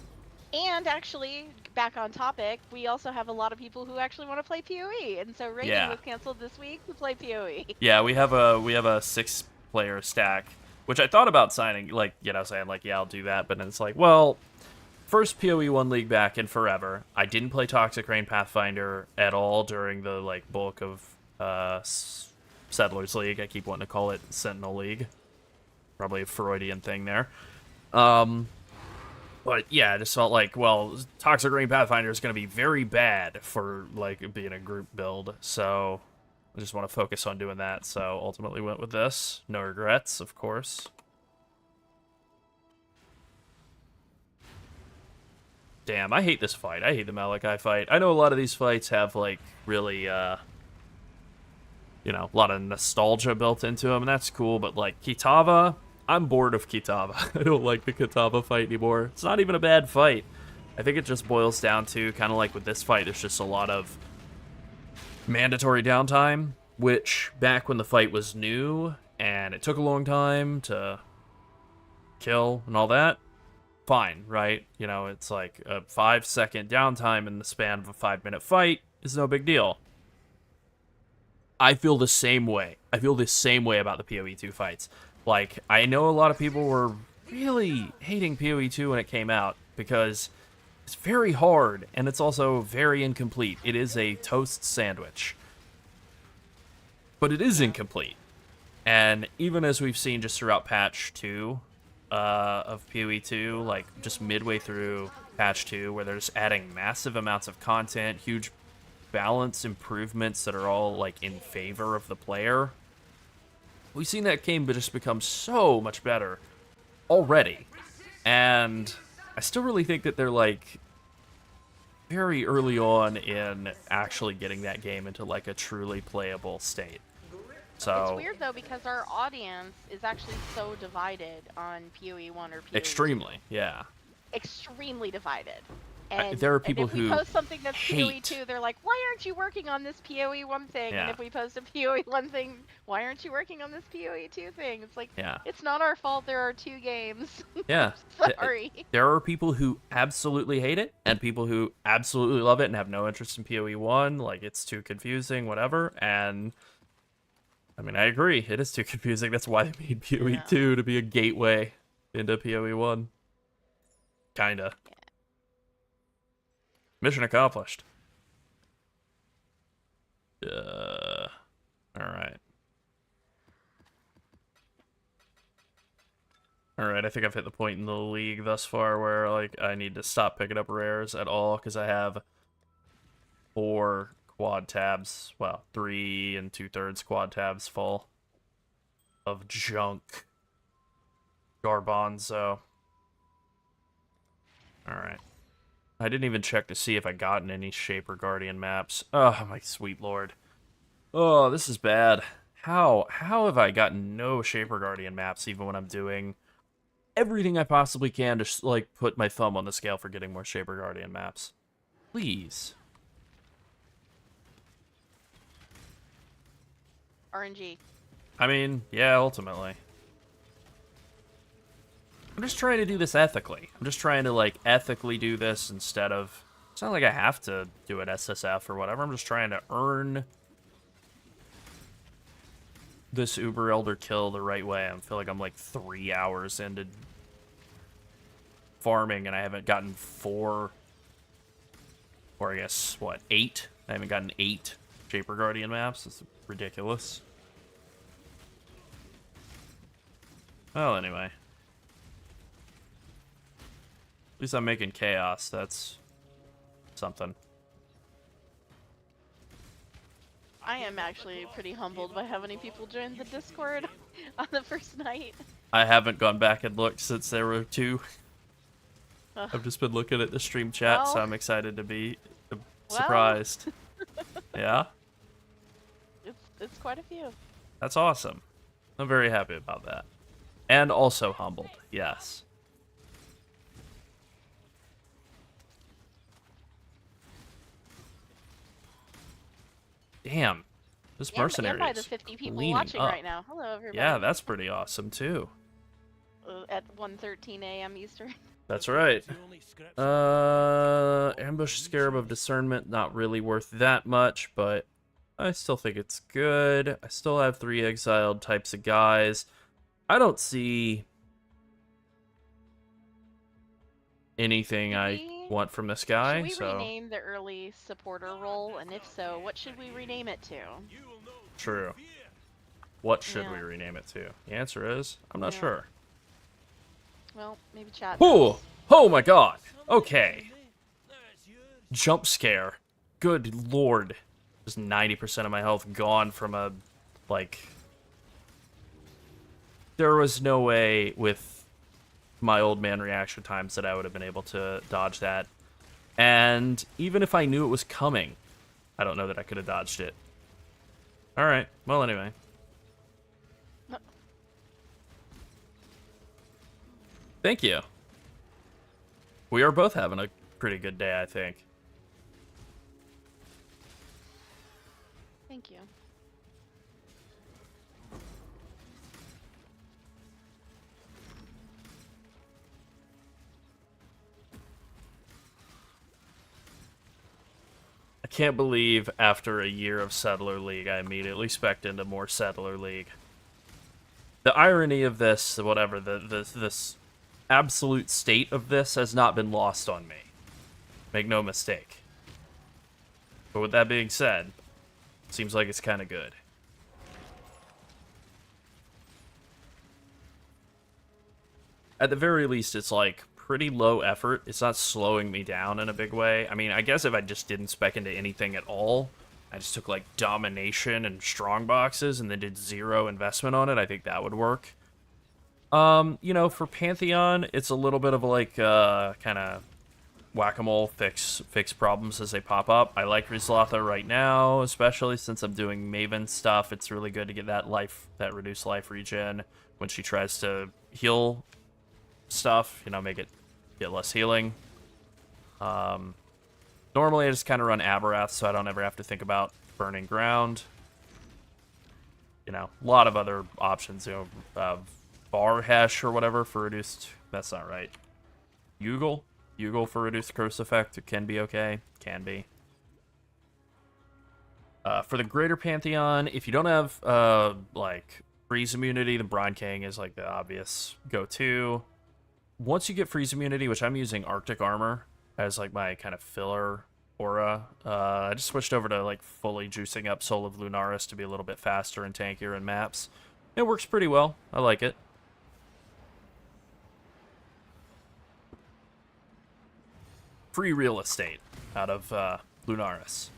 And actually, back on topic, we also have a lot of people who actually want to play PoE, and so raiding Yeah. was canceled this week to play PoE. Yeah, we have a 6-player stack, which I thought about signing, like, you know, saying, like, yeah, I'll do that, but then it's like, well, first PoE 1 league back in forever. I didn't play Toxic Rain Pathfinder at all during the, like, bulk of Settlers League. I keep wanting to call it Sentinel League. Probably a Freudian thing there. But yeah, I just felt like, well, Toxic Rain Pathfinder is going to be very bad for, like, being a group build, so I just want to focus on doing that, so ultimately went with this. No regrets, of course. Damn, I hate this fight. I hate the Malachi fight. I know a lot of these fights have, like, really, you know, a lot of nostalgia built into them, and that's cool, but, like, Kitava, I'm bored of Kitava. I don't like the Kitava fight anymore. It's not even a bad fight. I think it just boils down to, kind of like with this fight, there's just a lot of mandatory downtime, which back when the fight was new and it took a long time to kill and all that, fine, right? You know, it's like a 5-second downtime in the span of a 5-minute fight is no big deal. I feel the same way. I feel the same way about the PoE2 fights. Like, I know a lot of people were really hating PoE2 when it came out because it's very hard and it's also very incomplete. It is a toast sandwich. But it is incomplete. And even as we've seen just throughout patch 2 of PoE2, like just midway through patch 2, where they're just adding massive amounts of content, huge balance improvements that are all like in favor of the player, we've seen that game just become so much better already. And I still really think that they're like very early on in actually getting that game into like a truly playable state. So It's weird though because our audience is actually so divided on PoE1 or PoE2. extremely, yeah. Extremely divided. And, there are people and if who we post something that's hate- PoE2, they're like, why aren't you working on this PoE1 thing? Yeah. And if we post a PoE1 thing, why aren't you working on this PoE2 thing? It's like, Yeah. it's not our fault there are 2 games. Yeah. Sorry. There are people who absolutely hate it, and people who absolutely love it and have no interest in PoE1, like it's too confusing, whatever, and I mean, I agree, it is too confusing. That's why they made PoE2 to be a gateway into PoE1. Kinda. Yeah. Mission accomplished. Alright. Alright, I think I've hit the point in the league thus far where, like, I need to stop picking up rares at all, because I have 4 quad tabs, well, 3 2/3 quad tabs full of junk. Garbanzo. Alright. I didn't even check to see if I gotten any Shaper Guardian maps. Oh, my sweet lord. Oh, this is bad. How have I gotten no Shaper Guardian maps even when I'm doing everything I possibly can to, like, put my thumb on the scale for getting more Shaper Guardian maps? Please. RNG. I mean, yeah, ultimately. I'm just trying to do this ethically. I'm just trying to, like, ethically do this instead of... It's not like I have to do an SSF or whatever. I'm just trying to earn this Uber Elder kill the right way. I feel like I'm, like, 3 hours into farming, and I haven't gotten 4... Or I guess, what, 8? I haven't gotten 8 Shaper Guardian maps. It's ridiculous. Well, anyway. At least I'm making chaos. That's something. I am actually pretty humbled by how many people joined the Discord on the first night. I haven't gone back and looked since there were 2. Ugh. I've just been looking at the stream chat, so Well- I'm excited to be surprised. Yeah? It's quite a few. That's awesome. I'm very happy about that. And also humbled, yes. Damn. This mercenary And by the is 50 people leaning watching up. right now. Hello, everybody. Yeah, that's pretty awesome, too. At 1:13 a.m. Eastern. That's right. Ambush Scarab of Discernment, not really worth that much, but I still think it's good. I still have 3 exiled types of guys. I don't see anything I want from this guy, Should we so rename the early supporter role? And if so, what should we rename it to? true. What should Yeah. we rename it to? The answer is, I'm not Yeah. sure. Well, maybe chat. Oh! knows. Oh my god! Okay. Jump scare. Good lord. Just 90% of my health gone from a, like... There was no way with my old man reaction times that I would have been able to dodge that. And even if I knew it was coming, I don't know that I could have dodged it. Alright, well anyway. Thank you. We are both having a pretty good day, I think. Thank you. I can't believe after a year of Settler League, I immediately spec'd into more Settler League. The irony of this, whatever, this absolute state of this has not been lost on me. Make no mistake. But with that being said, seems like it's kind of good. At the very least, it's like pretty low effort. It's not slowing me down in a big way. I mean, I guess if I just didn't spec into anything at all, I just took like domination and strong boxes and then did 0 investment on it, I think that would work. You know, for Pantheon, it's a little bit of like kind of whack-a-mole, fix problems as they pop up. I like Rizlatha right now, especially since I'm doing Maven stuff. It's really good to get that that reduced life regen when she tries to heal stuff, you know, make it get less healing. Normally I just kind of run Aberrath so I don't ever have to think about burning ground. You know, a lot of other options, you know, Varhesh or whatever for reduced, that's not right. Yugal for reduced curse effect, it can be okay, can be. For the greater Pantheon, if you don't have like freeze immunity, the Brine King is like the obvious go-to. Once you get freeze immunity, which I'm using Arctic Armor as like my kind of filler aura, I just switched over to like fully juicing up Soul of Lunaris to be a little bit faster and tankier in maps. It works pretty well. I like it. Free real estate out of Lunaris.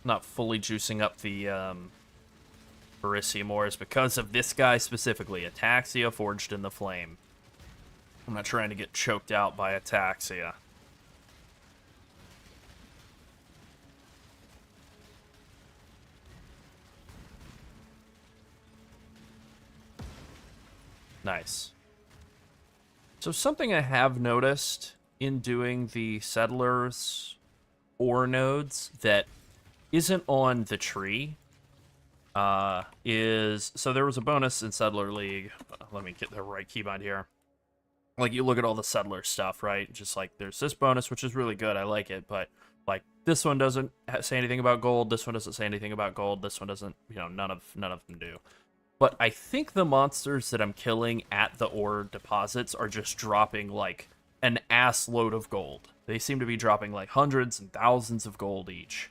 Not fully juicing up the Barisiamores because of this guy specifically, Ataxia Forged in the Flame. I'm not trying to get choked out by Ataxia. Nice. So something I have noticed in doing the Settlers ore nodes that isn't on the tree is, so there was a bonus in Settler League. Let me get the right keybind here. Like, you look at all the Settler stuff, right? Just like, there's this bonus, which is really good. I like it, but like, this one doesn't say anything about gold. This one doesn't say anything about gold. This one doesn't, you know, none of them do. But I think the monsters that I'm killing at the ore deposits are just dropping like an ass load of gold. They seem to be dropping like hundreds and thousands of gold each.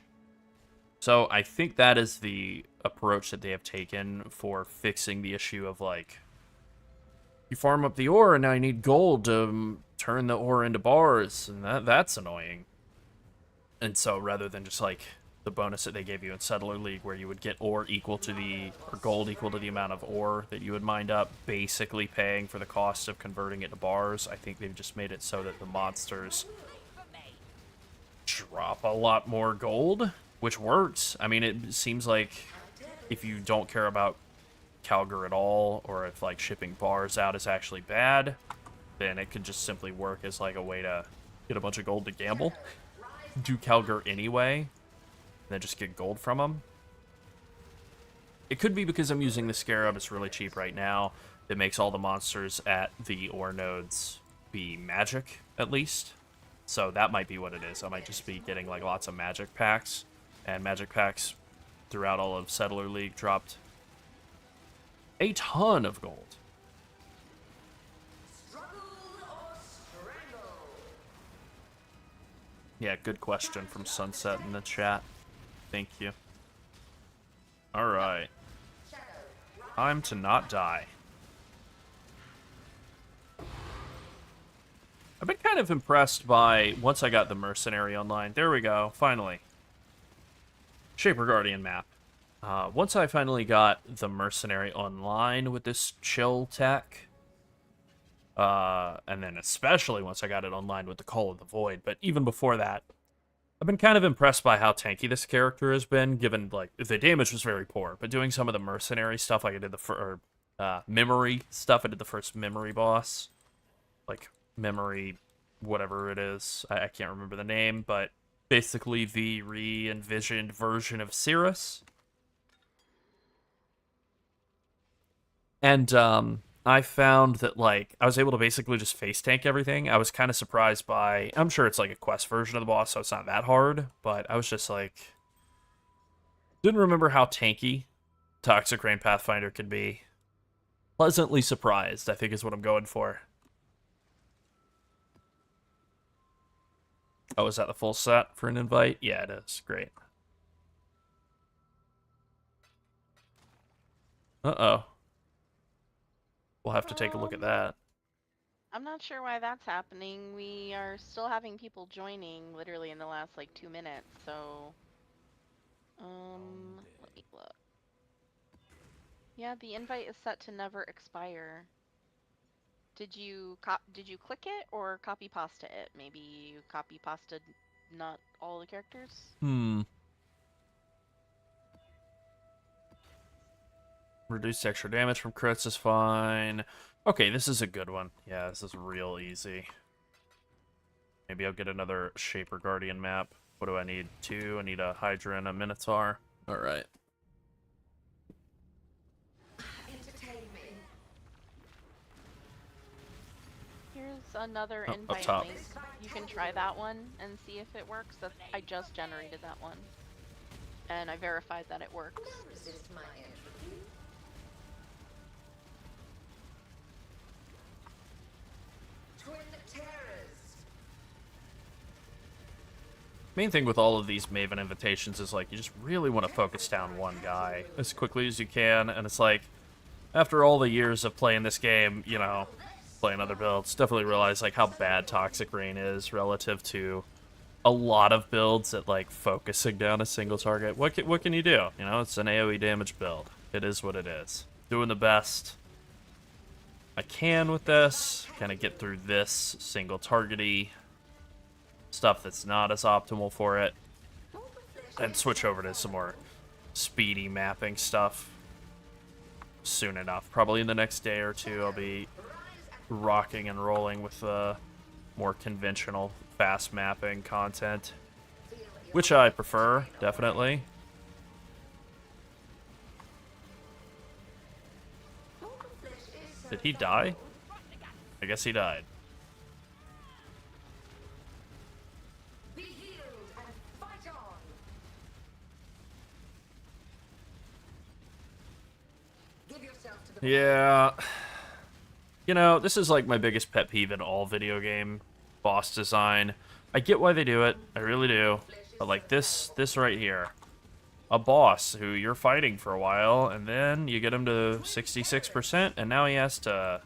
So I think that is the approach that they have taken for fixing the issue of like, you farm up the ore and now you need gold to turn the ore into bars, and that's annoying. And so rather than just like the bonus that they gave you in Settler League where you would get ore equal to the, or gold equal to the amount of ore that you would mine up, basically paying for the cost of converting it to bars, I think they've just made it so that the monsters drop a lot more gold, which works. I mean, it seems like if you don't care about Calgar at all, or if like shipping bars out is actually bad, then it could just simply work as like a way to get a bunch of gold to gamble. Do Calgar anyway, and then just get gold from them. It could be because I'm using the Scarab, it's really cheap right now. It makes all the monsters at the ore nodes be magic, at least. So that might be what it is. I might just be getting like lots of magic packs. And magic packs throughout all of Settler League dropped a ton of gold. Yeah, good question from Sunset in the chat. Thank you. Alright. Time to not die. I've been kind of impressed by, once I got the Mercenary online, there we go, finally. Shaper Guardian map. Once I finally got the Mercenary online with this chill tech, and then especially once I got it online with the Call of the Void, but even before that, I've been kind of impressed by how tanky this character has been, given, like, the damage was very poor, but doing some of the mercenary stuff, like I did memory stuff, I did the first memory boss, like, memory, whatever it is, I can't remember the name, but basically the re-envisioned version of Cirrus. And, I found that, like, I was able to basically just face tank everything. I was kind of surprised by, I'm sure it's like a quest version of the boss, so it's not that hard, but I was just like, didn't remember how tanky Toxic Rain Pathfinder could be. Pleasantly surprised, I think is what I'm going for. Oh, is that the full set for an invite? Yeah, it is. Great. Uh-oh. We'll have to take a look at that. I'm not sure why that's happening. We are still having people joining literally in the last like 2 minutes, so let me look. Yeah, the invite is set to never expire. Did you click it or copy pasta it? Maybe you copy pasted not all the characters? Reduced extra damage from crits is fine. Okay, this is a good one. Yeah, this is real easy. Maybe I'll get another Shaper Guardian map. What do I need? 2. I need a Hydra and a Minotaur. Alright. Entertain me. Here's another up invite top. link. You can try that one and see if it works. I just generated that one. And I verified that it works. Don't resist my entry. Twin terrors. Main thing with all of these Maven invitations is, like, you just really want to focus down one guy as quickly as you can, and it's like, after all the years of playing this game, you know, playing other builds, definitely realize, like, how bad Toxic Rain is relative to a lot of builds at, like, focusing down a single target. What can you do? You know, it's an AoE damage build. It is what it is. Doing the best I can with this, kind of get through this single targety stuff that's not as optimal for it, and switch over to some more speedy mapping stuff soon enough. Probably in the next day or two, I'll be rocking and rolling with more conventional fast mapping content, which I prefer, definitely. Did he die? I guess he died. Be healed and fight on. Give yourself to the Yeah. You know, this is like my biggest pet peeve in all video game boss design. I get why they do it. I really do. But like this right here. A boss who you're fighting for a while, and then you get him to 66%, and now he has to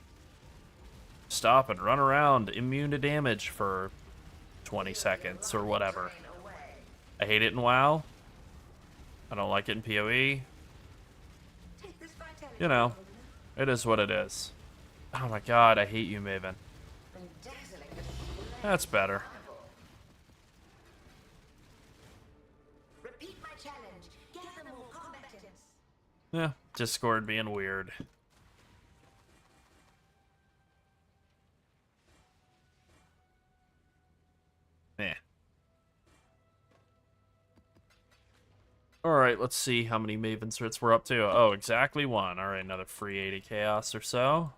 stop and run around immune to damage for 20 seconds or whatever. I hate it in WoW. I don't like it in PoE. Take this vitality. You know, it is what it is. Oh my god, I hate you, Maven. And dazzling the That's better. Repeat my challenge. Gather more combatants. Yeah, Discord being weird. Eh. Alright, let's see how many Maven certs we're up to. Oh, exactly 1. Alright, another free 80 chaos or so.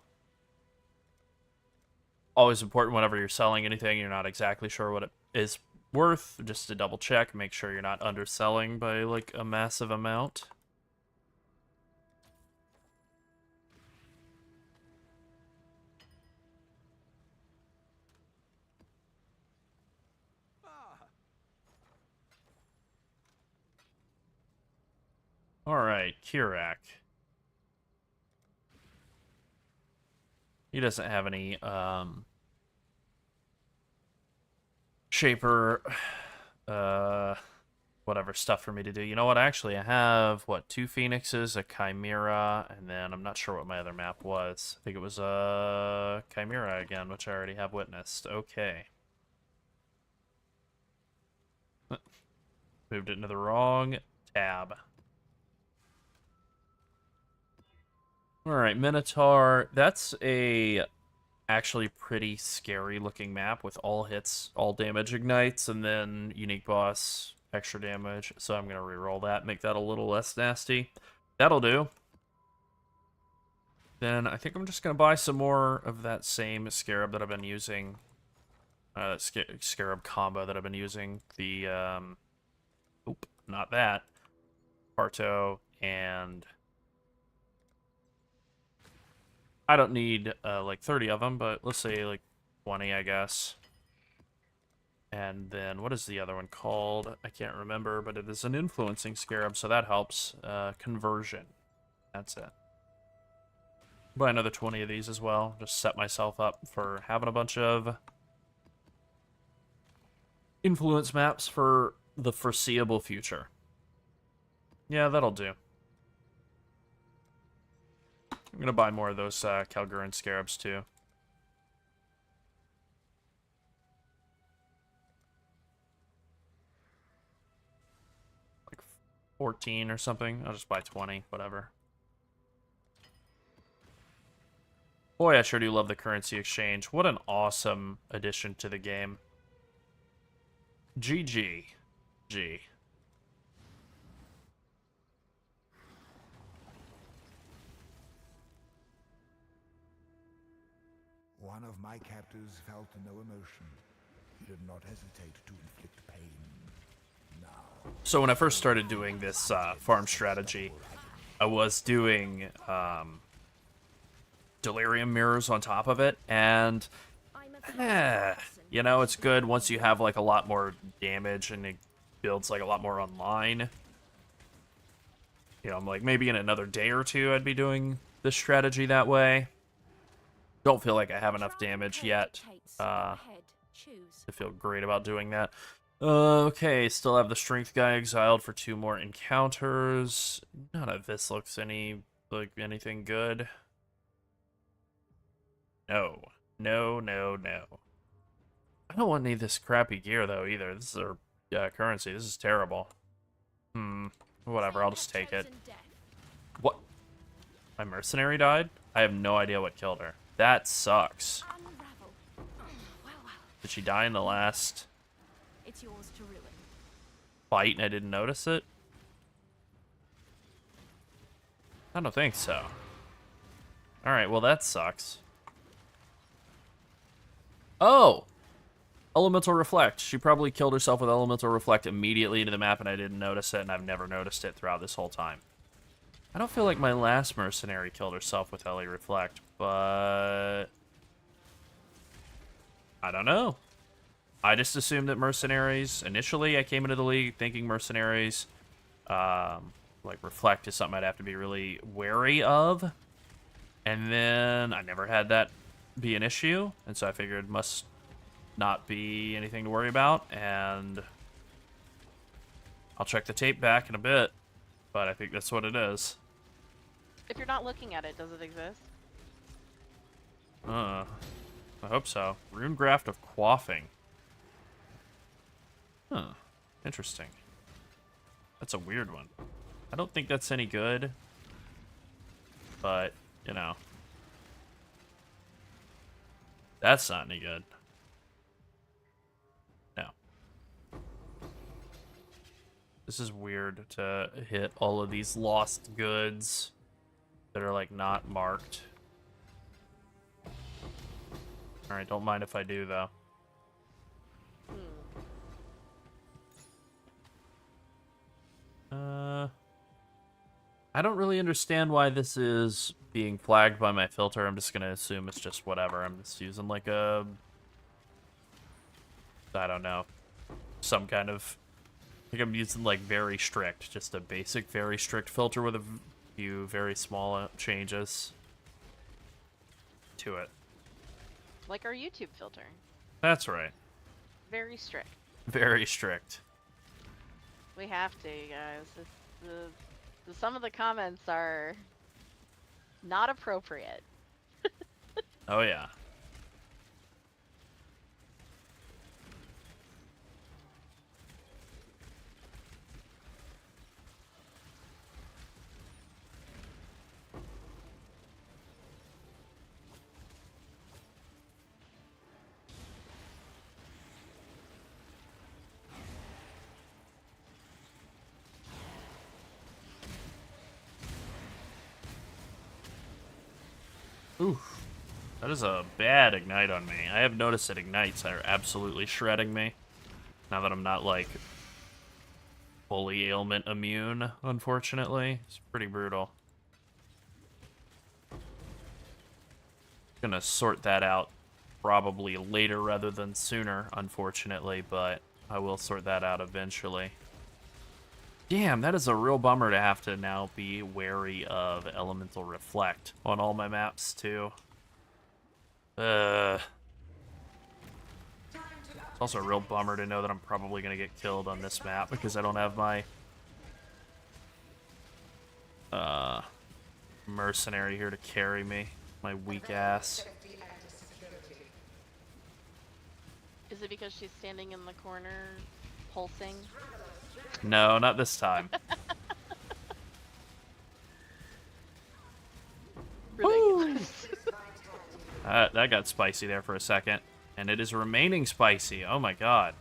Always important whenever you're selling anything, you're not exactly sure what it is worth, just to double check, make sure you're not underselling by, like, a massive amount. Alright, Kirak. He doesn't have any, Shaper, whatever stuff for me to do. You know what, actually, I have, what, 2 Phoenixes, a Chimera, and then I'm not sure what my other map was. I think it was, Chimera again, which I already have witnessed. Okay. Moved it into the wrong tab. Alright, Minotaur. That's a actually pretty scary looking map with all hits, all damage ignites, and then unique boss, extra damage. So I'm going to reroll that, make that a little less nasty. That'll do. Then I think I'm just going to buy some more of that same Scarab that I've been using. Scarab combo that I've been using. The, oop, not that. Parto and... I don't need, like, 30 of them, but let's say, like, 20, I guess. And then, what is the other one called? I can't remember, but it is an influencing Scarab, so that helps. Conversion. That's it. Buy another 20 of these as well. Just set myself up for having a bunch of influence maps for the foreseeable future. Yeah, that'll do. I'm going to buy more of those Kalguran Scarabs, too. Like 14 or something. I'll just buy 20, whatever. Boy, I sure do love the currency exchange. What an awesome addition to the game. GG. G. One of my captors felt no emotion. He did not hesitate to inflict pain. Now, So when I first started doing this farm strategy, I was doing delirium mirrors on top of it, and you know, it's good once you have like a lot more damage and it builds like a lot more online. You know, I'm like, maybe in another day or two I'd be doing this strategy that way. Don't feel like I have enough damage yet to feel great about doing that. Okay, still have the strength guy exiled for 2 more encounters. None of this looks anything good. No. No, no, no. I don't want any of this crappy gear, though, either. This is our currency. This is terrible. Whatever, I'll just take it. What? My mercenary died? I have no idea what killed her. That sucks. Did she die in the last It's yours to ruin. fight and I didn't notice it? I don't think so. Alright, well that sucks. Oh! Elemental Reflect. She probably killed herself with Elemental Reflect immediately into the map and I didn't notice it, and I've never noticed it throughout this whole time. I don't feel like my last mercenary killed herself with Ele Reflect, but... I don't know. I just assumed that mercenaries... Initially, I came into the league thinking mercenaries, like, Reflect is something I'd have to be really wary of. And then I never had that be an issue, and so I figured it must not be anything to worry about, and I'll check the tape back in a bit, but I think that's what it is. If you're not looking at it, does it exist? I hope so. Rune Graft of Quaffing. Huh. Interesting. That's a weird one. I don't think that's any good, but, you know. That's not any good. No. This is weird to hit all of these lost goods that are, like, not marked. Alright, don't mind if I do, though. I don't really understand why this is being flagged by my filter. I'm just gonna assume it's just whatever. I'm just using, like, a... I don't know. Some kind of... I think I'm using, like, very strict. Just a basic, very strict filter with a few very small changes to it. Like our YouTube filter. That's right. Very strict. Very strict. We have to, you guys. Some of the comments are not appropriate. Oh, yeah. Oof. That is a bad ignite on me. I have noticed that ignites are absolutely shredding me. Now that I'm not, like, fully ailment immune, unfortunately. It's pretty brutal. Gonna sort that out probably later rather than sooner, unfortunately, but I will sort that out eventually. Damn, that is a real bummer to have to now be wary of Elemental Reflect on all my maps, too. It's also a real bummer to know that I'm probably going to get killed on this map because I don't have my mercenary here to carry me. My weak ass. Is it because she's standing in the corner, pulsing? No, not this time. Ridiculous. That got spicy there for a second. And it is remaining spicy. Oh my god.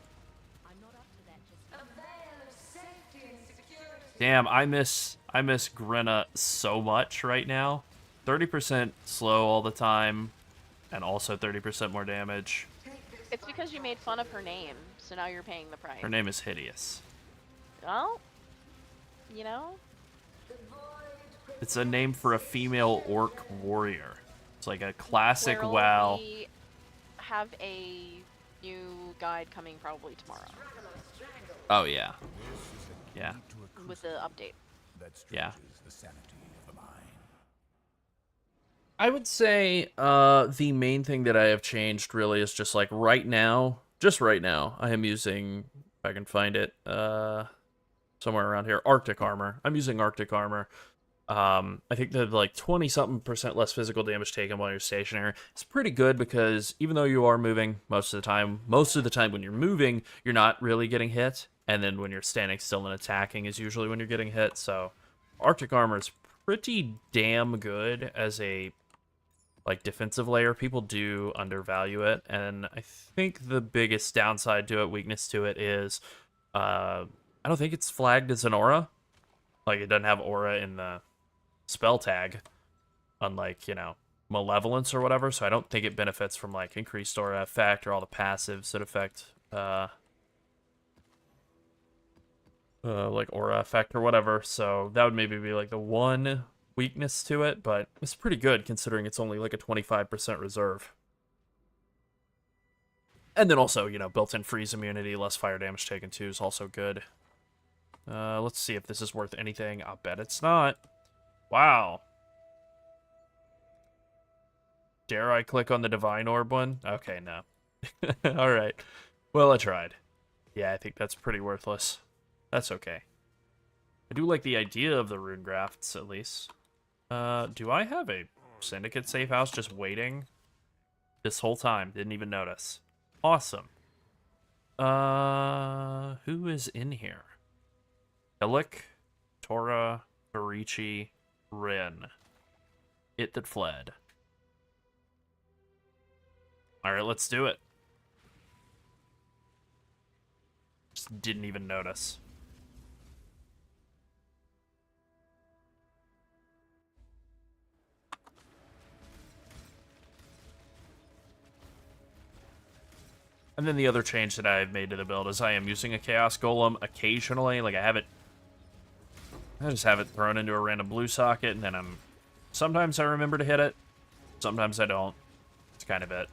I'm not up to that just A veil of safety and security. Damn, I miss Grinna so much right now. 30% slow all the time, and also 30% more damage. It's because you made fun of her name, so now you're paying the price. Her name is Hideous. Well, you know? It's a name for a female orc warrior. It's like a classic Well, WoW. we have a new guide coming probably tomorrow Oh yeah. Yeah. To a with the update. that Yeah. stretches the sanity of the mind. I would say the main thing that I have changed really is just like right now, I am using, if I can find it, somewhere around here, Arctic armor. I'm using Arctic armor. I think the like 20-something% less physical damage taken while you're stationary. It's pretty good because even though you are moving most of the time when you're moving, you're not really getting hit. And then when you're standing still and attacking is usually when you're getting hit. So Arctic armor is pretty damn good as a like defensive layer. People do undervalue it, and I think the biggest downside to it, weakness to it, is I don't think it's flagged as an aura. Like it doesn't have aura in the spell tag, unlike, you know, Malevolence or whatever. So I don't think it benefits from like increased aura effect or all the passives that affect like aura effect or whatever. So that would maybe be like the one weakness to it, but it's pretty good considering it's only like a 25% reserve. And then also, you know, built-in freeze immunity, less fire damage taken too is also good. Let's see if this is worth anything. I'll bet it's not. Wow. Dare I click on the Divine Orb one? Okay, no. Alright. Well, I tried. Yeah, I think that's pretty worthless. That's okay. I do like the idea of the rune grafts, at least. Do I have a Syndicate safe house just waiting? This whole time. Didn't even notice. Awesome. Who is in here? Illic, Tora, Barichi, Rin. It that fled. Alright, let's do it. Just didn't even notice. And then the other change that I've made to the build is I am using a Chaos Golem occasionally. Like, I just have it thrown into a random blue socket, and then sometimes I remember to hit it, sometimes I don't. That's kind of it.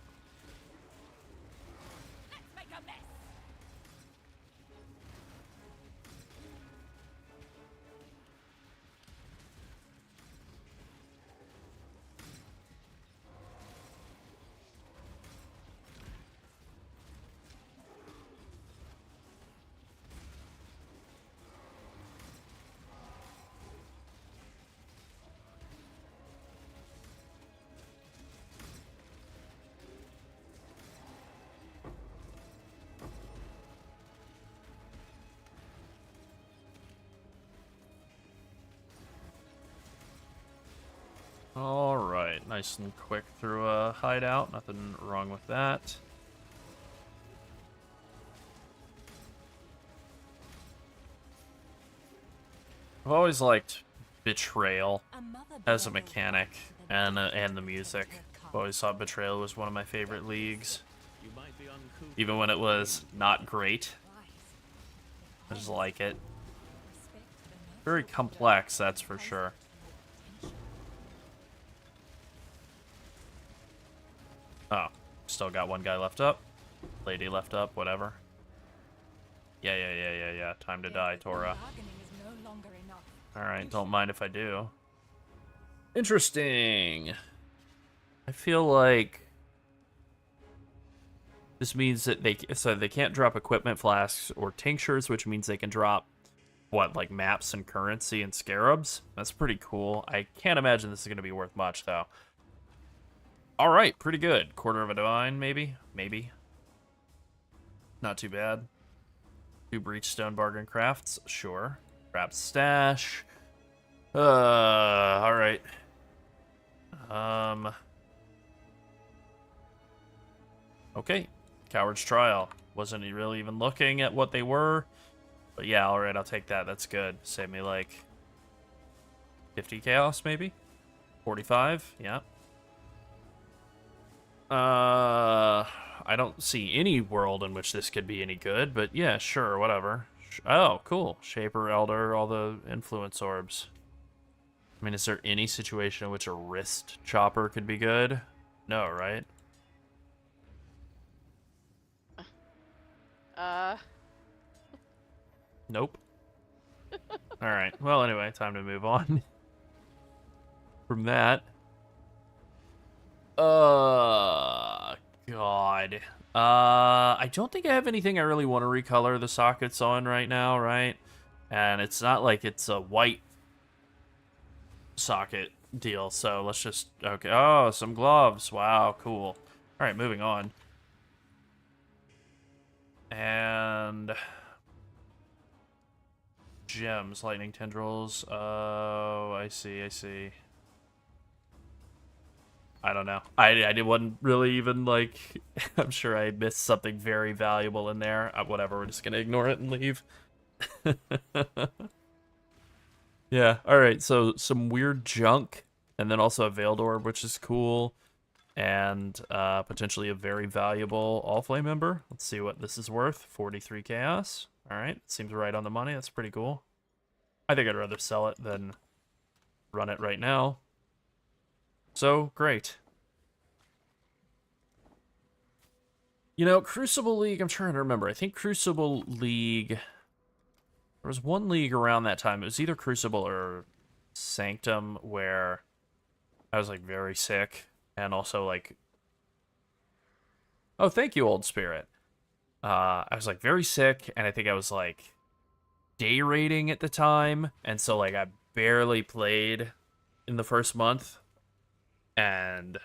let's make a mess. Alright, nice and quick through a hideout. Nothing wrong with that. I've always liked Betrayal as a mechanic. and the music. Always thought Betrayal was one of my favorite leagues. Even when it was not great. I just like it. Very complex, that's for sure. Oh, still got one guy left up. Lady left up, whatever. Yeah. Time to die, Tora. Alright, don't mind if I do. Interesting. I feel like this means that they can't drop equipment flasks or tinctures, which means they can drop what, like maps and currency and scarabs. That's pretty cool. I can't imagine this is going to be worth much though. All right, pretty good. Quarter of a divine, maybe. Not too bad. 2 breachstone bargain crafts, sure. Grab stash. All right. Okay. Coward's Trial. Wasn't really even looking at what they were. But yeah, alright, I'll take that. That's good. Save me like 50 chaos, maybe? 45? Yeah. I don't see any world in which this could be any good, but yeah, sure, whatever. Oh, cool. Shaper, Elder, all the influence orbs. I mean, is there any situation in which a wrist chopper could be good? No, right? Nope. Alright, well, anyway, time to move on from that. God. I don't think I have anything I really want to recolor the sockets on right now, right? And it's not like it's a white socket deal, so let's just... Okay, oh, some gloves. Wow, cool. Alright, moving on. And... gems, lightning tendrils. Oh, I see. I don't know. I wasn't really even, like... I'm sure I missed something very valuable in there. Whatever, we're just gonna ignore it and leave. Yeah, alright, so some weird junk. And then also a Veiled Orb, which is cool. And potentially a very valuable All-Flame member. Let's see what this is worth. 43 chaos. Alright, seems right on the money. That's pretty cool. I think I'd rather sell it than run it right now. So, great. You know, Crucible League, I'm trying to remember. I think Crucible League... There was one league around that time. It was either Crucible or Sanctum where I was, like, very sick. And also, like... Oh, thank you, Old Spirit. I was, like, very sick, and I think I was, like, day rating at the time. And so, like, I barely played in the first month. And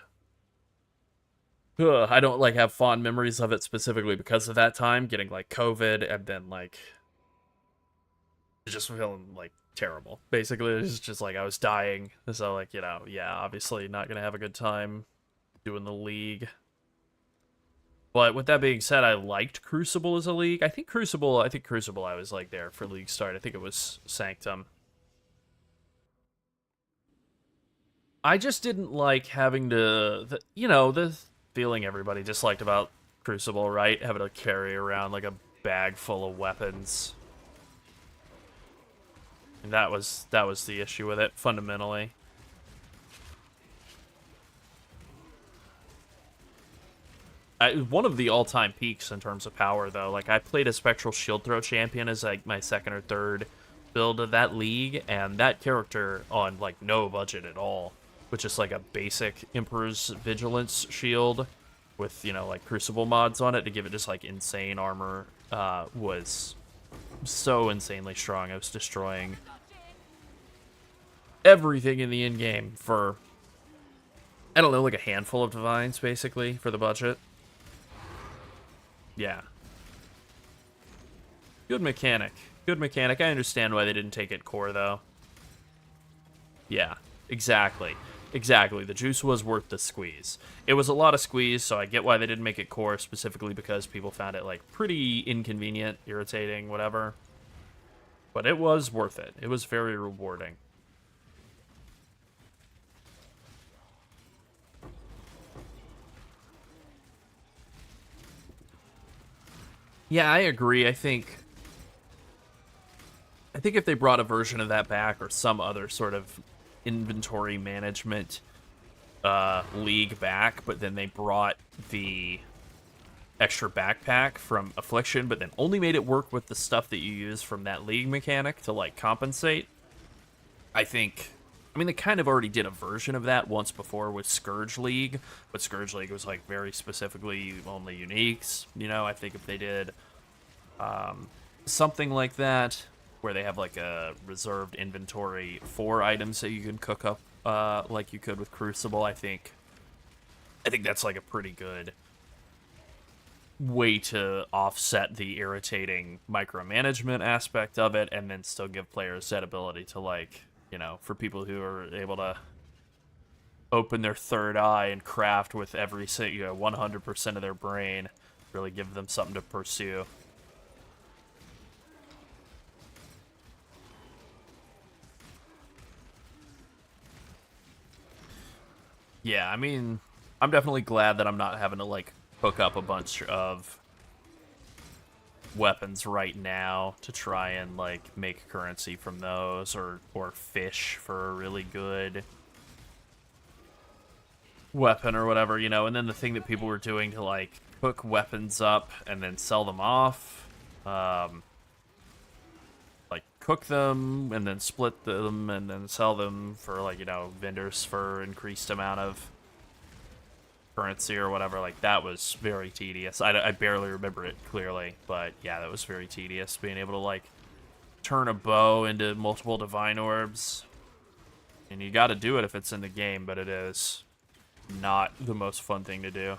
I don't, like, have fond memories of it specifically because of that time, getting, like, COVID, and then, like, just feeling, like, terrible. Basically, it's just, like, I was dying. So, like, you know, yeah, obviously not gonna have a good time doing the league. But with that being said, I liked Crucible as a league. I think Crucible I was, like, there for league start. I think it was Sanctum. I just didn't like having to, you know, the feeling everybody disliked about Crucible, right? Having to carry around, like, a bag full of weapons. And that was the issue with it, fundamentally. One of the all-time peaks in terms of power, though. Like, I played a Spectral Shield Throw champion as, like, my second or third build of that league, and that character on, like, no budget at all, with just, like, a basic Emperor's Vigilance shield with, you know, like, Crucible mods on it to give it just, like, insane armor, was so insanely strong. I was destroying everything in the in-game for, I don't know, like a handful of divines, basically, for the budget. Yeah. Good mechanic. Good mechanic. I understand why they didn't take it core, though. Yeah, exactly. Exactly. The juice was worth the squeeze. It was a lot of squeeze, so I get why they didn't make it core, specifically because people found it, like, pretty inconvenient, irritating, whatever. But it was worth it. It was very rewarding. Yeah, I agree. I think if they brought a version of that back or some other sort of inventory management league back, but then they brought the extra backpack from Affliction, but then only made it work with the stuff that you use from that league mechanic to like compensate. I mean, they kind of already did a version of that once before with Scourge League, but Scourge League was like very specifically only uniques. You know, I think if they did something like that, where they have like a reserved inventory for items that you can cook up, like you could with Crucible, I think that's like a pretty good way to offset the irritating micromanagement aspect of it, and then still give players that ability to, like, you know, for people who are able to open their third eye and craft with every 100% of their brain, really give them something to pursue. Yeah, I mean, I'm definitely glad that I'm not having to, like, hook up a bunch of weapons right now to try and, like, make currency from those, or fish for a really good weapon or whatever, you know. And then the thing that people were doing to, like, cook weapons up and then sell them off, like, cook them and then split them and then sell them for, like, you know, vendors for increased amount of currency or whatever, like, that was very tedious. I barely remember it clearly, but yeah, that was very tedious, being able to, like, turn a bow into multiple divine orbs. And you gotta do it if it's in the game, but it is not the most fun thing to do.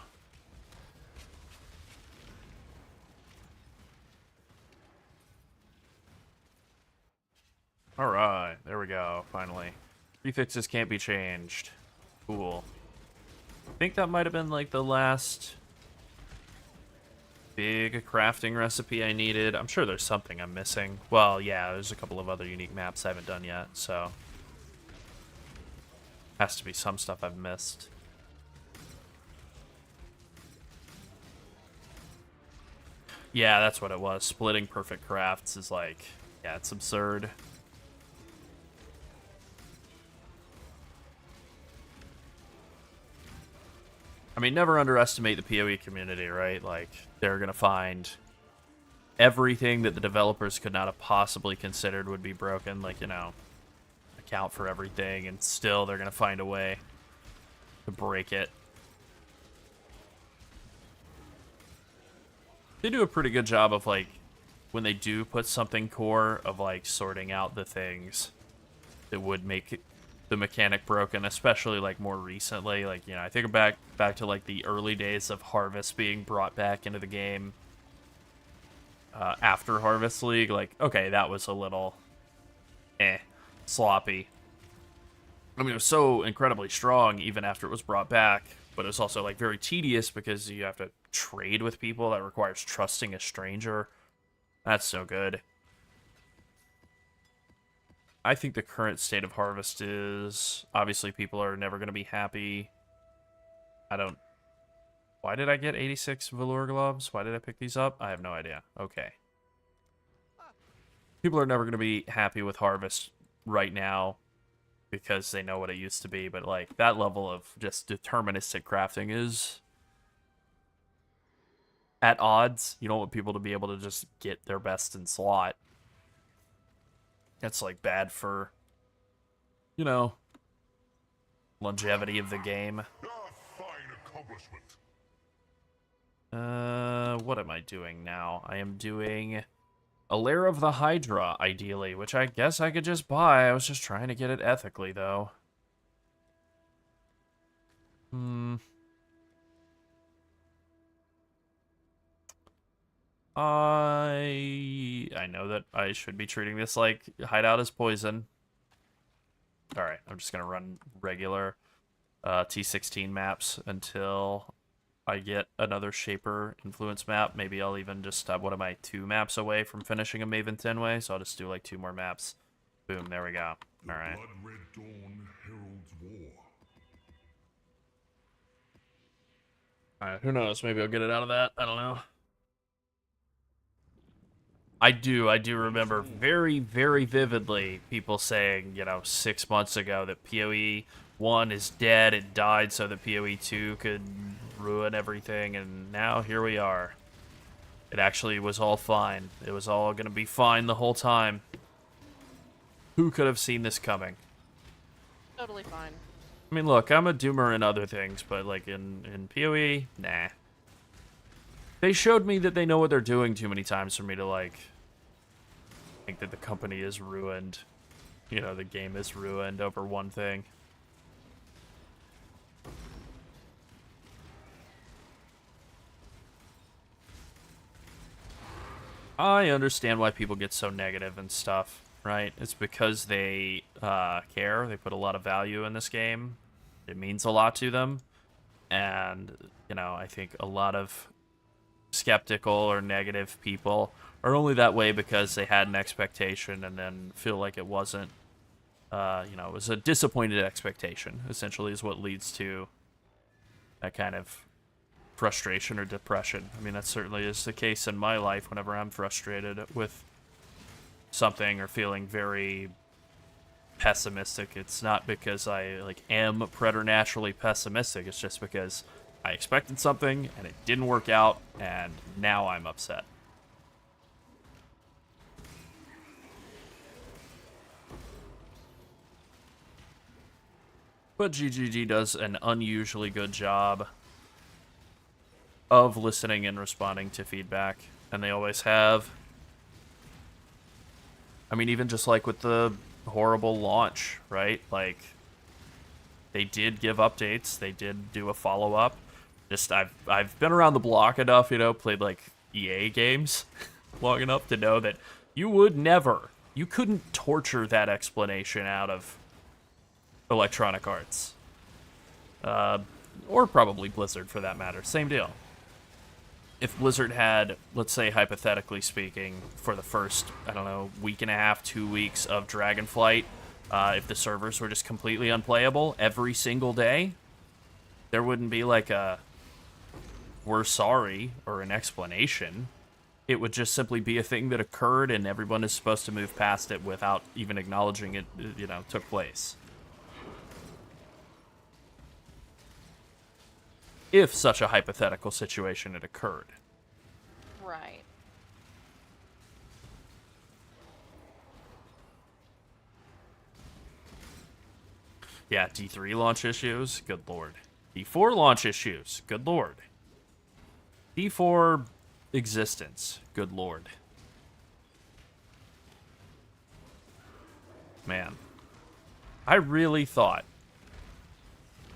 Alright, there we go, finally. Prefixes can't be changed. Cool. I think that might have been, like, the last big crafting recipe I needed. I'm sure there's something I'm missing. Well, yeah, there's a couple of other unique maps I haven't done yet, so has to be some stuff I've missed. Yeah, that's what it was. Splitting perfect crafts is like, yeah, it's absurd. I mean, never underestimate the PoE community, right? Like, they're gonna find everything that the developers could not have possibly considered would be broken, like, you know, account for everything, and still they're gonna find a way to break it. They do a pretty good job of, like, when they do put something core, of, like, sorting out the things that would make the mechanic broken, especially, like, more recently. Like, you know, I think back to, like, the early days of Harvest being brought back into the game after Harvest League. Like, okay, that was a little sloppy. I mean, it was so incredibly strong even after it was brought back, but it was also, like, very tedious because you have to trade with people. That requires trusting a stranger. That's so good. I think the current state of Harvest is, obviously people are never going to be happy. Why did I get 86 velour gloves? Why did I pick these up? I have no idea. Okay. People are never going to be happy with Harvest right now because they know what it used to be, but, like, that level of just deterministic crafting is at odds. You don't want people to be able to just get their best in slot. That's, like, bad for, you know, longevity of the game. What am I doing now? I am doing a Lair of the Hydra, ideally, which I guess I could just buy. I was just trying to get it ethically, though. I know that I should be treating this like Hideout as poison. Alright, I'm just gonna run regular T16 maps until I get another Shaper influence map. Maybe I'll even just have one of my 2 maps away from finishing a Maven Tenway, so I'll just do like 2 more maps. Boom, there we go. Alright. Blood-red dawn heralds war. Alright, who knows? Maybe I'll get it out of that. I don't know. I do remember very, very vividly people saying, 6 months ago that PoE 1 is dead, it died so that PoE 2 could ruin everything, and now here we are. It actually was all fine. It was all gonna be fine the whole time. Who could have seen this coming? Totally fine. I mean, look, I'm a doomer in other things, but, like, in PoE, nah. They showed me that they know what they're doing too many times for me to, like, think that the company is ruined. The game is ruined over one thing. I understand why people get so negative and stuff, right? It's because they care. They put a lot of value in this game. It means a lot to them. And, I think a lot of skeptical or negative people are only that way because they had an expectation and then feel like it wasn't, it was a disappointed expectation, essentially, is what leads to that kind of frustration or depression. I mean, that certainly is the case in my life whenever I'm frustrated with something or feeling very pessimistic. It's not because I am preternaturally pessimistic. It's just because I expected something and it didn't work out, and now I'm upset. But GGG does an unusually good job of listening and responding to feedback, and they always have. I mean, even just like with the horrible launch, right? Like, they did give updates, they did do a follow-up. Just, I've been around the block enough, played like EA games long enough to know that you couldn't torture that explanation out of Electronic Arts. Or probably Blizzard for that matter, same deal. If Blizzard had, let's say hypothetically speaking, for the first, week and a half, 2 weeks of Dragonflight, if the servers were just completely unplayable every single day, there wouldn't be like a "we're sorry" or an explanation. It would just simply be a thing that occurred and everyone is supposed to move past it without even acknowledging it, took place. If such a hypothetical situation had occurred. Right. Yeah, D3 launch issues, good lord. D4 launch issues, good lord. D4 existence, good lord. Man. I really thought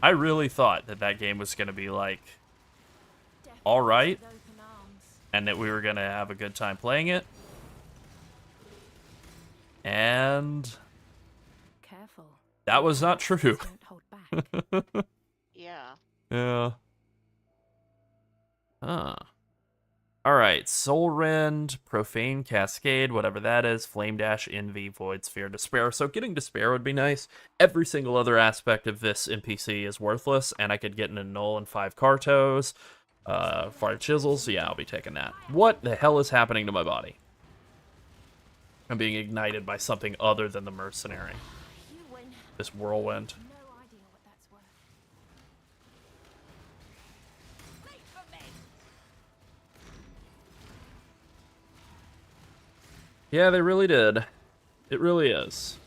that game was going to be, like, alright, and that we were going to have a good time playing it. And Careful. that was not true. Don't hold back. Yeah. Yeah. Huh. Alright, Soul Rend, Profane Cascade, whatever that is, Flame Dash, Envy, Void Sphere, Despair. So getting Despair would be nice. Every single other aspect of this NPC is worthless, and I could get an Annul and 5 Kartos, 5 Chisels. Yeah, I'll be taking that. What the hell is happening to my body? I'm being ignited by something other than the Mercenary. You win. This whirlwind. No idea what that's worth. Wait for me. Yeah, they really did. It really is.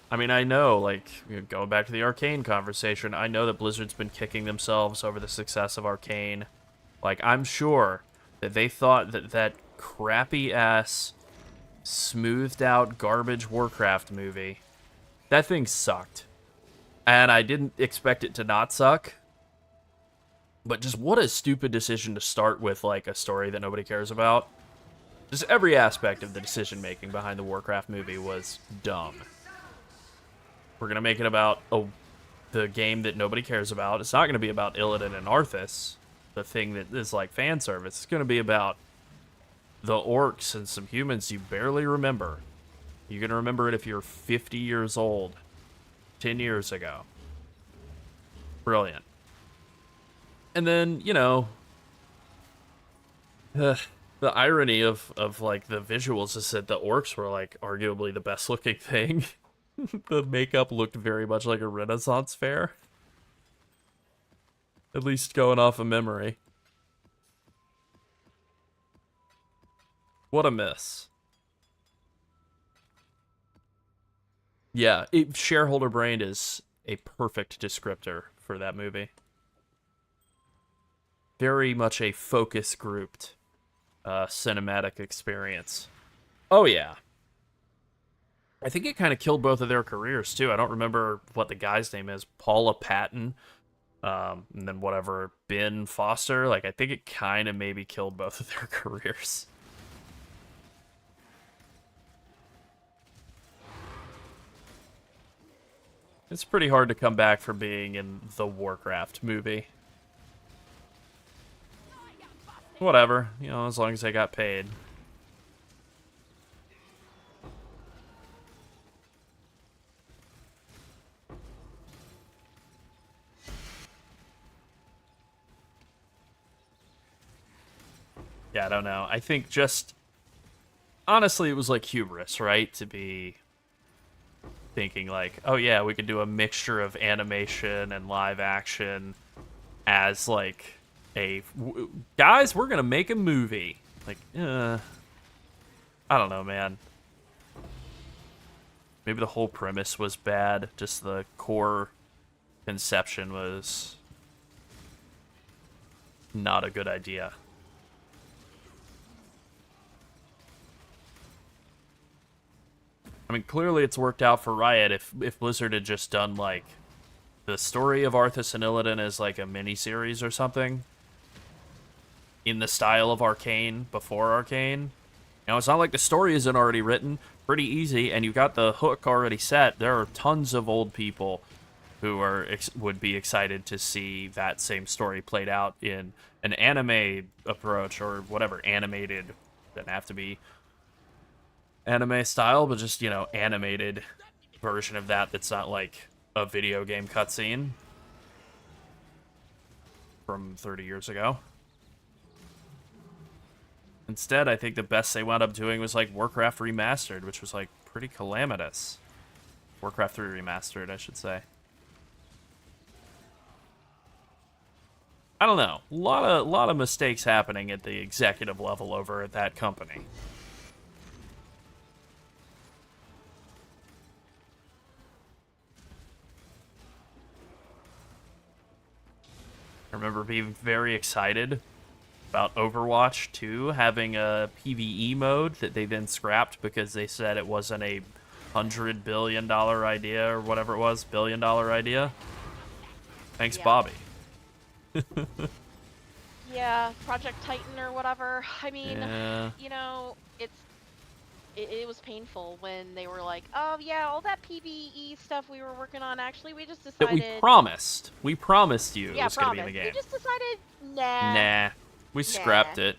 I mean, I know, like, going back to the Arcane conversation, I know that Blizzard's been kicking themselves over the success of Arcane. Like, I'm sure that they thought that that crappy-ass, smoothed-out garbage Warcraft movie, that thing sucked. And I didn't expect it to not suck. But just what a stupid decision to start with, like, a story that nobody cares about. Just every aspect of the decision-making behind the Warcraft movie was dumb. We're going to make it about the game that nobody cares about. It's not going to be about Illidan and Arthas, the thing that is like fan service. It's going to be about the orcs and some humans you barely remember. You're going to remember it if you're 50 years old, 10 years ago. Brilliant. And then, you know, the irony of like the visuals is that the orcs were like arguably the best looking thing. The makeup looked very much like a Renaissance fair. At least going off of memory. What a miss. Yeah, shareholder brain is a perfect descriptor for that movie. Very much a focus grouped cinematic experience. Oh yeah. I think it kind of killed both of their careers too. I don't remember what the guy's name is. Paula Patton. And then whatever, Ben Foster. Like, I think it kind of maybe killed both of their careers. It's pretty hard to come back from being in the Warcraft movie. Whatever, you know, as long as I got paid. Yeah, I don't know. I think just... honestly, it was like hubris, right? To be thinking like, oh yeah, we could do a mixture of animation and live action as like guys, we're gonna make a movie. Like, I don't know, man. Maybe the whole premise was bad. Just the core conception was not a good idea. I mean, clearly it's worked out for Riot. If Blizzard had just done, like, the story of Arthas and Illidan as, like, a mini-series or something, in the style of Arcane, before Arcane. You know, it's not like the story isn't already written. Pretty easy, and you got the hook already set. There are tons of old people who would be excited to see that same story played out in an anime approach, or whatever, animated. Doesn't have to be anime style, but just, you know, animated version of that that's not like a video game cutscene from 30 years ago. Instead, I think the best they wound up doing was like Warcraft Remastered, which was like pretty calamitous. Warcraft 3 Remastered, I should say. I don't know. A lot of mistakes happening at the executive level over at that company. I remember being very excited about Overwatch 2 having a PvE mode that they then scrapped because they said it wasn't a $100 billion idea or whatever it was, $1 billion idea. Thanks, Yeah. Bobby. Yeah, Project Titan or whatever. I mean, Yeah. you know, it was painful when they were like, oh yeah, all that PvE stuff we were working on, actually, we just That decided... we promised. We promised you Yeah, it was going to be in the game. We just decided, nah. Nah. We scrapped it.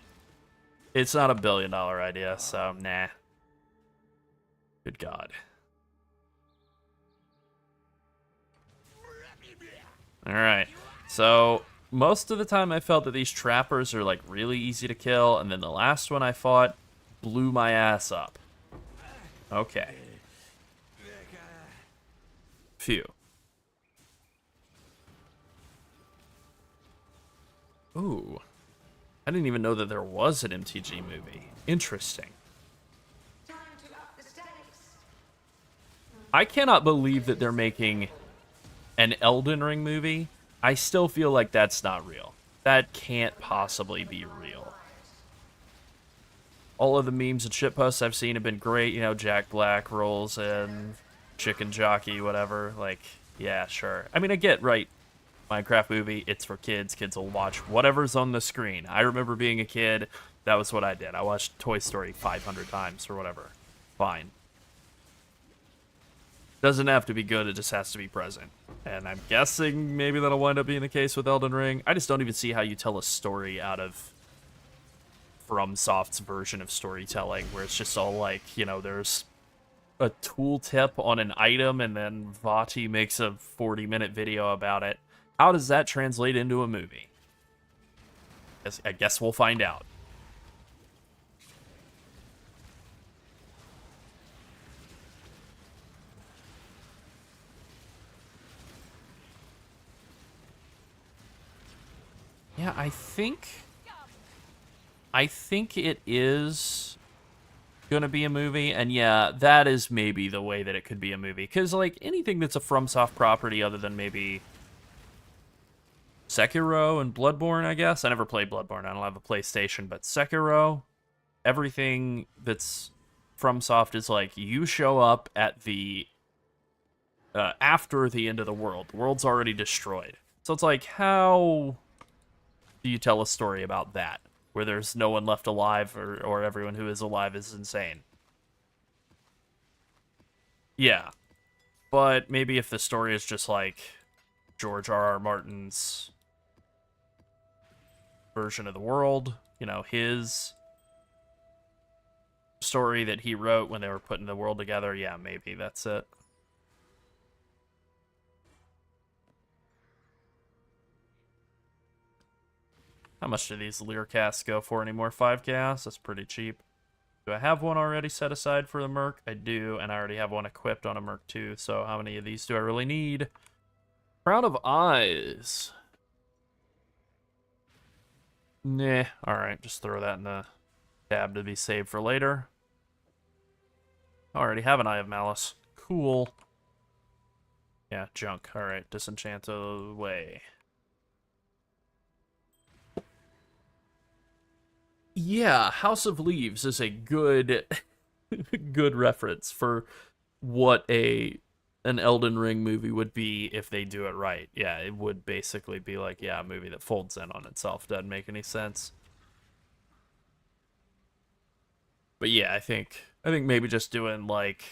It's not a $1 billion idea, so nah. Good God. Alright. So, most of the time I felt that these trappers are like really easy to kill, and then the last one I fought blew my ass up. Okay. Phew. Ooh. I didn't even know that there was an MTG movie. Interesting. Time to up the stakes. I cannot believe that they're making an Elden Ring movie. I still feel like that's not real. That can't possibly be real. All of the memes and shitposts I've seen have been great. You know, Jack Black rolls in, Chicken Jockey, whatever. Like, yeah, sure. I mean, I get, right, Minecraft movie, it's for kids. Kids will watch whatever's on the screen. I remember being a kid, that was what I did. I watched Toy Story 500 times or whatever. Fine. Doesn't have to be good, it just has to be present. And I'm guessing maybe that'll wind up being the case with Elden Ring. I just don't even see how you tell a story out of FromSoft's version of storytelling, where it's just all like, you know, there's a tooltip on an item and then Vati makes a 40-minute video about it. How does that translate into a movie? I guess we'll find out. Yeah, I think it is gonna be a movie, and yeah, that is maybe the way that it could be a movie. Because, like, anything that's a FromSoft property other than maybe Sekiro and Bloodborne, I guess. I never played Bloodborne. I don't have a PlayStation, but Sekiro, everything that's FromSoft is like, you show up at the after the end of the world. The world's already destroyed. So it's like, how do you tell a story about that, where there's no one left alive, or everyone who is alive is insane? Yeah. But maybe if the story is just like George R.R. Martin's version of the world, you know, his story that he wrote when they were putting the world together, yeah, maybe that's it. How much do these Lear casts go for anymore? 5 gas? That's pretty cheap. Do I have one already set aside for the Merc? I do, and I already have one equipped on a Merc too, so how many of these do I really need? Crown of Eyes. Nah, alright, just throw that in the tab to be saved for later. I already have an Eye of Malice. Cool. Yeah, junk. Alright, disenchant away. Yeah, House of Leaves is a good good reference for what an Elden Ring movie would be if they do it right. Yeah, it would basically be like, yeah, a movie that folds in on itself. Doesn't make any sense. But yeah, I think maybe just doing like,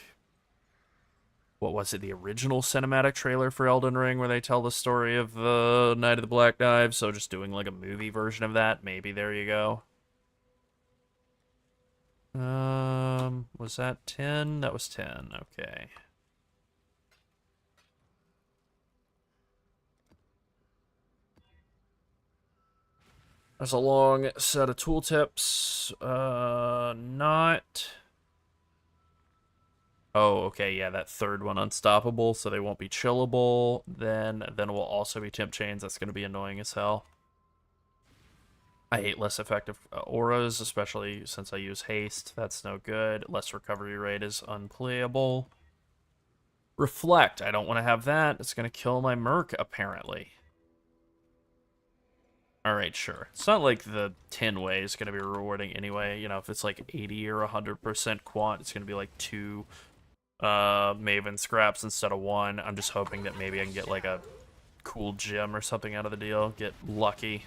what was it, the original cinematic trailer for Elden Ring where they tell the story of the Night of the Black Knives, so just doing like a movie version of that, maybe there you go. Was that 10? That was 10, okay. There's a long set of tooltips. Not... Oh, okay, yeah, that third one, Unstoppable, so they won't be chillable. Then will also be temp chains. That's going to be annoying as hell. I hate less effective auras, especially since I use haste. That's no good. Less recovery rate is unplayable. Reflect. I don't want to have that. It's going to kill my Merc, apparently. Alright, sure. It's not like the 10 way is going to be rewarding anyway. You know, if it's like 80 or 100% quant, it's going to be like 2 Maven scraps instead of 1. I'm just hoping that maybe I can get like a cool gem or something out of the deal. Get lucky.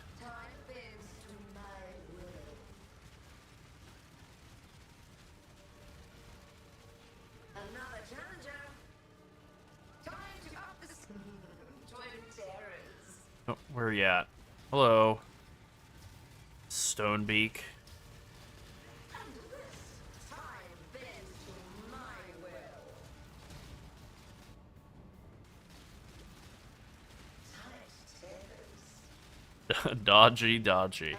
Oh, where are you at? Hello. Stonebeak. Dodgy.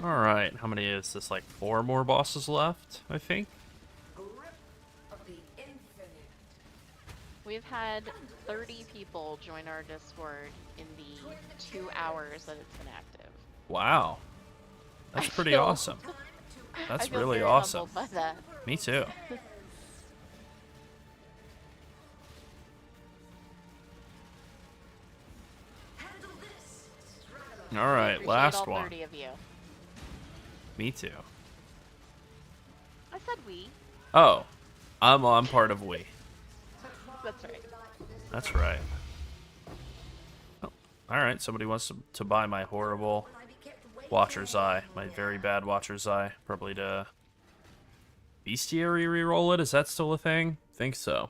Alright, how many is this? Like 4 more bosses left, I think? We've had 30 people join our Discord in the 2 hours that it's been active. Wow. That's pretty awesome. That's I feel really very awesome. humbled by that. Me too. Alright, Appreciate last all one. 30 of you. Me too. I said we. Oh, I'm part of we. That's right. That's right. Oh, alright, somebody wants to buy my horrible Watcher's Eye. My very bad Watcher's Eye. Probably to Bestiary reroll it? Is that still a thing? Think so.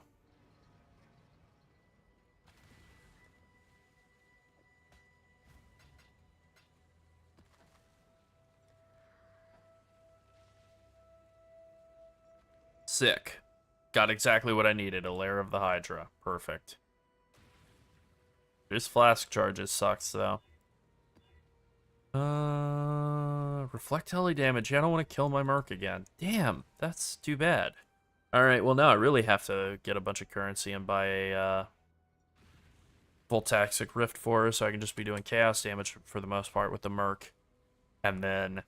Sick. Got exactly what I needed, a lair of the Hydra. Perfect. This flask charges sucks, though. Reflect heli damage. Yeah, I don't want to kill my Merc again. Damn, that's too bad. Alright, well now I really have to get a bunch of currency and buy a, Voltaxic Rift Force, so I can just be doing chaos damage for the most part with the Merc. And then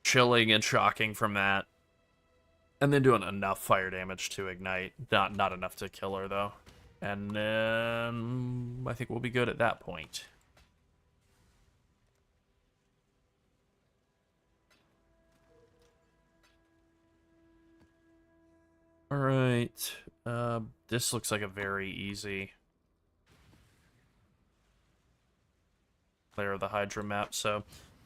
chilling and shocking from that. And then doing enough fire damage to ignite. Not enough to kill her, though. And then I think we'll be good at that point. Alright. This looks like a very easy layer of the Hydra map, so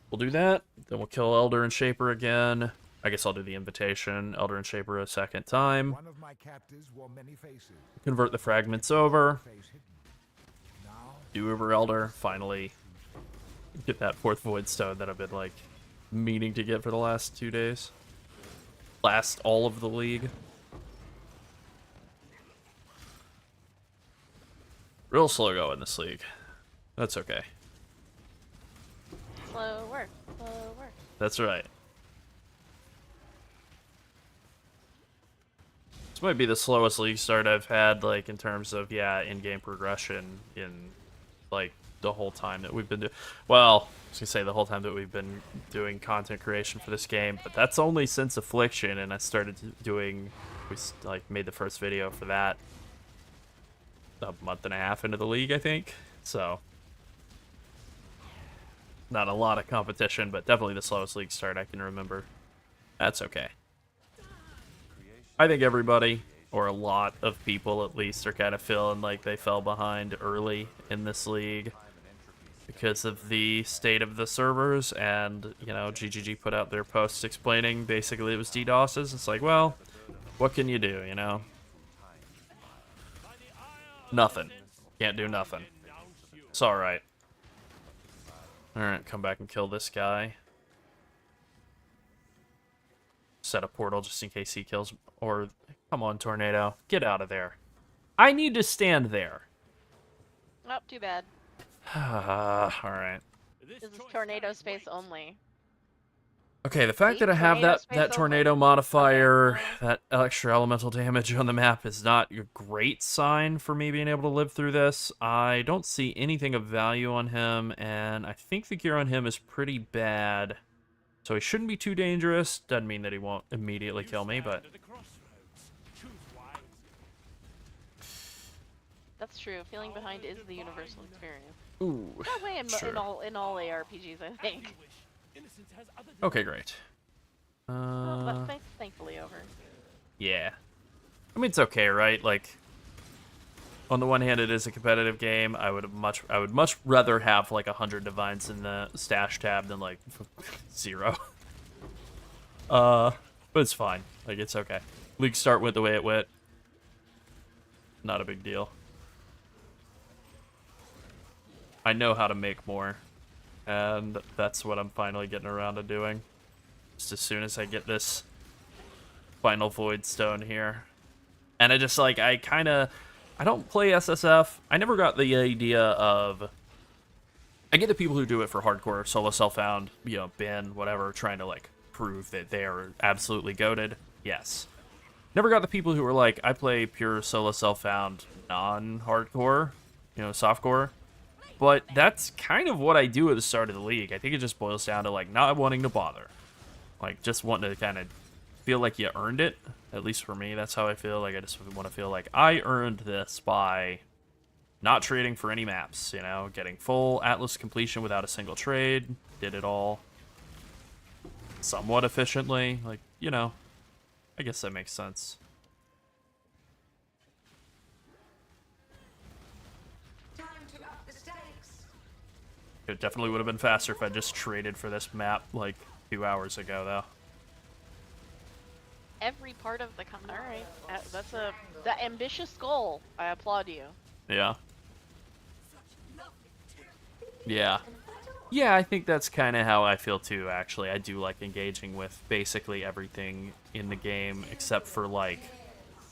we'll do that. Then we'll kill Elder and Shaper again. I guess I'll do the invitation, Elder and Shaper a second time. One of my captives wore many faces. Convert the fragments over. Face hidden. Now, Do over Elder. Finally get that 4th Void Stone that I've been, like, meaning to get for the last 2 days. Last all of the league. Real slow go in this league. That's okay. Slow work, slow work. That's right. This might be the slowest league start I've had, like, in terms of, yeah, in-game progression in, like, the whole time that we've been doing. Well, I was gonna say the whole time that we've been doing content creation for this game, but that's only since Affliction, and I started doing, made the first video for that a month and a half into the league, I think. So, not a lot of competition, but definitely the slowest league start I can remember. That's okay. I think everybody, or a lot of people at least, are kind of feeling like they fell behind early in this league because of the state of the servers, and, you know, GGG put out their posts explaining basically it was DDoSes. It's like, well, what can you do, you know? Nothing. Can't do nothing. It's alright. Alright, come back and kill this guy. Set a portal just in case he kills. Or, come on, Tornado. Get out of there. I need to stand there. Oh, too bad. Alright. This is tornado space only. Okay, the fact See? that I have Tornado that space only. tornado modifier, that extra elemental damage on the map is not a great sign for me being able to live through this. I don't see anything of value on him, and I think the gear on him is pretty bad. So he shouldn't be too dangerous. Doesn't mean that he won't immediately kill me, but... That's true. Feeling behind is the universal experience. Ooh, That way sure. in all ARPGs, I think. Okay, great. Well, but thankfully over. Yeah. I mean, it's okay, right? Like, on the one hand, it is a competitive game. I would much rather have like 100 divines in the stash tab than like 0. But it's fine. Like, it's okay. League start went the way it went. Not a big deal. I know how to make more, and that's what I'm finally getting around to doing. Just as soon as I get this final Void Stone here. And I just, like, I don't play SSF. I never got the idea of... I get the people who do it for hardcore, solo self-found, you know, Ben, whatever, trying to, like, prove that they are absolutely goated. Yes. Never got the people who were like, I play pure solo self-found, non-hardcore, you know, softcore. But that's kind of what I do at the start of the league. I think it just boils down to, like, not wanting to bother. Like, just wanting to kind of feel like you earned it. At least for me, that's how I feel. Like, I just want to feel like I earned this by not trading for any maps, you know? Getting full Atlas completion without a single trade. Did it all somewhat efficiently. Like, you know, I guess that makes sense. Time to up the stakes. It definitely would have been faster if I just traded for this map, like, 2 hours ago, though. Every part of the alright. That's the ambitious goal. I applaud you. Yeah. Yeah. Yeah, I think that's kind of how I feel too, actually. I do like engaging with basically everything in the game, except for, like,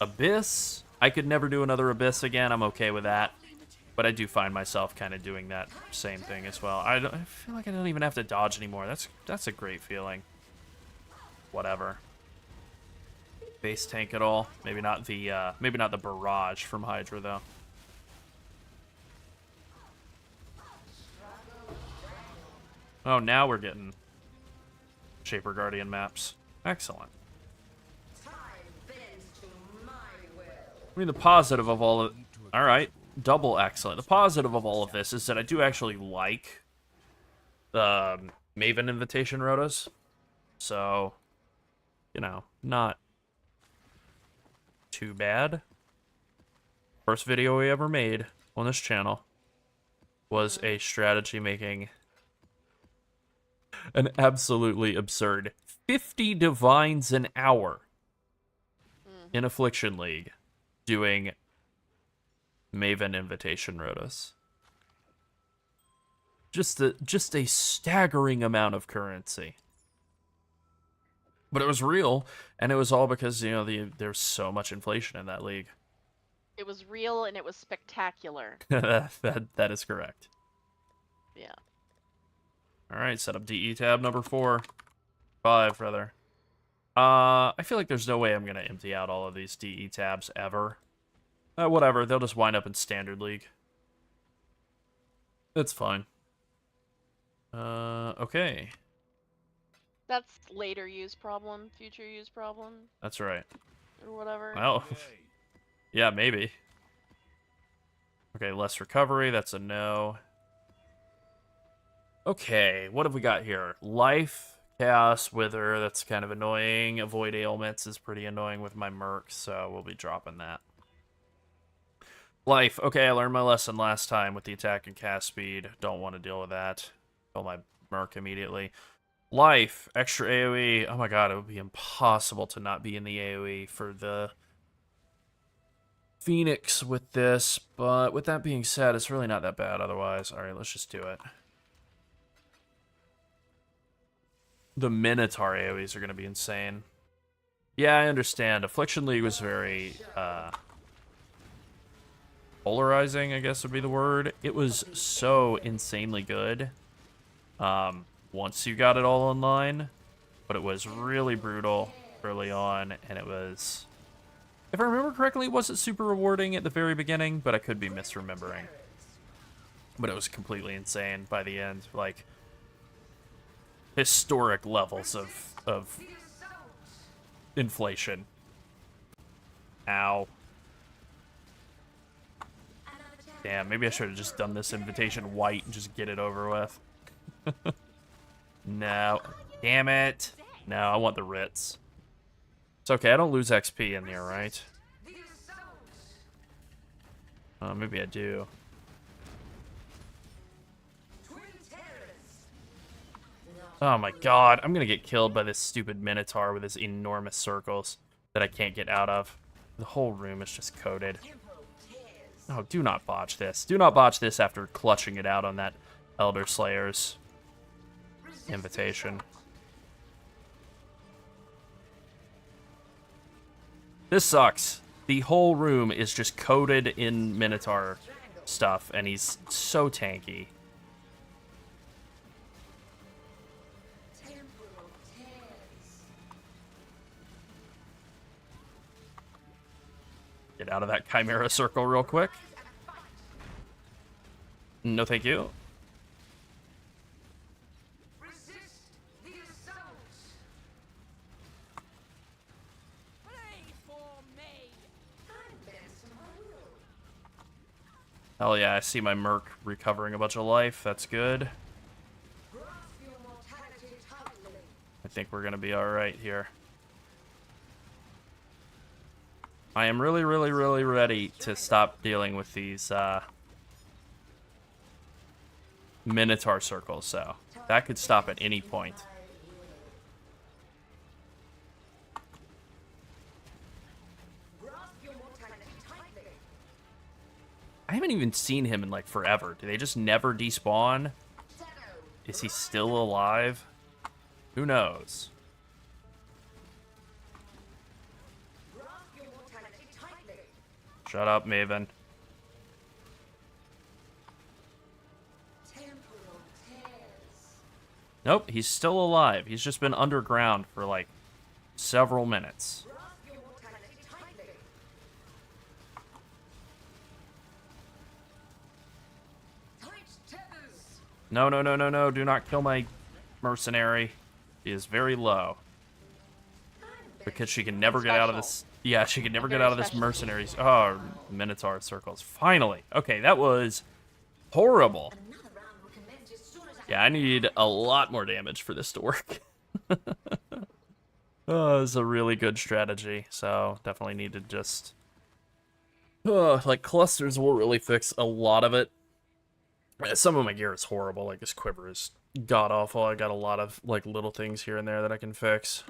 Abyss, I could never do another Abyss again. I'm okay with that. But I do find myself kind of doing that same thing as well. I feel like I don't even have to dodge anymore. That's a great feeling. Whatever. Base tank at all? Maybe not the barrage from Hydra though. Oh, now we're getting Shaper Guardian maps. Excellent. I mean, the positive of all of... Alright, double excellent. The positive of all of this is that I do actually like the Maven Invitation rotas. So, you know, not too bad. First video we ever made on this channel was a strategy making an absolutely absurd 50 divines an hour in Affliction League doing Maven Invitation rotas. Just a staggering amount of currency. But it was real, and it was all because, you know, there's so much inflation in that league. It was real and it was spectacular. that is correct. Yeah. Alright, set up DE tab number 5, rather. I feel like there's no way I'm going to empty out all of these DE tabs ever. Whatever, they'll just wind up in Standard League. It's fine. Okay. That's later use problem, future use problem, That's right. or whatever. Well, yeah, maybe. Okay, less recovery, that's a no. Okay, what have we got here? Life, Chaos, Wither, that's kind of annoying. Avoid ailments is pretty annoying with my Merc, so we'll be dropping that. Life, okay, I learned my lesson last time with the attack and cast speed. Don't want to deal with that. Kill my Merc immediately. Life, extra AoE. Oh my god, it would be impossible to not be in the AoE for the Phoenix with this, but with that being said, it's really not that bad otherwise. Alright, let's just do it. The Minotaur AoEs are going to be insane. Yeah, I understand. Affliction League was very, polarizing, I guess would be the word. It was so insanely good once you got it all online, but it was really brutal early on, and it was, if I remember correctly, it wasn't super rewarding at the very beginning, but I could be misremembering. But it was completely insane by the end, like historic levels of inflation. Ow. Damn, maybe I should have just done this invitation white and just get it over with. No. Damn it. No, I want the Ritz. It's okay, I don't lose XP in there, right? Maybe I do. Oh my god, I'm gonna get killed by this stupid Minotaur with his enormous circles that I can't get out of. The whole room is just coated. Oh, do not botch this. Do not botch this after clutching it out on that Elder Slayer's invitation. This sucks. The whole room is just coated in Minotaur stuff, and he's so tanky. Get out of that Chimera circle real quick. No, thank you. Hell yeah, I see my Merc recovering a bunch of life. That's good. I think we're gonna be alright here. I am really, really, really ready to stop dealing with these Minotaur circles, so that could stop at any point. I haven't even seen him in like forever. Do they just never despawn? Is he still alive? Who knows? Shut up, Maven. Temporal tears. Nope, he's still alive. He's just been underground for like several minutes. Grasp your mortality tightly. Tight tethers. No, no, no, no, no. Do not kill my mercenary. He is very low. Because she can never get out of this. Yeah, she can never get out of this mercenaries. Oh, Minotaur circles. Finally. Okay, that was horrible. Another round will commence as soon as I Yeah, I need a lot more damage for this to work. Oh, it's a really good strategy. So definitely need to just... like, clusters will really fix a lot of it. Some of my gear is horrible. Like, this quiver is god-awful. I got a lot of, like, little things here and there that I can fix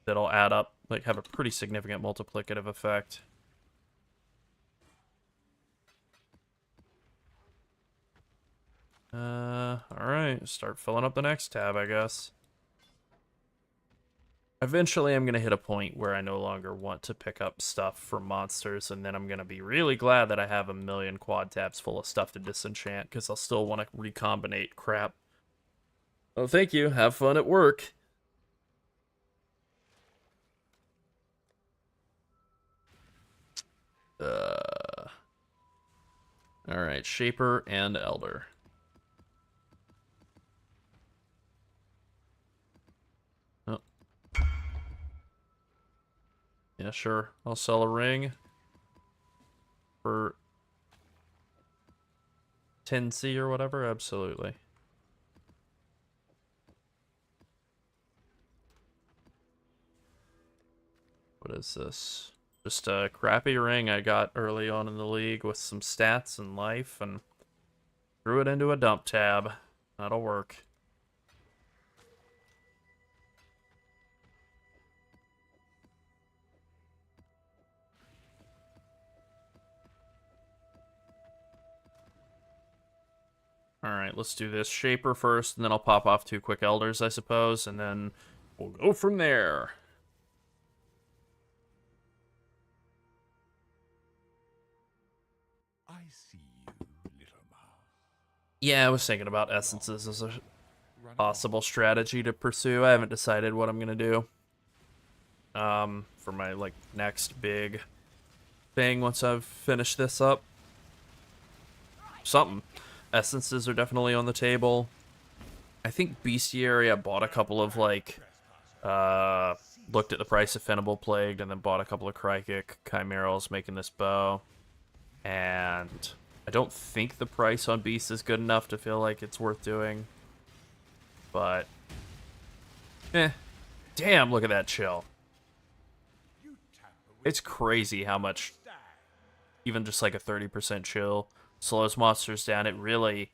that'll add up, like, have a pretty significant multiplicative effect. Alright, start filling up the next tab, I guess. Eventually, I'm going to hit a point where I no longer want to pick up stuff from monsters, and then I'm going to be really glad that I have a million quad tabs full of stuff to disenchant, because I'll still want to recombinate crap. Oh, thank you. Have fun at work. Alright, Shaper and Elder. Oh. Yeah, sure. I'll sell a ring for 10C or whatever. Absolutely. What is this? Just a crappy ring I got early on in the league with some stats and life, and threw it into a dump tab. That'll work. Alright, let's do this Shaper first, and then I'll pop off 2 quick Elders, I suppose, and then we'll go from there. I see you, little mouse. Yeah, I was thinking about essences as a Run possible strategy to pursue. I haven't decided what I'm gonna do. For my like next big thing once I've finished this up. Something. Essences are definitely on the table. I think Bestiary, I bought a couple of like looked at the price of Fennable Plagued and then bought a couple of Crikik Chimerals making this bow. And I don't think the price on Beast is good enough to feel like it's worth doing. But damn, look at that chill. It's crazy how much even just like a 30% chill slows monsters down. It really,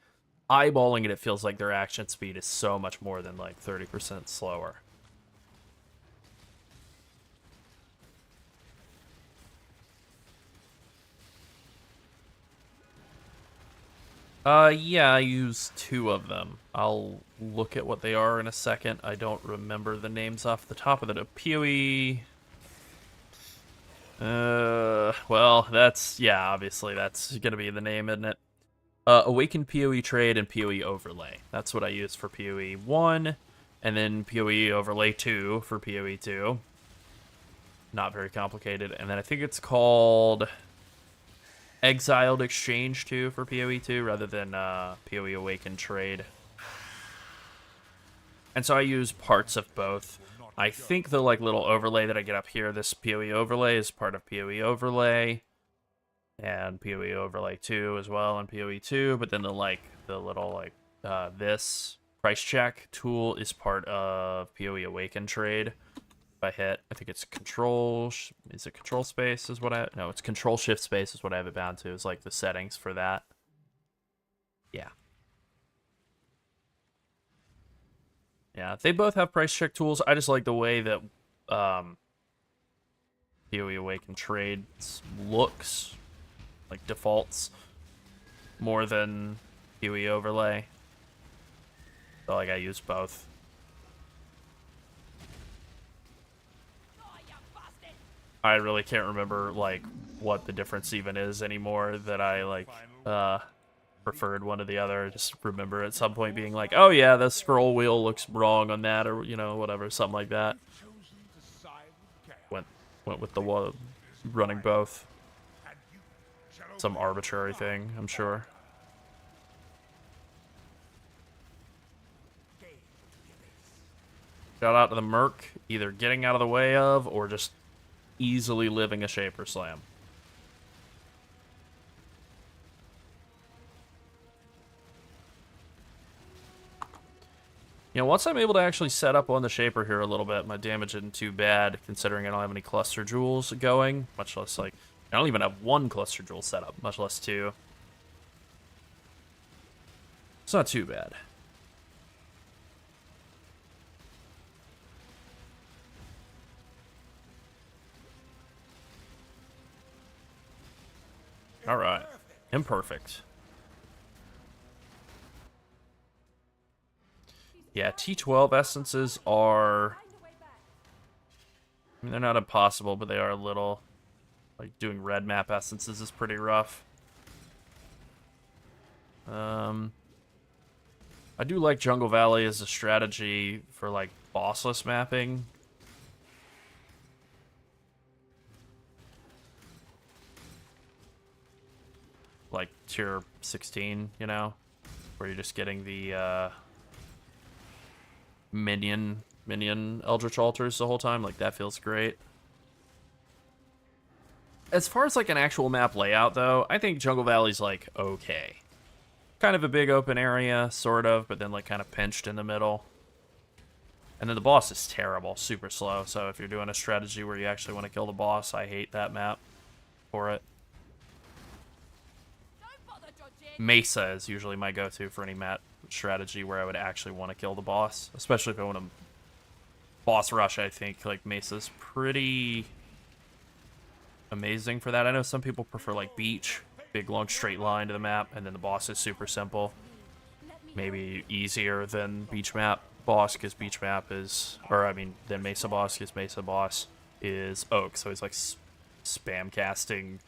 eyeballing it feels like their action speed is so much more than like 30% slower. Yeah, I use 2 of them. I'll look at what they are in a second. I don't remember the names off the top of the PoE. Well, that's, yeah, obviously that's gonna be the name, isn't it? Awakened PoE Trade and PoE Overlay. That's what I use for PoE 1, and then PoE Overlay 2 for PoE 2. Not very complicated. And then I think it's called Exiled Exchange 2 for PoE 2 rather than PoE Awakened Trade. And so I use parts of both. I think the like little overlay that I get up here, this PoE Overlay, is part of PoE Overlay. And PoE Overlay 2 as well and PoE 2. But then the little this price check tool is part of PoE Awakened Trade. I hit, I think it's control, is it control space is what no, it's control shift space is what I have it bound to, is like the settings for that. Yeah. Yeah, they both have price check tools. I just like the way that PoE Awakened Trade looks, like defaults, more than PoE Overlay. So like I use both. I really can't remember like what the difference even is anymore, that I like preferred one or the other. I just remember at some point being like, oh yeah, the scroll wheel looks wrong on that, or you know, whatever, something like that. Went with the one running both. Some arbitrary thing, I'm sure. Shout out to the Merc, either getting out of the way of or just easily living a Shaper Slam. You know, once I'm able to actually set up on the Shaper here a little bit, my damage isn't too bad, considering I don't have any Cluster Jewels going, much less, like, I don't even have one Cluster Jewel set up, much less two. It's not too bad. Alright. Imperfect. Yeah, T12 essences are... I mean, they're not impossible, but they are a little... Like, doing red map essences is pretty rough. I do like Jungle Valley as a strategy for, like, bossless mapping. Like, tier 16, you know? Where you're just getting the, minion Eldritch Altars the whole time. Like, that feels great. As far as, like, an actual map layout, though, I think Jungle Valley's, like, okay. Kind of a big open area, sort of, but then, like, kind of pinched in the middle. And then the boss is terrible, super slow. So if you're doing a strategy where you actually want to kill the boss, I hate that map for it. Mesa is usually my go-to for any map strategy where I would actually want to kill the boss. Especially if I want to boss rush, I think, like, Mesa's pretty amazing for that. I know some people prefer, like, Beach. Big, long, straight line to the map, and then the boss is super simple. Maybe easier than Beach map boss, because Beach map is... Or, I mean, than Mesa boss, because Mesa boss is Oak. So he's, like, spam casting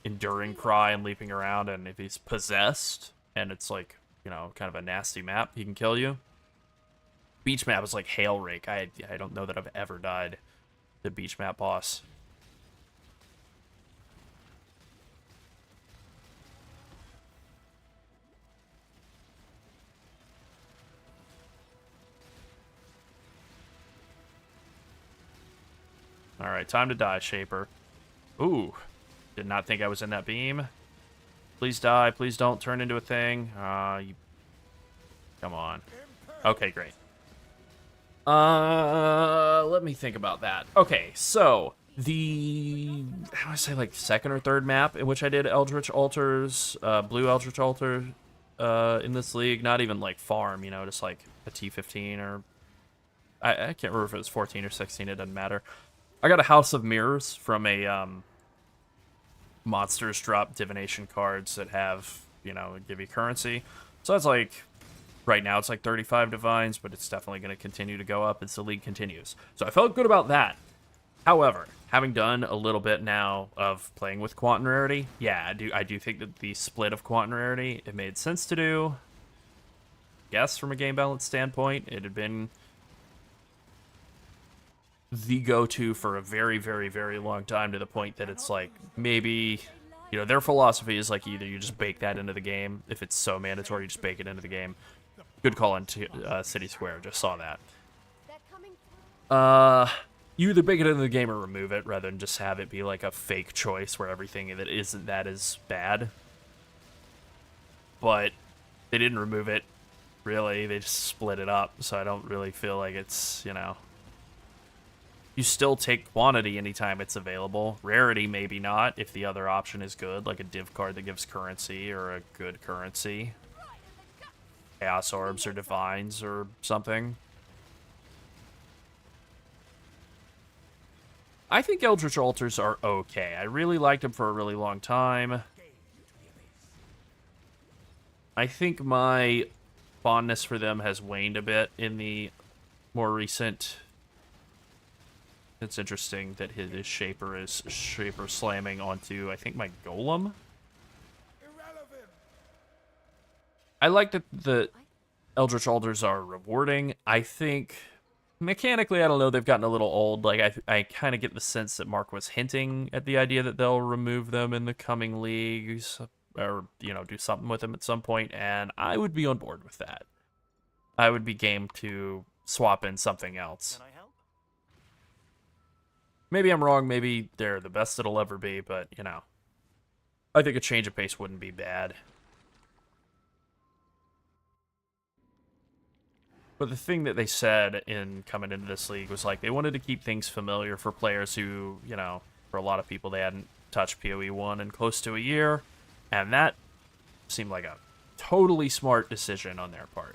Enduring Cry and leaping around, and if he's possessed, and it's, like, you know, kind of a nasty map, he can kill you. Beach map is like Hail Rake. I don't know that I've ever died to Beach map boss. Alright, time to die, Shaper. Ooh. Did not think I was in that beam. Please die. Please don't turn into a thing. Come on. Okay, great. Let me think about that. Okay, so the... how do I say, like, second or third map in which I did Eldritch Altars, Blue Eldritch Altar, in this league. Not even, like, farm, you know, just, like, a T15 or... I can't remember if it was 14 or 16, it doesn't matter. I got a House of Mirrors from a, monsters drop divination cards that have, you know, give you currency. So that's like, right now it's like 35 divines, but it's definitely going to continue to go up as the league continues. So I felt good about that. However, having done a little bit now of playing with Quant and Rarity, yeah, I do think that the split of Quant and Rarity, it made sense to do. Yes, from a game balance standpoint, it had been the go-to for a very, very, very long time, to the point that it's like, maybe, you know, their philosophy is like, either you just bake that into the game. If it's so mandatory, you just bake it into the game. Good call on City Square, just saw that. You either bake it into the game or remove it, rather than just have it be like a fake choice where everything that isn't that is bad. But they didn't remove it, really. They just split it up, so I don't really feel like it's, you know... You still take quantity anytime it's available. Rarity, maybe not, if the other option is good, like a div card that gives currency or a good currency. Chaos Orbs or Divines or something. I think Eldritch Altars are okay. I really liked them for a really long time. I think my fondness for them has waned a bit in the more recent It's interesting that his Shaper is Shaper slamming onto, I think, my Golem. Irrelevant. I like that the Eldritch Alders are rewarding. I think mechanically, I don't know, they've gotten a little old. Like, I kind of get the sense that Mark was hinting at the idea that they'll remove them in the coming leagues, or, you know, do something with them at some point, and I would be on board with that. I would be game to swap in something else. Can I help? Maybe I'm wrong, maybe they're the best it'll ever be, but, you know, I think a change of pace wouldn't be bad. But the thing that they said in coming into this league was, like, they wanted to keep things familiar for players who, you know, for a lot of people, they hadn't touched PoE 1 in close to a year, and that seemed like a totally smart decision on their part.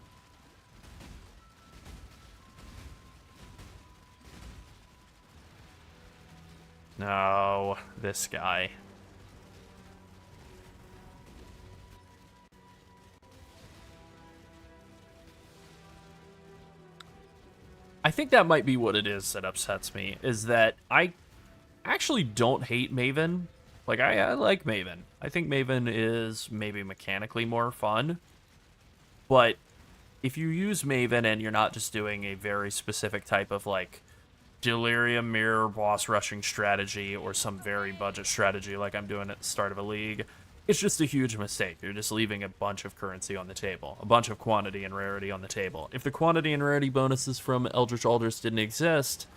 No, this guy. I think that might be what it is that upsets me, is that I actually don't hate Maven. Like, I like Maven. I think Maven is maybe mechanically more fun. But if you use Maven and you're not just doing a very specific type of, like, Delirium Mirror boss rushing strategy or some very budget strategy like I'm doing at the start of a league, it's just a huge mistake. You're just leaving a bunch of currency on the table, a bunch of quantity and rarity on the table. If the quantity and rarity bonuses from Eldritch Alders didn't exist,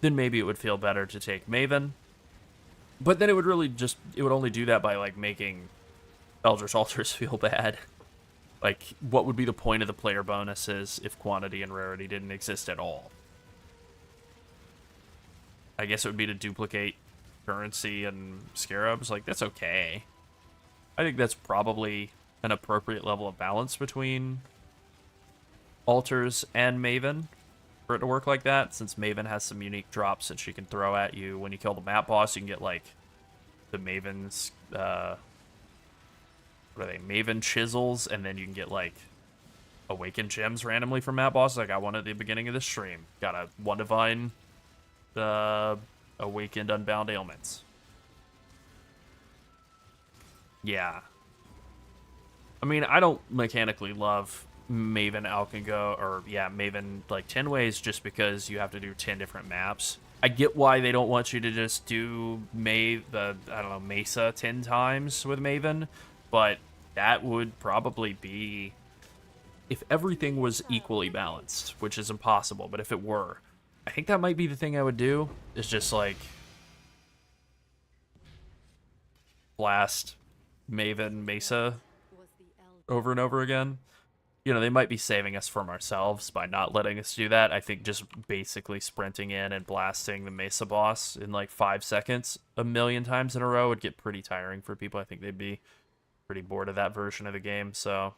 then maybe it would feel better to take Maven. But then it would really just, it would only do that by, like, making Eldritch Alders feel bad. Like, what would be the point of the player bonuses if quantity and rarity didn't exist at all? I guess it would be to duplicate currency and scarabs. Like, that's okay. I think that's probably an appropriate level of balance between Altars and Maven for it to work like that, since Maven has some unique drops that she can throw at you. When you kill the map boss, you can get, like, the Maven's, what are they, Maven Chisels, and then you can get, like, Awakened Gems randomly from map bosses. I got one at the beginning of the stream. Got a one divine Awakened Unbound Ailments. Yeah. I mean, I don't mechanically love Maven Alkengo, or, yeah, Maven, like, 10 ways, just because you have to do 10 different maps. I get why they don't want you to just do Mesa 10 times with Maven, but that would probably be, if everything was equally balanced, which is impossible, but if it were, I think that might be the thing I would do, is just, like, blast Maven Mesa over and over again. You know, they might be saving us from ourselves by not letting us do that. I think just basically sprinting in and blasting the Mesa boss in, like, 5 seconds a million times in a row would get pretty tiring for people. I think they'd be pretty bored of that version of the game, so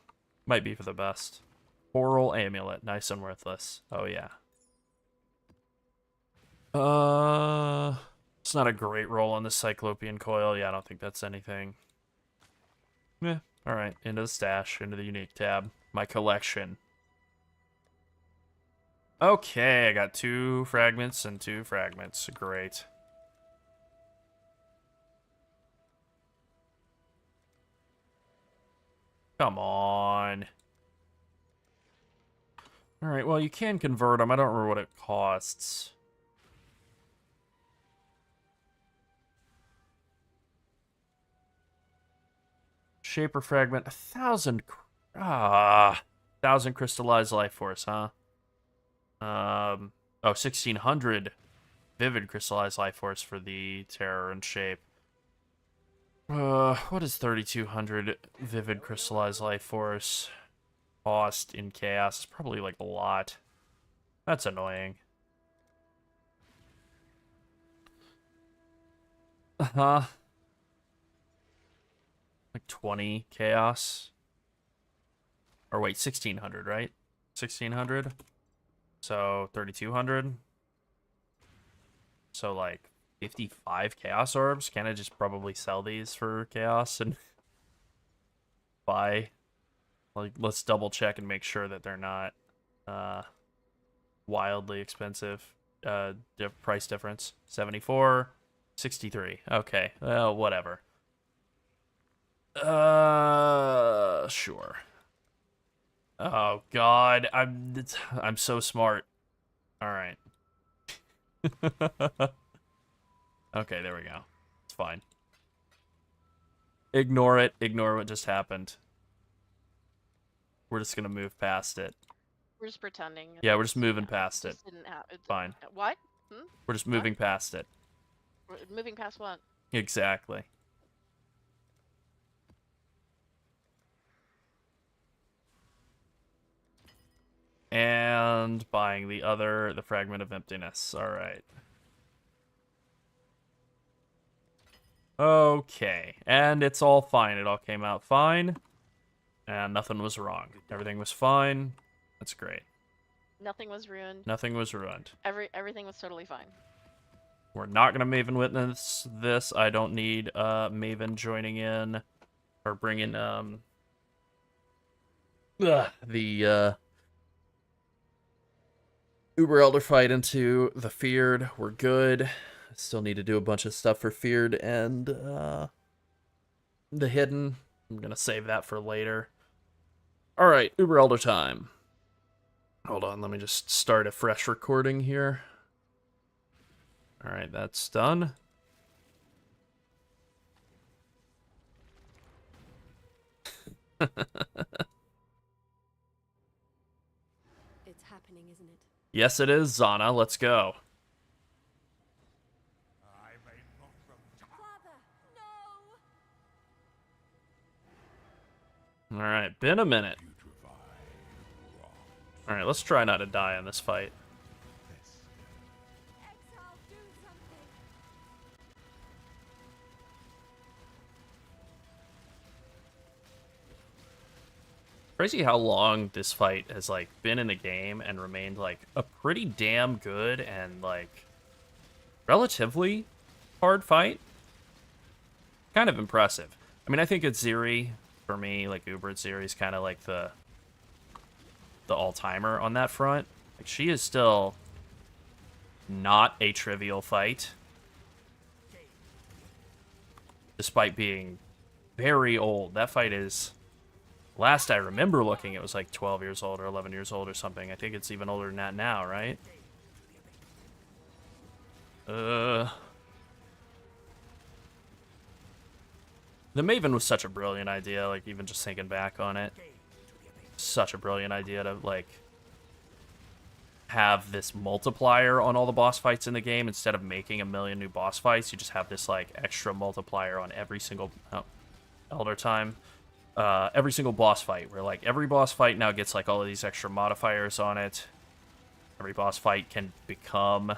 might be for the best. Coral Amulet, nice and worthless. Oh, yeah. It's not a great roll on the Cyclopean Coil. Yeah, I don't think that's anything. Yeah, alright. Into the stash, into the unique tab. My collection. Okay, I got 2 fragments and 2 fragments. Great. Come on. Alright, well, you can convert them. I don't remember what it costs. Shaper fragment, 1,000. 1,000 crystallized life force, huh? 1,600 vivid crystallized life force for the terror and shape. What is 3,200 vivid crystallized life force cost in chaos? It's probably, like, a lot. That's annoying. Like 20 chaos. Or wait, 1,600, right? 1,600. So 3,200. So, like, 55 chaos orbs. Can I just probably sell these for chaos and buy? Like, let's double check and make sure that they're not wildly expensive. price difference. 74, 63. Okay, well, whatever. Sure. Oh God, I'm so smart. All right. Okay, there we go. It's fine. Ignore it. Ignore what just happened. We're just gonna move past it. We're just pretending. Yeah, we're just moving past it. Just didn't happen. Fine. What? We're just moving past it. We're moving past what? Exactly. And buying the fragment of emptiness. All right. Okay, and it's all fine. It all came out fine, and nothing was wrong. Everything was fine. That's great. Nothing was ruined. Nothing was ruined. Everything was totally fine. We're not gonna Maven witness this. I don't need Maven joining in or bringing the Uber Elder fight into the Feared. We're good. Still need to do a bunch of stuff for Feared and the Hidden. I'm gonna save that for later. All right, Uber Elder time. Hold on, let me just start a fresh recording here. All right, that's done. It's happening, isn't it? Yes, it is, Zana. Let's go. Father, no! All right, been a minute. All right, let's try not to die in this fight. Exile, do something! Crazy how long this fight has like been in the game and remained like a pretty damn good and like relatively hard fight. Kind of impressive. I mean, I think it's Ziri for me. Like Uber Ziri is kind of like the all-timer on that front. Like she is still not a trivial fight, despite being very old. That fight is, last I remember looking, it was like 12 years old or 11 years old or something. I think it's even older than that now, right? The Maven was such a brilliant idea, like even just thinking back on it. Such a brilliant idea to like have this multiplier on all the boss fights in the game. Instead of making a million new boss fights, you just have this like extra multiplier on every single Elder time. Every single boss fight, where like every boss fight now gets like all of these extra modifiers on it. Every boss fight can become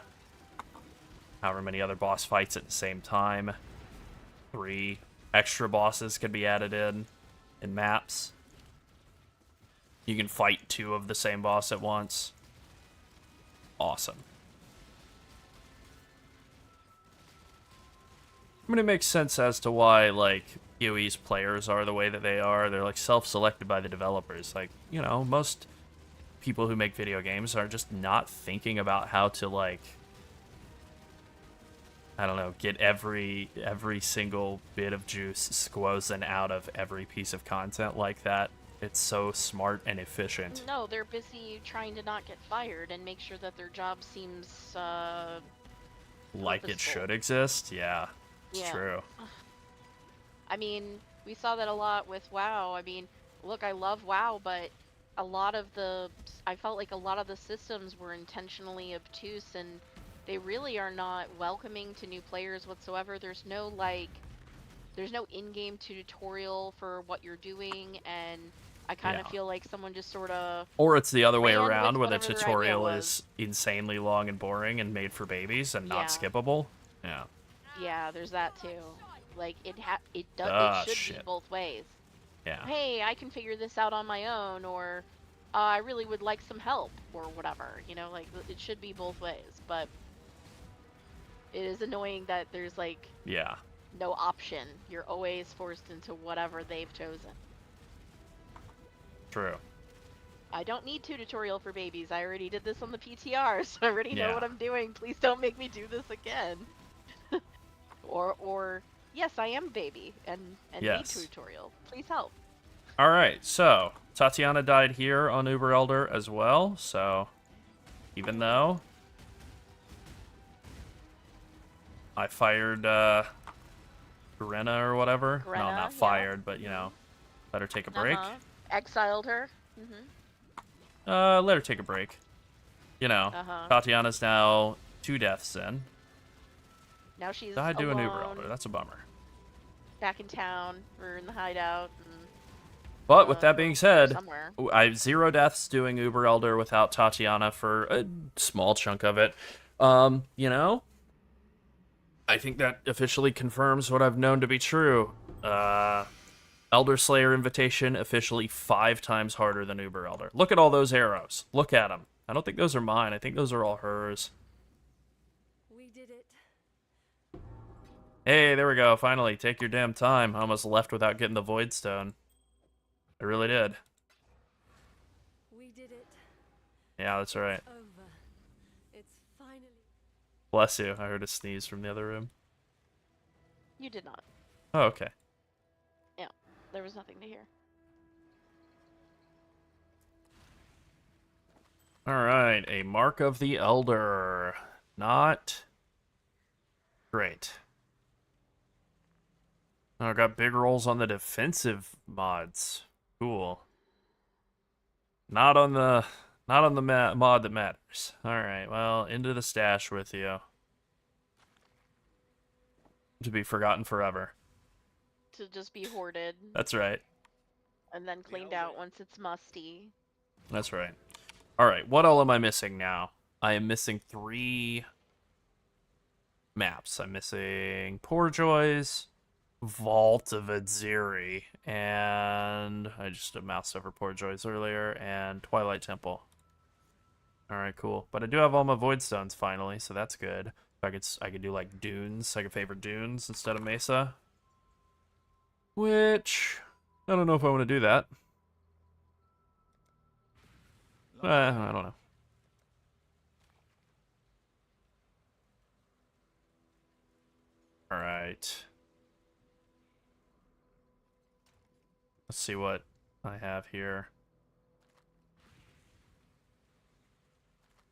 however many other boss fights at the same time. 3 extra bosses can be added in maps. You can fight 2 of the same boss at once. Awesome. I mean, it makes sense as to why, like, PoE's players are the way that they are. They're, like, self-selected by the developers. Like, you know, most people who make video games are just not thinking about how to, like, I don't know, get every single bit of juice squozen out of every piece of content like that. It's so smart and efficient. No, they're busy trying to not get fired and make sure that their job seems Like it purposeful. should exist? Yeah, it's Yeah. true. I mean, we saw that a lot with WoW. I mean, look, I love WoW, but I felt like a lot of the systems were intentionally obtuse and they really are not welcoming to new players whatsoever. There's no in-game tutorial for what you're doing, and I kind of Yeah. feel like someone just sort of Or it's the other way ran with around, where the whatever their idea tutorial was. is insanely long and boring and made for babies and not Yeah. skippable. Yeah. Yeah, there's that too. Like it Ah, should be shit. both ways. Yeah. Hey, I can figure this out on my own, or I really would like some help, or whatever. You know, like it should be both ways. But it is annoying that there's like Yeah. no option. You're always forced into whatever they've chosen. True. I don't need tutorial for babies. I already did this on the PTR, so I already know Yeah. what I'm doing. Please don't make me do this again. or yes, I am baby and need Yes. tutorial. Please help. All right, so Tatiana died here on Uber Elder as well, so even though I fired Grenna or whatever. No, Grenna, not yeah. fired, but you know, let her take a break. Exiled her. Let her take a break. You know, Uh-huh. Tatiana's now 2 deaths in. Now she's Died to an Uber alone, Elder. That's a bummer. back in town, or in the hideout. And, But with that being said, somewhere. I have 0 deaths doing Uber Elder without Tatiana for a small chunk of it. You know, I think that officially confirms what I've known to be true. Elder Slayer Invitation officially 5 times harder than Uber Elder. Look at all those arrows. Look at them. I don't think those are mine. I think those are all hers. We did it. Hey, there we go. Finally, take your damn time. I almost left without getting the Void Stone. I really did. We did it. Yeah, that's right. Over. It's finally. Bless you. I heard a sneeze from the other room. You did not. Oh, okay. Yeah, there was nothing to hear. Alright, a Mark of the Elder. Not great. Oh, I got big rolls on the defensive mods. Cool. Not on the mod that matters. Alright, well, into the stash with you. To be forgotten forever. To just be hoarded That's right. and then cleaned out once it's musty. That's right. Alright, what all am I missing now? I am missing 3 maps. I'm missing Poorjoys, Vault of Adziri, and I just moused over Poorjoys earlier, and Twilight Temple. Alright, cool. But I do have all my Void Stones finally, so that's good. I could do like Dunes. I could favor Dunes instead of Mesa. Which, I don't know if I want to do that. I don't know. Alright. Let's see what I have here.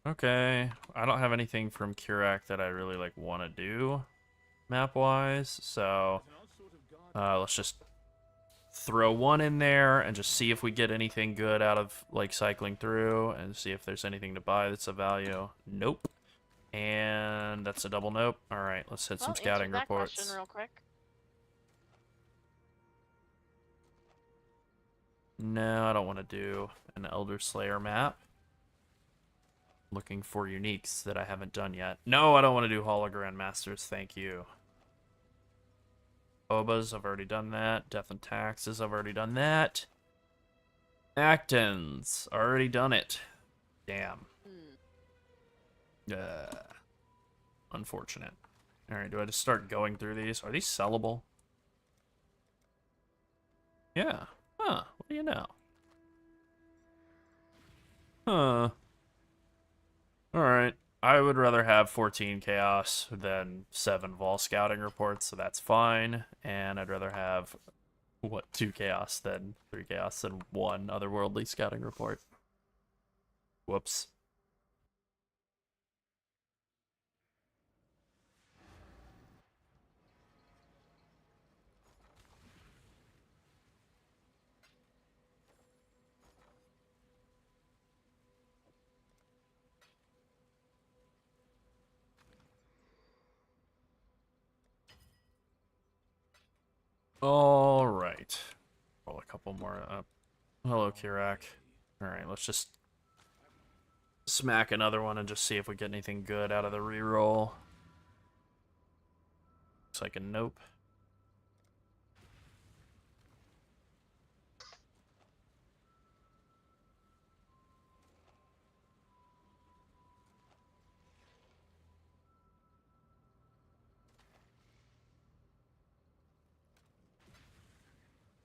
Okay. I don't have anything from Kurak that I really like want to do map-wise, so let's just throw 1 in there and just see if we get anything good out of like cycling through and see if there's anything to buy that's of value. Nope. And that's a double nope. All right, let's hit some scouting answer that reports. question real quick. No, I don't want to do an Elder Slayer map. Looking for uniques that I haven't done yet. No, I don't want to do Hologram Masters, thank you. Obas, I've already done that. Death and Taxes, I've already done that. Actons, already done it. Damn. Unfortunate. Alright, do I just start going through these? Are these sellable? Yeah. Huh, what do you know? Huh. Alright. I would rather have 14 Chaos than 7 Vol Scouting reports, so that's fine. And I'd rather have, 2 Chaos than 3 Chaos than 1 Otherworldly Scouting report. Whoops. All right. Roll a couple more up. Hello, Kurak. All right, let's just smack another one and just see if we get anything good out of the reroll. Looks like a nope.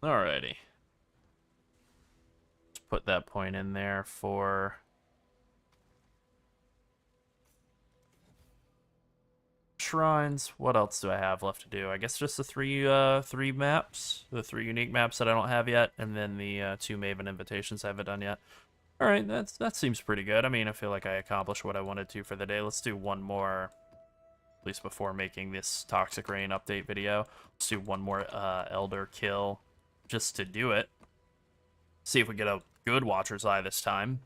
Alrighty. Let's put that point in there for shrines. What else do I have left to do? I guess just the three maps, the 3 unique maps that I don't have yet, and then the 2 Maven invitations I haven't done yet. All right, that seems pretty good. I mean, I feel like I accomplished what I wanted to for the day. Let's do one more, at least before making this Toxic Rain update video. Let's do one more Elder kill just to do it. See if we get a good Watcher's Eye this time.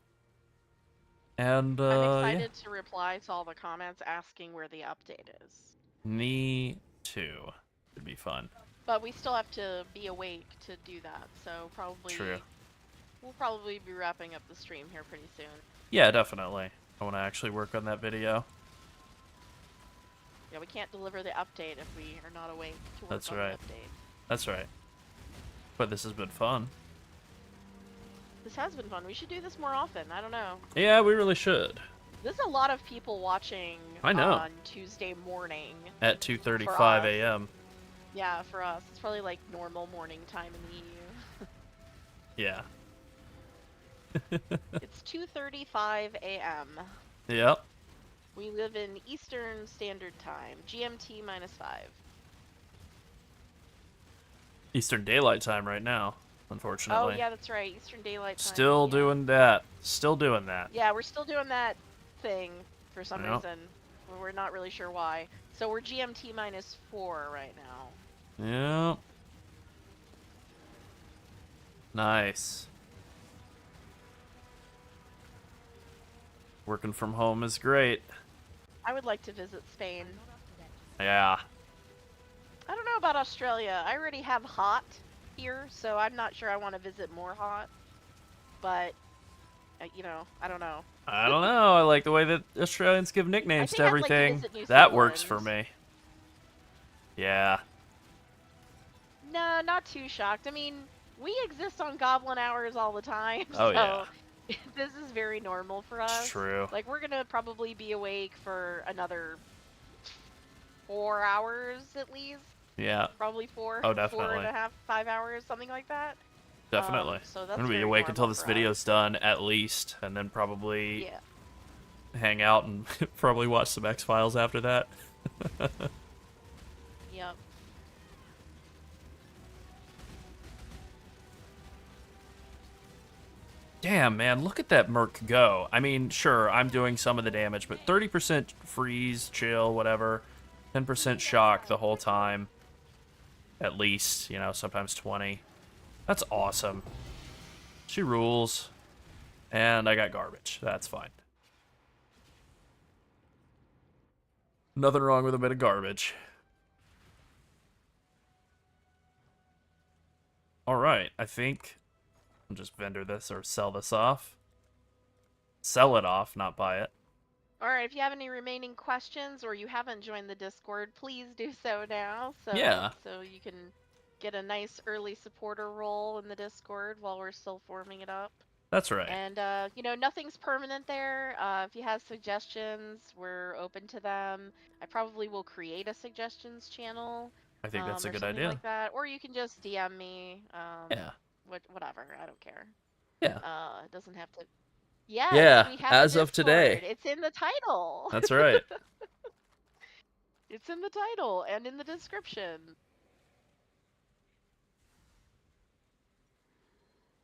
And I'm yeah. excited to reply to all the comments asking where the update is. Me too. It'd be fun. But we still have to be awake to do that, so probably True. we'll probably be wrapping up the stream here pretty soon. Yeah, definitely. I want to actually work on that video. Yeah, we can't deliver the update if we are not awake to work That's on right. the update. That's right. But this has been fun. This has been fun. We should do this more often. I don't know. Yeah, we really should. There's a lot of people watching I know. on Tuesday morning. At 2:35 a.m. Yeah, for us. It's probably like normal morning time in the EU. Yeah. It's 2:35 a.m. Yep. We live in Eastern Standard Time, GMT -5. Eastern Daylight Time right now, Oh unfortunately. yeah, that's right. Eastern Daylight Time. Still yeah. doing that. Still doing that. Yeah, we're still doing that thing for some Yep. reason. We're not really sure why. So we're GMT -4 right now. Yep. Nice. Working from home is great. I would like to visit Spain. Yeah. I don't know about Australia. I already have hot here, so I'm not sure I want to visit more hot. But, you know, I don't know. I don't know. I like the way that Australians give nicknames think to I'd like to everything. visit New That works for Zealand. me. Yeah. No, not too shocked. I mean, we exist on goblin hours all the time, Oh, so yeah. this is very normal for us. It's true. Like, we're gonna probably be awake for another 4 hours at least. Yeah, Probably 4. Oh, 4 definitely. and a half, 5 hours, something like that. definitely. So I'm that's gonna be very awake until normal this for video's done, at least, and then probably Yeah. hang out and probably watch some X-Files after that. Yep. Damn, man, look at that Merc go. I mean, sure, I'm doing some of the damage, but 30% freeze, chill, whatever. 10% shock the whole time. At least, you know, sometimes 20. That's awesome. She rules. And I got garbage. That's fine. Nothing wrong with a bit of garbage. Alright, I think I'll just vendor this or sell this off. Sell it off, not buy it. Alright, if you have any remaining questions or you haven't joined the Discord, please do so now. Yeah. So you can get a nice early supporter role in the Discord while we're still forming it up. That's right. And, you know, nothing's permanent there. If you have suggestions, we're open to them. I probably will create a suggestions channel. I think that's a or good something idea. like that. Or you can just DM me. Yeah. Whatever. I don't care. Yeah. It doesn't have to. Yes, Yeah, we have a as of today. Discord. It's in the title. That's right. It's in the title and in the description.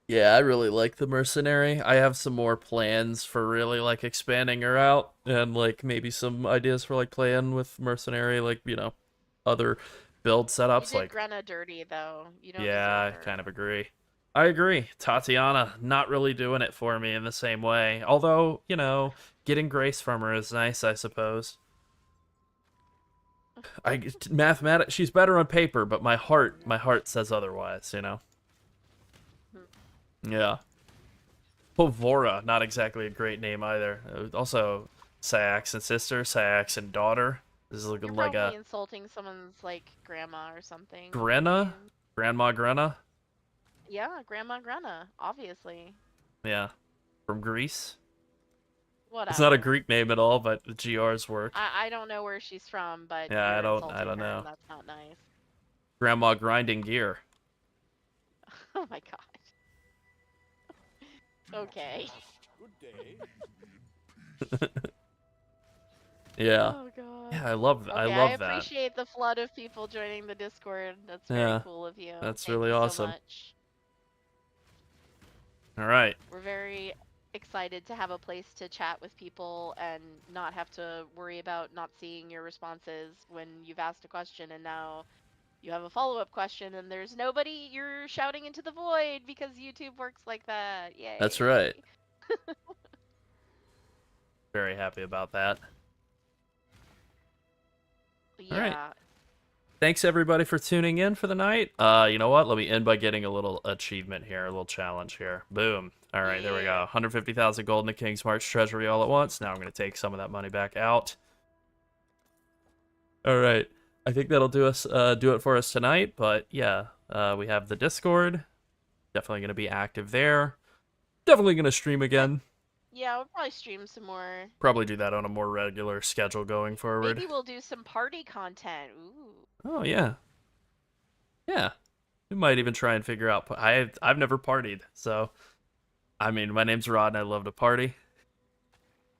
Yeah, I really like the mercenary. I have some more plans for really like expanding her out and like maybe some ideas for like playing with mercenary, like, you know, other build setups You did like Grenna dirty though. You don't yeah, I deserve her. kind of agree. I agree. Tatiana not really doing it for me in the same way. Although, you know, getting grace from her is nice, I suppose. Mathematics, she's better on paper, but my heart says otherwise, you know. Yeah. Povora, not exactly a great name either. Also, Saxon sister, Saxon daughter. This is looking You're like probably a insulting someone's like grandma or something. Grenna? Grandma Grenna? Yeah, Grandma Grenna, obviously. Yeah. From Greece? Whatever. It's not a Greek name at all, but the GRs work. I don't know where she's from, but Yeah, I you're don't insulting her, know. and that's not nice. Grandma grinding gear. Oh my god. Okay. Yeah. Oh god. Yeah, I love Okay, I I love that. appreciate the flood of people joining the Discord. That's very Yeah, cool of you. that's Thank really you awesome. so much. All right. We're very excited to have a place to chat with people and not have to worry about not seeing your responses when you've asked a question and now you have a follow-up question and there's nobody you're shouting into the void because YouTube works like that. Yay. That's right. Very happy about that. Yeah. All right. Thanks everybody for tuning in for the night. You know what? Let me end by getting a little achievement here, a little challenge here. Boom. All right, there we go. 150,000 gold in the King's March treasury all at once. Now I'm going to take some of that money back out. All right. I think that'll do it for us tonight, but yeah, we have the Discord. Definitely going to be active there. Definitely going to stream again. Yeah, we'll probably stream some more. Probably do that on a more regular schedule going forward. Maybe we'll do some party content. Ooh. Oh yeah. Yeah. We might even try and figure out I've never partied, so I mean, my name's Rod and I love to party.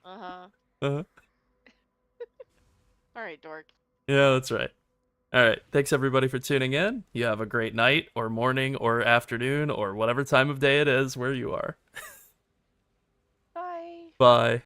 Uh-huh. Uh-huh. All right, dork. Yeah, that's right. All right. Thanks everybody for tuning in. You have a great night or morning or afternoon or whatever time of day it is where you are. Bye. Bye.